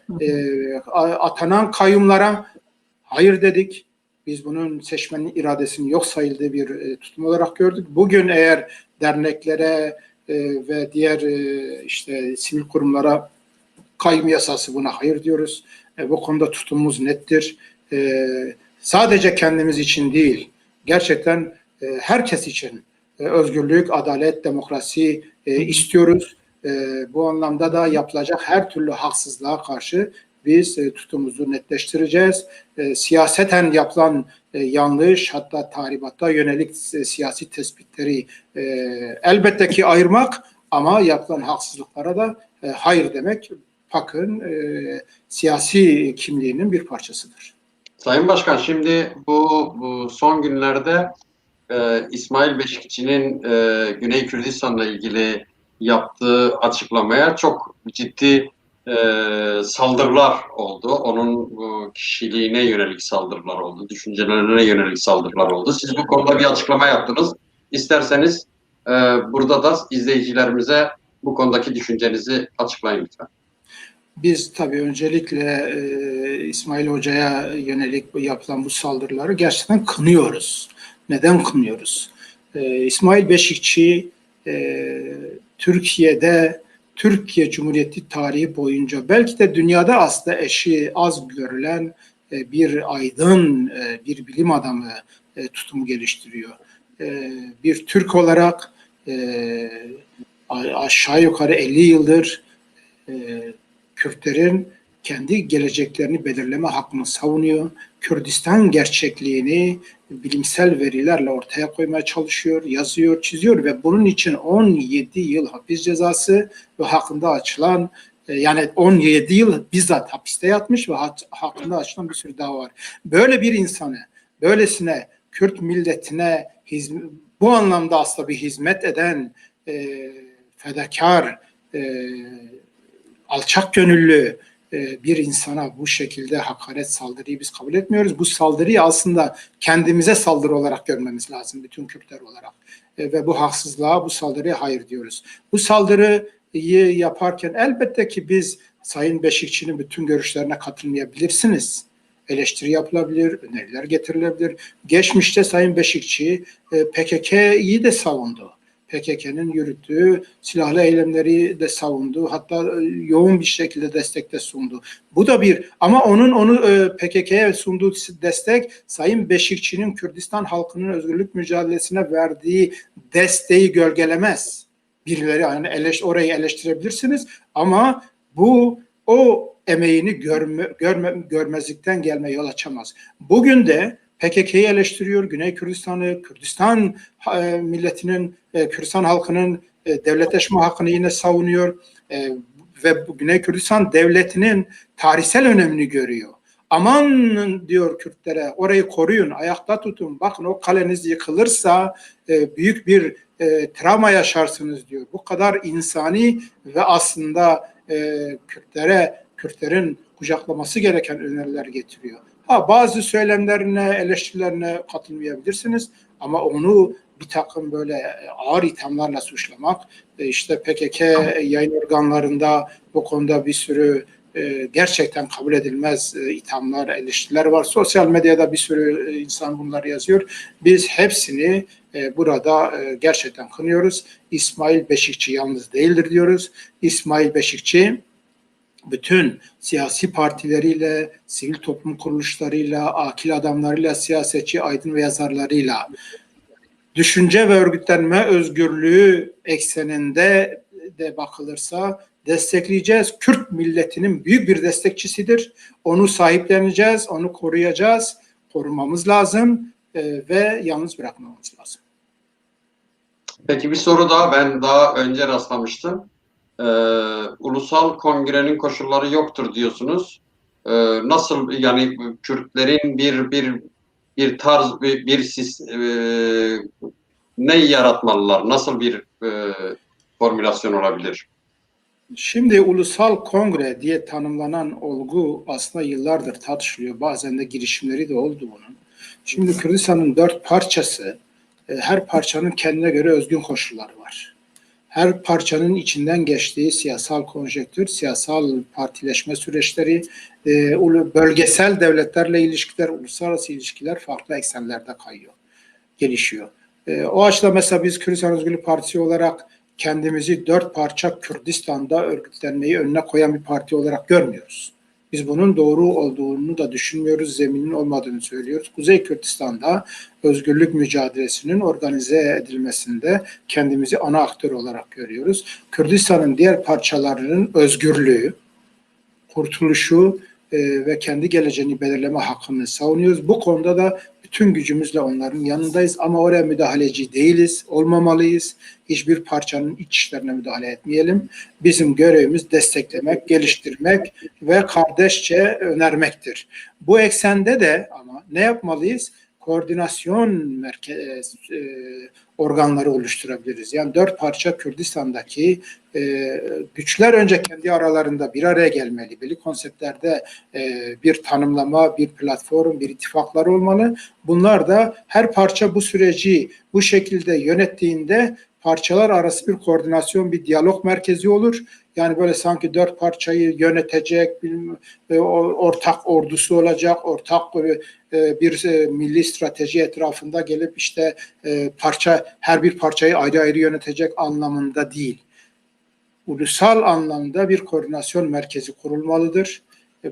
atanan kayyumlara hayır dedik. Biz bunun seçmenin iradesinin yok sayıldığı bir tutum olarak gördük. Bugün eğer derneklere ve diğer işte sivil kurumlara kayyum yasası, buna hayır diyoruz. Bu konuda tutumumuz nettir. Sadece kendimiz için değil, gerçekten herkes için özgürlük, adalet, demokrasi istiyoruz. Bu anlamda da yapılacak her türlü haksızlığa karşı biz tutumumuzu netleştireceğiz. Siyaseten yapılan yanlış, hatta tahribatta yönelik siyasi tespitleri elbette ki ayırmak, ama yapılan haksızlıklara da hayır demek PAK'ın siyasi kimliğinin bir parçasıdır. Sayın Başkan, şimdi bu son günlerde İsmail Beşikçi'nin Güney Kürdistan'la ilgili yaptığı açıklamaya çok ciddi saldırılar oldu. Onun kişiliğine yönelik saldırılar oldu, düşüncelerine yönelik saldırılar oldu. Siz bu konuda bir açıklama yaptınız. İsterseniz burada da izleyicilerimize bu konudaki düşüncenizi açıklayın lütfen. Biz tabii öncelikle İsmail Hoca'ya yönelik yapılan bu saldırıları gerçekten kınıyoruz. Neden kınıyoruz? İsmail Beşikçi Türkiye'de, Türkiye Cumhuriyeti tarihi boyunca belki de dünyada aslında eşi az görülen bir aydın, bir bilim adamı tutumu geliştiriyor. Bir Türk olarak aşağı yukarı 50 yıldır Kürtlerin kendi geleceklerini belirleme hakkını savunuyor. Kürdistan gerçekliğini bilimsel verilerle ortaya koymaya çalışıyor, yazıyor, çiziyor ve bunun için 17 yıl hapis cezası ve hakkında açılan, yani 17 yıl bizzat hapiste yatmış ve hakkında açılan bir sürü dava var. Böyle bir insanı, böylesine Kürt milletine bu anlamda aslında bir hizmet eden fedakar, alçak gönüllü bir insana bu şekilde hakaret, saldırıyı biz kabul etmiyoruz. Bu saldırıyı aslında kendimize saldırı olarak görmemiz lazım, bütün Kürtler olarak. Ve bu haksızlığa, bu saldırıya hayır diyoruz. Bu saldırıyı yaparken elbette ki biz Sayın Beşikçi'nin bütün görüşlerine katılmayabilirsiniz. Eleştiri yapılabilir, öneriler getirilebilir. Geçmişte Sayın Beşikçi PKK'yi de savundu. PKK'nın yürüttüğü silahlı eylemleri de savundu. Hatta yoğun bir şekilde destek de sundu. Bu da bir, ama onu PKK'ya sunduğu destek Sayın Beşikçi'nin Kürdistan halkının özgürlük mücadelesine verdiği desteği gölgelemez. Birileri yani orayı eleştirebilirsiniz ama bu o emeğini görmezlikten gelmeye yol açamaz. Bugün de PKK'yı eleştiriyor, Güney Kürdistan'ı, Kürdistan milletinin, Kürdistan halkının devletleşme hakkını yine savunuyor ve Güney Kürdistan devletinin tarihsel önemini görüyor. Aman diyor Kürtlere, orayı koruyun, ayakta tutun, bakın o kaleniz yıkılırsa büyük bir travma yaşarsınız diyor. Bu kadar insani ve aslında Kürtlerin kucaklaması gereken öneriler getiriyor. Bazı söylemlerine, eleştirilerine katılmayabilirsiniz ama onu bir takım böyle ağır ithamlarla suçlamak, işte PKK yayın organlarında bu konuda bir sürü gerçekten kabul edilmez ithamlar, eleştiriler var. Sosyal medyada bir sürü insan bunları yazıyor. Biz hepsini burada gerçekten kınıyoruz. İsmail Beşikçi yalnız değildir diyoruz. İsmail Beşikçi bütün siyasi partileriyle, sivil toplum kuruluşlarıyla, akil adamlarıyla, siyasetçi, aydın ve yazarlarıyla düşünce ve örgütlenme özgürlüğü ekseninde de bakılırsa destekleyeceğiz. Kürt milletinin büyük bir destekçisidir. Onu sahipleneceğiz, onu koruyacağız, korumamız lazım ve yalnız bırakmamız lazım. Peki bir soru daha, ben daha önce rastlamıştım. Ulusal kongrenin koşulları yoktur diyorsunuz. Nasıl yani Kürtlerin bir tarz ne yaratmalılar? Nasıl bir formülasyon olabilir? Şimdi ulusal kongre diye tanımlanan olgu aslında yıllardır tartışılıyor. Bazen de girişimleri de oldu bunun. Şimdi Kürdistan'ın 4 parçası, her parçanın kendine göre özgün koşulları var. Her parçanın içinden geçtiği siyasal konjektür, siyasal partileşme süreçleri, bölgesel devletlerle ilişkiler, uluslararası ilişkiler farklı eksenlerde kayıyor, gelişiyor. O açıdan mesela biz Kürdistan Özgürlük Partisi olarak kendimizi 4 parça Kürdistan'da örgütlenmeyi önüne koyan bir parti olarak görmüyoruz. Biz bunun doğru olduğunu da düşünmüyoruz, zeminin olmadığını söylüyoruz. Kuzey Kürdistan'da özgürlük mücadelesinin organize edilmesinde kendimizi ana aktör olarak görüyoruz. Kürdistan'ın diğer parçalarının özgürlüğü, kurtuluşu ve kendi geleceğini belirleme hakkını savunuyoruz. Bu konuda da bütün gücümüzle onların yanındayız ama oraya müdahaleci değiliz, olmamalıyız. Hiçbir parçanın iç işlerine müdahale etmeyelim. Bizim görevimiz desteklemek, geliştirmek ve kardeşçe önermektir. Bu eksende de ama ne yapmalıyız? Koordinasyon organları oluşturabiliriz. Yani 4 parça Kürdistan'daki güçler önce kendi aralarında bir araya gelmeli. Belli konseptlerde bir tanımlama, bir platform, bir ittifaklar olmalı. Bunlar da her parça bu süreci bu şekilde yönettiğinde parçalar arası bir koordinasyon, bir diyalog merkezi olur. Yani böyle sanki 4 parçayı yönetecek, ortak ordusu olacak, ortak bir milli strateji etrafında gelip işte her bir parçayı ayrı ayrı yönetecek anlamında değil. Ulusal anlamda bir koordinasyon merkezi kurulmalıdır.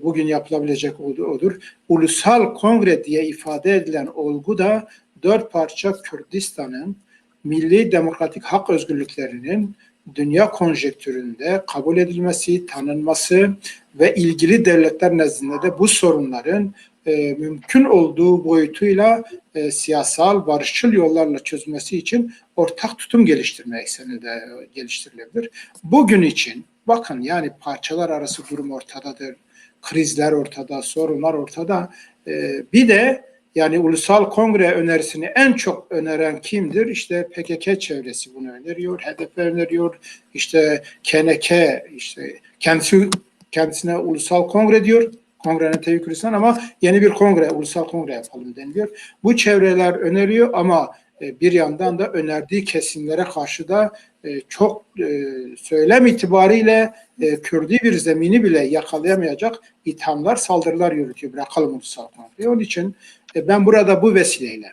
Bugün yapılabilecek odur. Ulusal kongre diye ifade edilen olgu da 4 parça Kürdistan'ın milli demokratik hak özgürlüklerinin dünya konjektüründe kabul edilmesi, tanınması ve ilgili devletler nezdinde de bu sorunların mümkün olduğu boyutuyla siyasal, barışçıl yollarla çözülmesi için ortak tutum geliştirme ekseninde geliştirilebilir. Bugün için bakın yani parçalar arası durum ortadadır, krizler ortada, sorunlar ortada. Bir de yani ulusal kongre önerisini en çok öneren kimdir? İşte PKK çevresi bunu öneriyor, HDP öneriyor, işte KNK, işte kendisine ulusal kongre diyor. Kongrenin Tevhid Kürdistan ama yeni bir kongre, ulusal kongre yapalım deniliyor. Bu çevreler öneriyor ama bir yandan da önerdiği kesimlere karşı da çok söylem itibariyle Kürdi bir zemini bile yakalayamayacak ithamlar, saldırılar yürütüyor. Bırakalım ulusal kongreyi. Onun için ben burada bu vesileyle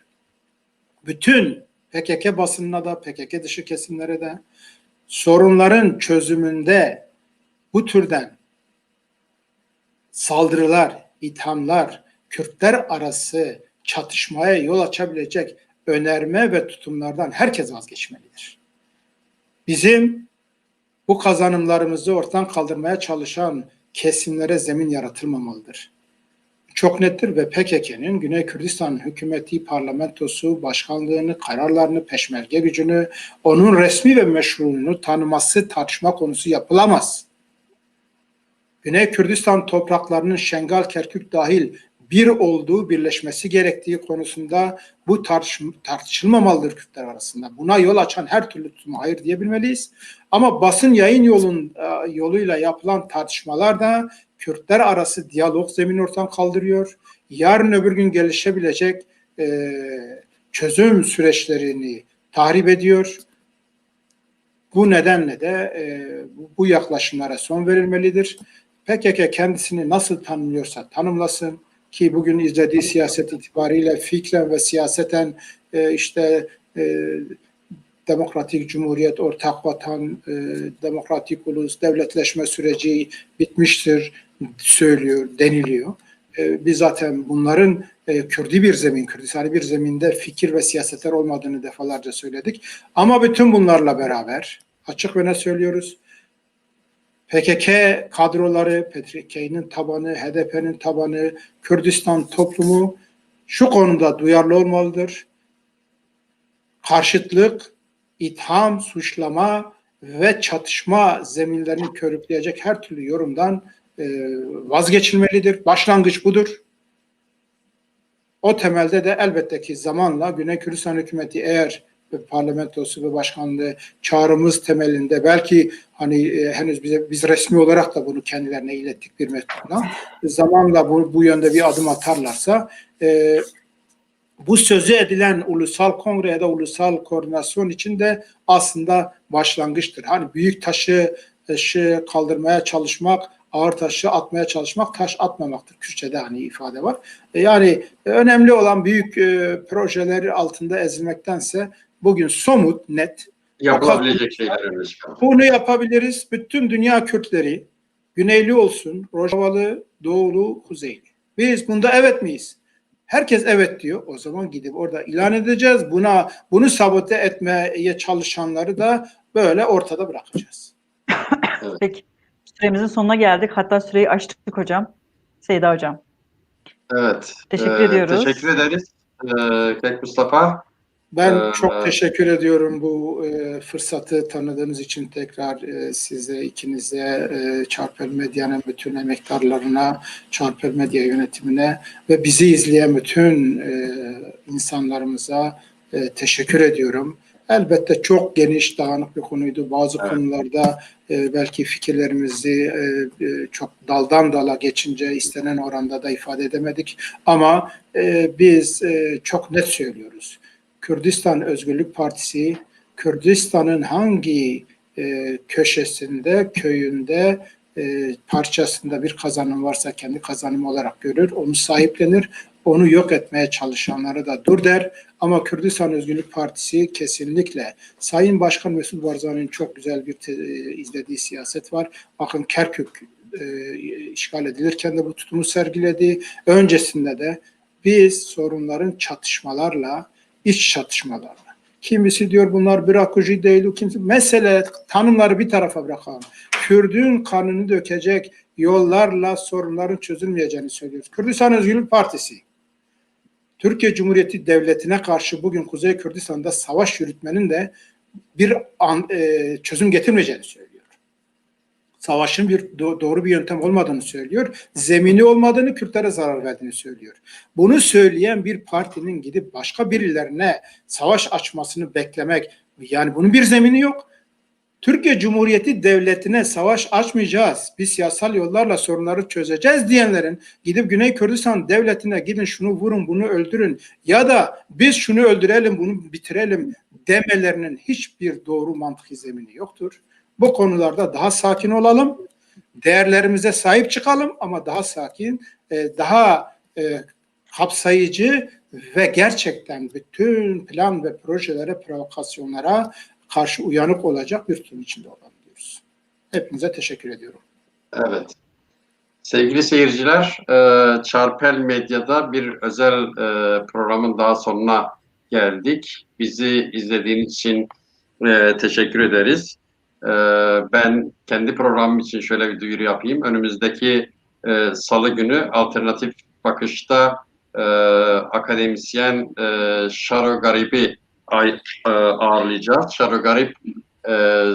bütün PKK basınına da, PKK dışı kesimlere de sorunların çözümünde bu türden saldırılar, ithamlar, Kürtler arası çatışmaya yol açabilecek önerme ve tutumlardan herkes vazgeçmelidir. Bizim bu kazanımlarımızı ortadan kaldırmaya çalışan kesimlere zemin yaratılmamalıdır. Çok nettir ve PKK'nın Güney Kürdistan hükümeti, parlamentosu, başkanlığını, kararlarını, peşmerge gücünü, onun resmi ve meşruunu tanıması tartışma konusu yapılamaz. Güney Kürdistan topraklarının Şengal, Kerkük dahil bir olduğu, birleşmesi gerektiği konusunda bu tartışılmamalıdır Kürtler arasında. Buna yol açan her türlü tutuma hayır diyebilmeliyiz. Ama basın yayın yoluyla yapılan tartışmalar da Kürtler arası diyalog zemini ortadan kaldırıyor. Yarın öbür gün gelişebilecek çözüm süreçlerini tahrip ediyor. Bu nedenle de bu yaklaşımlara son verilmelidir. PKK kendisini nasıl tanımlıyorsa tanımlasın ki bugün izlediği siyaset itibariyle fikren ve siyaseten demokratik cumhuriyet, ortak vatan, demokratik ulus, devletleşme süreci bitmiştir söylüyor, deniliyor. Biz zaten bunların Kürdi bir zemin, Kürdistani bir zeminde fikir ve siyasetler olmadığını defalarca söyledik. Ama bütün bunlarla beraber açık ve net söylüyoruz. PKK kadroları, PKK'nın tabanı, HDP'nin tabanı, Kürdistan toplumu şu konuda duyarlı olmalıdır. Karşıtlık, itham, suçlama ve çatışma zeminlerini körükleyecek her türlü yorumdan vazgeçilmelidir. Başlangıç budur. O temelde de elbette ki zamanla Güney Kürdistan hükümeti eğer parlamentosu ve başkanlığı çağrımız temelinde belki hani henüz biz resmi olarak da bunu kendilerine ilettik bir mektupla. Zamanla bu yönde bir adım atarlarsa bu sözü edilen ulusal kongre ya da ulusal koordinasyon için de aslında başlangıçtır. Hani büyük taşı kaldırmaya çalışmak, ağır taşı atmaya çalışmak, taş atmamaktır. Kürtçe'de hani ifade var. Yani önemli olan büyük projeleri altında ezilmektense bugün somut, net yapılabilecek şeyler öyle çıkar. Bunu yapabiliriz. Bütün dünya Kürtleri, Güneyli olsun, Rojavalı, Doğulu, Kuzeyli. Biz bunda evet miyiz? Herkes evet diyor. O zaman gidip orada ilan edeceğiz. Bunu sabote etmeye çalışanları da böyle ortada bırakacağız. Evet. Peki. Süremizin sonuna geldik. Hatta süreyi açtık hocam. Seyda hocam. Evet. Teşekkür ediyoruz. Teşekkür ederiz. Kek Mustafa. Ben çok teşekkür ediyorum bu fırsatı tanıdığınız için tekrar size, ikinize, Çarpel Medya'nın bütün emektarlarına, Çarpel Medya yönetimine ve bizi izleyen bütün insanlarımıza teşekkür ediyorum. Elbette çok geniş, dağınık bir konuydu. Bazı konularda belki fikirlerimizi çok daldan dala geçince istenen oranda da ifade edemedik. Ama biz çok net söylüyoruz. Kürdistan Özgürlük Partisi, Kürdistan'ın hangi köşesinde, köyünde, parçasında bir kazanım varsa kendi kazanımı olarak görür, onu sahiplenir, onu yok etmeye çalışanlara da dur der. Ama Kürdistan Özgürlük Partisi kesinlikle Sayın Başkan Mesut Barzani'nin çok güzel bir izlediği siyaset var. Bakın Kerkük işgal edilirken de bu tutumu sergiledi. Öncesinde de biz sorunların çatışmalarla, iç çatışmalarla. Kimisi diyor bunlar bırakıcı değil, kimisi mesele tanımları bir tarafa bırakalım. Kürdün kanını dökecek yollarla sorunların çözülmeyeceğini söylüyoruz. Kürdistan Özgürlük Partisi, Türkiye Cumhuriyeti Devleti'ne karşı bugün Kuzey Kürdistan'da savaş yürütmenin de bir çözüm getirmeyeceğini söylüyor. Savaşın doğru bir yöntem olmadığını söylüyor. Zemini olmadığını, Kürtlere zarar verdiğini söylüyor. Bunu söyleyen bir partinin gidip başka birilerine savaş açmasını beklemek, yani bunun bir zemini yok. Türkiye Cumhuriyeti Devleti'ne savaş açmayacağız, biz siyasal yollarla sorunları çözeceğiz diyenlerin gidip Güney Kürdistan Devleti'ne gidin şunu vurun, bunu öldürün ya da biz şunu öldürelim, bunu bitirelim demelerinin hiçbir doğru mantıki zemini yoktur. Bu konularda daha sakin olalım, değerlerimize sahip çıkalım ama daha sakin, daha kapsayıcı ve gerçekten bütün plan ve projelere, provokasyonlara karşı uyanık olacak bir tutum içinde olalım diyoruz. Hepinize teşekkür ediyorum. Evet. Sevgili seyirciler, Çarpel Medya'da bir özel programın daha sonuna geldik. Bizi izlediğiniz için teşekkür ederiz. Ben kendi programım için şöyle bir duyuru yapayım. Önümüzdeki Salı günü Alternatif Bakış'ta akademisyen Şaro Garip'i ağırlayacağız. Şaro Garip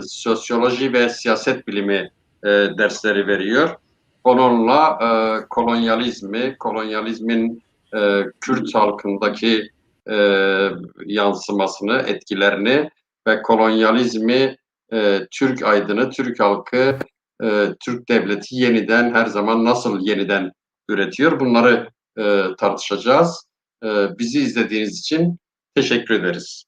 sosyoloji ve siyaset bilimi dersleri veriyor. Onunla kolonyalizmin Kürt halkındaki yansımasını, etkilerini ve kolonyalizmi Türk aydını, Türk halkı, Türk devleti yeniden her zaman nasıl yeniden üretiyor? Bunları tartışacağız. Bizi izlediğiniz için teşekkür ederiz.